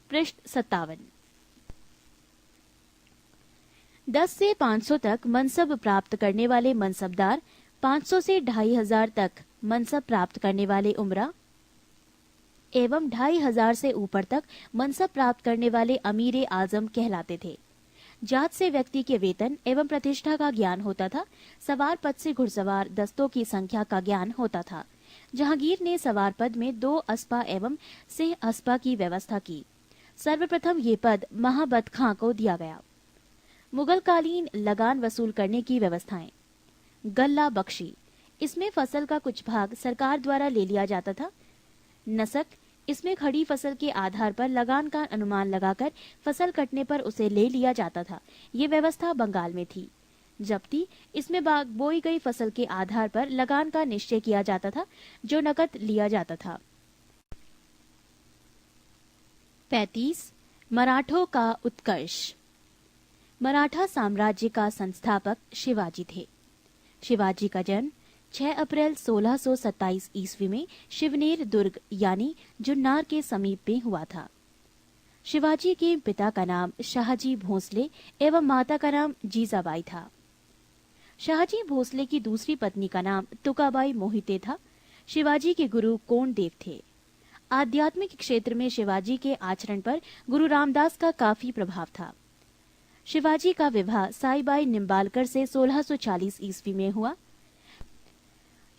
पृष्ठ 57। 10 से 500 तक मनसब प्राप्त करने वाले मनसबदार, 500 से 2500 तक मनसब प्राप्त करने वाले उमरा एवं 2500 से ऊपर तक मनसब प्राप्त करने वाले अमीर आजम कहलाते थे। जात से व्यक्ति के वेतन एवं प्रतिष्ठा का ज्ञान होता था। सवार पद से घुड़सवार दस्तों की संख्या का ज्ञान होता था। जहांगीर ने सवार पद में 2 अस्पा एवं सिंह अस्पा की व्यवस्था की। सर्वप्रथम ये पद महाबत खां को दिया गया। मुगल कालीन लगान वसूल करने की व्यवस्थाएं। गल्ला बख्शी, इसमें फसल का कुछ भाग सरकार द्वारा ले लिया जाता था। नसक, इसमें खड़ी फसल के आधार पर लगान का अनुमान लगाकर फसल कटने पर उसे ले लिया जाता था। ये व्यवस्था बंगाल में थी। जब्ती, इसमें बोई गई फसल के आधार पर लगान का निश्चय किया जाता था, जो नकद लिया जाता था। 35 मराठों का उत्कर्ष। मराठा साम्राज्य का संस्थापक शिवाजी थे। शिवाजी का जन्म 6 अप्रैल 1627 ईस्वी में शिवनेर दुर्ग यानी जुन्नार के समीप में हुआ था। शिवाजी के पिता का नाम शाहजी भोसले एवं माता का नाम जीजाबाई था। शाहजी भोसले की दूसरी पत्नी का नाम तुकाबाई मोहिते था। शिवाजी के गुरु कोंडदेव थे। आध्यात्मिक क्षेत्र में शिवाजी के आचरण पर गुरु रामदास का काफी प्रभाव था। शिवाजी का विवाह साईबाई निम्बालकर से 1640 ईस्वी में हुआ।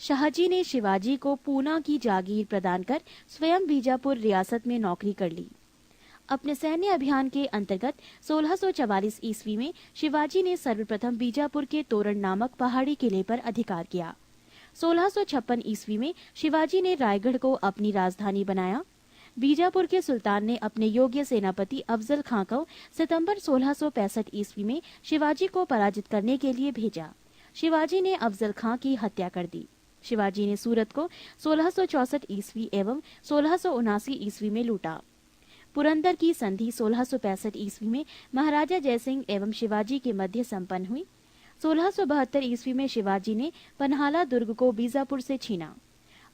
शाहजी ने शिवाजी को पूना की जागीर प्रदान कर स्वयं बीजापुर रियासत में नौकरी कर ली। अपने सैन्य अभियान के अंतर्गत 1644 ईस्वी में शिवाजी ने सर्वप्रथम बीजापुर के तोरण नामक पहाड़ी किले पर अधिकार किया। 1656 ईस्वी में शिवाजी ने रायगढ़ को अपनी राजधानी बनाया। बीजापुर के सुल्तान ने अपने योग्य सेनापति अफजल खां को सितंबर 1665 ईस्वी में शिवाजी को पराजित करने के लिए भेजा। शिवाजी ने अफजल खां की हत्या कर दी। शिवाजी ने सूरत को 1664 ईस्वी एवं 1679 ईस्वी में लूटा। पुरंदर की संधि 1665 ईस्वी में महाराजा जयसिंह एवं शिवाजी के मध्य संपन्न हुई। 1672 ईस्वी में शिवाजी ने पन्हाला दुर्ग को बीजापुर से छीना।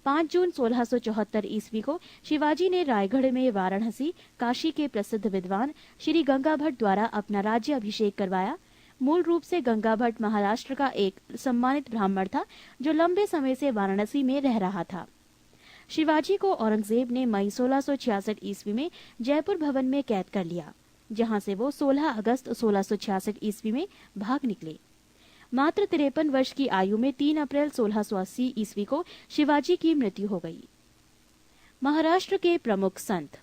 5 जून 1674 ईस्वी को शिवाजी ने रायगढ़ में वाराणसी काशी के प्रसिद्ध विद्वान श्री गंगा भट्ट द्वारा अपना राज्य अभिषेक करवाया। मूल रूप से गंगा भट्ट महाराष्ट्र का एक सम्मानित ब्राह्मण था जो लंबे समय से वाराणसी में रह रहा था। शिवाजी को औरंगजेब ने मई 1666 ईस्वी में जयपुर भवन में कैद कर लिया, जहां से वो 16 अगस्त 1666 ईस्वी में भाग निकले। मात्र 53 वर्ष की आयु में 3 अप्रैल 1680 ईस्वी को शिवाजी की मृत्यु हो गई। महाराष्ट्र के प्रमुख संत।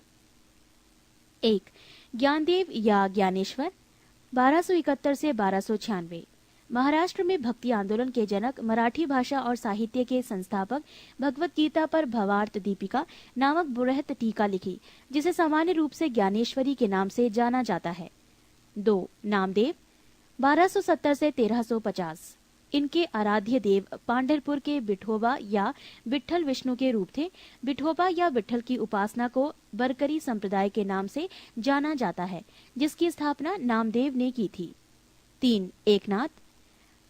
1. ज्ञानदेव या ज्ञानेश्वर 1271 से 1296। महाराष्ट्र में भक्ति आंदोलन के जनक, मराठी भाषा और साहित्य के संस्थापक, भगवत गीता पर भवार्थ दीपिका नामक बृहत टीका लिखी, जिसे सामान्य रूप से ज्ञानेश्वरी के नाम से जाना जाता है। 2. नामदेव 1270 से 1350। इनके आराध्य देव पांढरपुर के विठोबा या विठ्ठल विष्णु के रूप थे। विठोबा या विठ्ठल की उपासना को बरकरी संप्रदाय के नाम से जाना जाता है, जिसकी स्थापना नामदेव ने की थी। 3. एकनाथ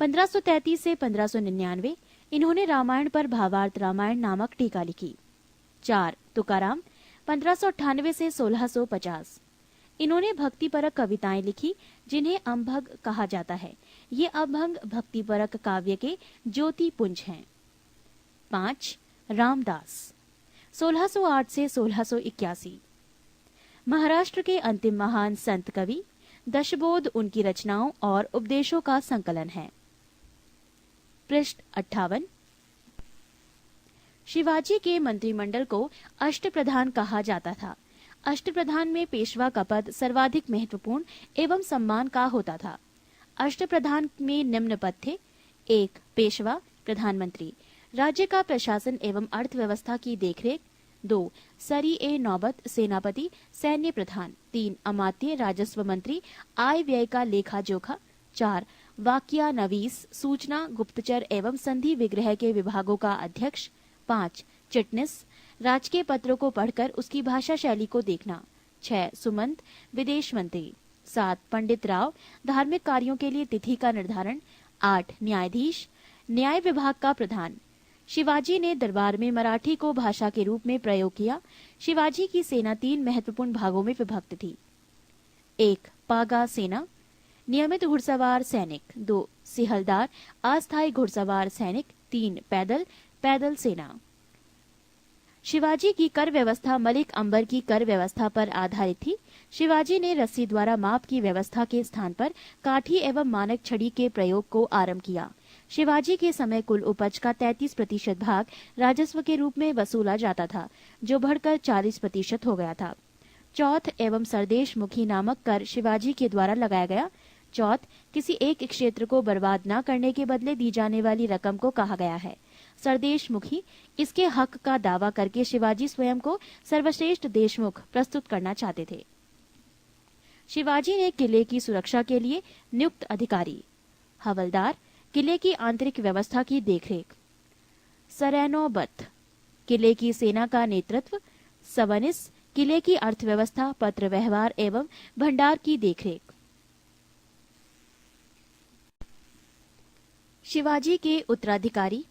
1533 से 1599। इन्होंने रामायण पर भावार्थ रामायण नामक टीका लिखी। 4. तुकाराम 1598 से 1650। इन्होंने भक्तिपरक कविताएं लिखी, जिन्हें अम्भग कहा जाता है। ये अभंग भक्तिपरक काव्य के ज्योति पुंज हैं। 5. रामदास 1608 से 1681। महाराष्ट्र के अंतिम महान संत कवि। दशबोध उनकी रचनाओं और उपदेशों का संकलन है। पृष्ठ 58। शिवाजी के मंत्रिमंडल को अष्टप्रधान कहा जाता था। अष्टप्रधान में पेशवा का पद सर्वाधिक महत्वपूर्ण एवं सम्मान का होता था। अष्टप्रधान में निम्न पद थे। 1. पेशवा प्रधानमंत्री, राज्य का प्रशासन एवं अर्थव्यवस्था की देखरेख। 2. सरी ए नौबत सेनापति, सैन्य प्रधान। 3. अमात्य राजस्व मंत्री, आय व्यय का लेखा जोखा। 4. वाक्या नवीस, सूचना गुप्तचर एवं संधि विग्रह के विभागों का अध्यक्ष। 5. चिटनिस, राजकीय पत्रों को पढ़कर उसकी भाषा शैली को देखना। 6. सुमंत, विदेश मंत्री। 7. पंडित राव, धार्मिक कार्यों के लिए तिथि का निर्धारण। 8. न्यायाधीश, न्याय विभाग का प्रधान। शिवाजी ने दरबार में मराठी को भाषा के रूप में प्रयोग किया। शिवाजी की सेना 3 महत्वपूर्ण भागों में विभक्त थी। 1. पागा सेना, नियमित घुड़सवार सैनिक। 2. सिहलदार, अस्थायी घुड़सवार सैनिक। 3. पैदल सेना। शिवाजी की कर व्यवस्था मलिक अंबर की कर व्यवस्था पर आधारित थी। शिवाजी ने रस्सी द्वारा माप की व्यवस्था के स्थान पर काठी एवं मानक छड़ी के प्रयोग को आरंभ किया। शिवाजी के समय कुल उपज का 33% भाग राजस्व के रूप में वसूला जाता था, जो बढ़कर 40% हो गया था। चौथ एवं सरदेश मुखी नामक कर शिवाजी के द्वारा लगाया गया। चौथ किसी एक क्षेत्र को बर्बाद न करने के बदले दी जाने वाली रकम को कहा गया है। सरदेश मुखी, इसके हक का दावा करके शिवाजी स्वयं को सर्वश्रेष्ठ देशमुख प्रस्तुत करना चाहते थे। शिवाजी ने किले की सुरक्षा के लिए नियुक्त अधिकारी। हवलदार, किले की आंतरिक व्यवस्था की देखरेख। सरैनोबत, किले की सेना का नेतृत्व। सवनिस, किले की अर्थव्यवस्था, पत्र व्यवहार एवं भंडार की देखरेख। शिवाजी के उत्तराधिकारी।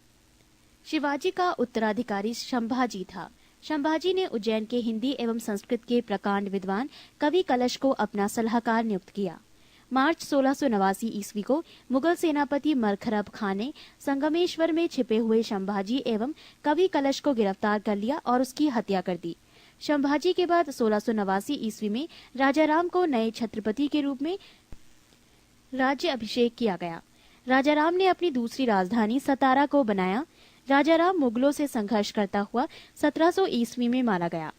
शिवाजी का उत्तराधिकारी संभाजी था। संभाजी ने उज्जैन के हिंदी एवं संस्कृत के प्रकांड विद्वान कवि कलश को अपना सलाहकार नियुक्त किया। मार्च 1689 ईस्वी को मुगल सेनापति मरखरब खान ने संगमेश्वर में छिपे हुए संभाजी एवं कवि कलश को गिरफ्तार कर लिया और उसकी हत्या कर दी। संभाजी के बाद 1689 ईस्वी में राजाराम को नए छत्रपति के रूप में राज्य अभिषेक किया गया। राजा राम ने अपनी दूसरी राजधानी सतारा को बनाया। राजा राम मुगलों से संघर्ष करता हुआ 1700 ईस्वी में मारा गया।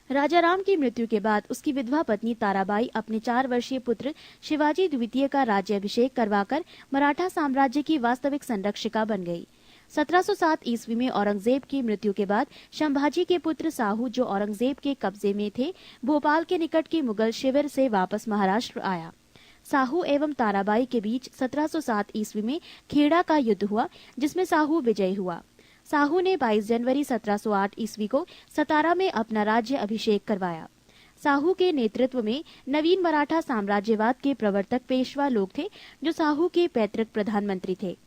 राजा राम की मृत्यु के बाद उसकी विधवा पत्नी ताराबाई अपने 4 वर्षीय पुत्र शिवाजी द्वितीय का राज्याभिषेक करवाकर मराठा साम्राज्य की वास्तविक संरक्षिका बन गई। 1707 ईस्वी में औरंगजेब की मृत्यु के बाद संभाजी के पुत्र साहू, जो औरंगजेब के कब्जे में थे, भोपाल के निकट के मुगल शिविर से वापस महाराष्ट्र आया। साहू एवं ताराबाई के बीच 1707 ईस्वी में खेड़ा का युद्ध हुआ, जिसमें साहू विजयी हुआ। साहू ने 22 जनवरी 1708 ईस्वी को सतारा में अपना राज्य अभिषेक करवाया। साहू के नेतृत्व में नवीन मराठा साम्राज्यवाद के प्रवर्तक पेशवा लोग थे, जो साहू के पैतृक प्रधानमंत्री थे।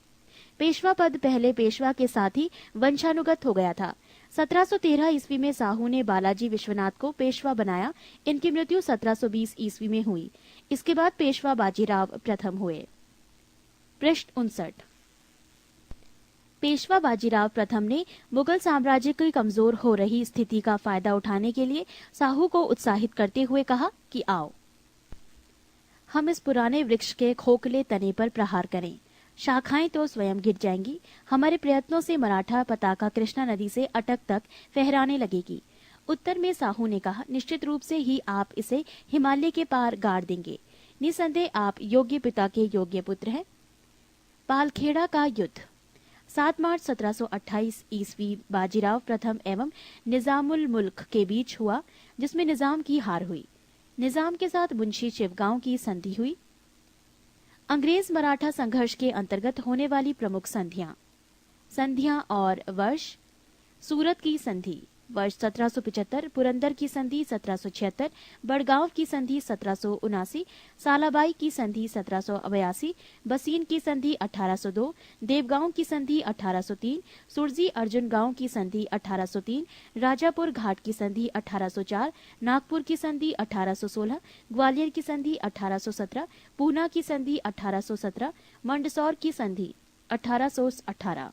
पेशवा पद पहले पेशवा के साथ ही वंशानुगत हो गया था। 1713 ईस्वी में साहू ने बालाजी विश्वनाथ को पेशवा बनाया। इनकी मृत्यु 1720 ईस्वी में हुई। इसके बाद पेशवा बाजीराव प्रथम हुए। पृष्ठ 59। पेशवा बाजीराव प्रथम ने मुगल साम्राज्य की कमजोर हो रही स्थिति का फायदा उठाने के लिए साहू को उत्साहित करते हुए कहा कि आओ, हम इस पुराने वृक्ष के खोखले तने पर प्रहार करें। शाखाएं तो स्वयं गिर जाएंगी। हमारे प्रयत्नों से मराठा पताका कृष्णा नदी से अटक तक फहराने लगेगी। उत्तर में साहू ने कहा, निश्चित रूप से ही आप इसे हिमालय के पार गाड़ देंगे। निसंदेह आप योग्य पिता के योग्य पुत्र हैं। पालखेड़ा का युद्ध 7 मार्च 1728 ईस्वी बाजीराव प्रथम एवं निजामुल मुल्क के बीच हुआ, जिसमें निजाम की हार हुई। निजाम के साथ मुंशी शिवगांव की संधि हुई। अंग्रेज मराठा संघर्ष के अंतर्गत होने वाली प्रमुख संधियां और वर्ष: सूरत की संधि वर्ष 1775, पुरंदर की संधि 1776, बड़गांव की संधि 1779, सालाबाई की संधि 1782, बसीन की संधि 1802, देवगांव की संधि 1803, सुरजी अर्जुन गांव की संधि 1803, राजापुर घाट की संधि 1804, नागपुर की संधि 1816, ग्वालियर की संधि 1817, पूना की संधि 1817, मंदसौर की संधि 1818।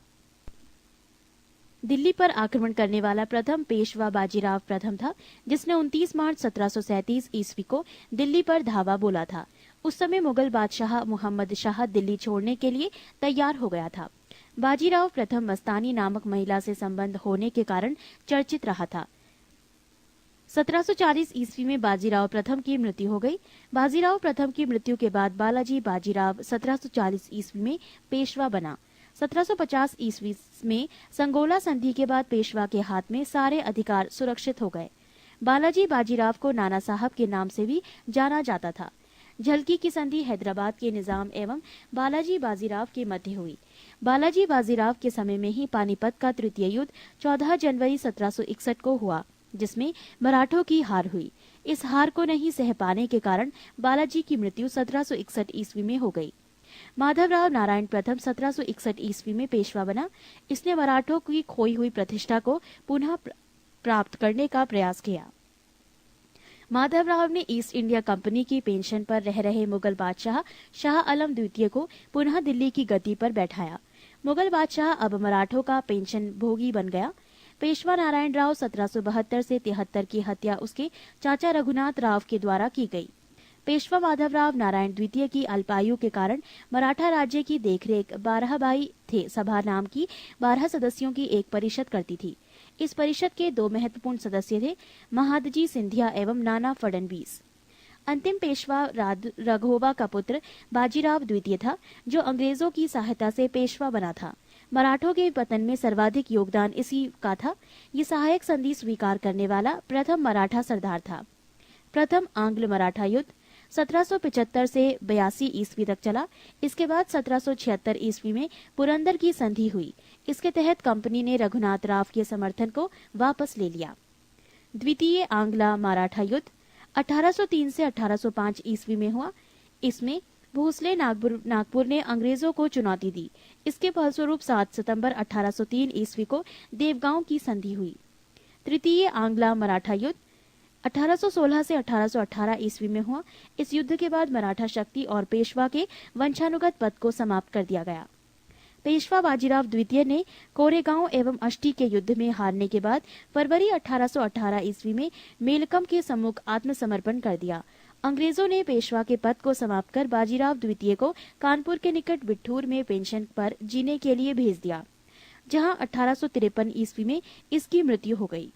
दिल्ली पर आक्रमण करने वाला प्रथम पेशवा बाजीराव प्रथम था, जिसने 29 मार्च 1737 ईस्वी को दिल्ली पर धावा बोला था। उस समय मुगल बादशाह मुहम्मद शाह दिल्ली छोड़ने के लिए तैयार हो गया था। बाजीराव प्रथम मस्तानी नामक महिला से संबंध होने के कारण चर्चित रहा था। 1740 ईस्वी में बाजीराव प्रथम की मृत्यु हो गई। बाजीराव प्रथम की मृत्यु के बाद बालाजी बाजीराव 1740 ईस्वी में पेशवा बना। 1750 ईस्वी में संगोला संधि के बाद पेशवा के हाथ में सारे अधिकार सुरक्षित हो गए। बालाजी बाजीराव को नाना साहब के नाम से भी जाना जाता था। झलकी की संधि हैदराबाद के निजाम एवं बालाजी बाजीराव के मध्य हुई। बालाजी बाजीराव के समय में ही पानीपत का तृतीय युद्ध 14 जनवरी 1761 को हुआ, जिसमें मराठों की हार हुई। इस हार को नहीं सह पाने के कारण बालाजी की मृत्यु 1761 ईस्वी में हो गई। माधवराव नारायण प्रथम 1761 ईस्वी में पेशवा बना। इसने मराठों की खोई हुई प्रतिष्ठा को पुनः प्राप्त करने का प्रयास किया। माधवराव ने ईस्ट इंडिया कंपनी की पेंशन पर रह रहे मुगल बादशाह शाह आलम द्वितीय को पुनः दिल्ली की गद्दी पर बैठाया। मुगल बादशाह अब मराठों का पेंशन भोगी बन गया। पेशवा नारायण राव 1772 से 73 की हत्या उसके चाचा रघुनाथ राव के द्वारा की गई। पेशवा माधवराव नारायण द्वितीय की अल्पायु के कारण मराठा राज्य की देखरेख 12 भाई थे सभा नाम की 12 सदस्यों की एक परिषद करती थी। इस परिषद के 2 महत्वपूर्ण सदस्य थे, महादजी सिंधिया एवं नाना फडणवीस। अंतिम पेशवा राघोबा का पुत्र बाजीराव द्वितीय था, जो अंग्रेजों की सहायता से पेशवा बना था। मराठों के पतन में सर्वाधिक योगदान इसी का था। ये सहायक संधि स्वीकार करने वाला प्रथम मराठा सरदार था। प्रथम आंग्ल मराठा युद्ध 1775 से 82 ईस्वी तक चला। इसके बाद 1776 ईस्वी में पुरंदर की संधि हुई। इसके तहत कंपनी ने रघुनाथ राव के समर्थन को वापस ले लिया। द्वितीय आंग्ला मराठा युद्ध 1803 से 1805 ईस्वी में हुआ। इसमें भोसले नागपुर ने अंग्रेजों को चुनौती दी। इसके फलस्वरूप 7 सितंबर 1803 ईस्वी को देवगांव की संधि हुई। तृतीय आंग्ला मराठा युद्ध 1816 से 1818 ईस्वी में हुआ। इस युद्ध के बाद मराठा शक्ति और पेशवा के वंशानुगत पद को समाप्त कर दिया गया। पेशवा बाजीराव द्वितीय ने कोरेगांव एवं अष्टी के युद्ध में हारने के बाद फरवरी 1818 ईस्वी में मेलकम के सम्मुख आत्मसमर्पण कर दिया अंग्रेजों ने पेशवा के पद को समाप्त कर बाजीराव द्वितीय को कानपुर के निकट बिठूर में पेंशन पर जीने के लिए भेज दिया, जहां 1853 ईस्वी में इसकी मृत्यु हो गई।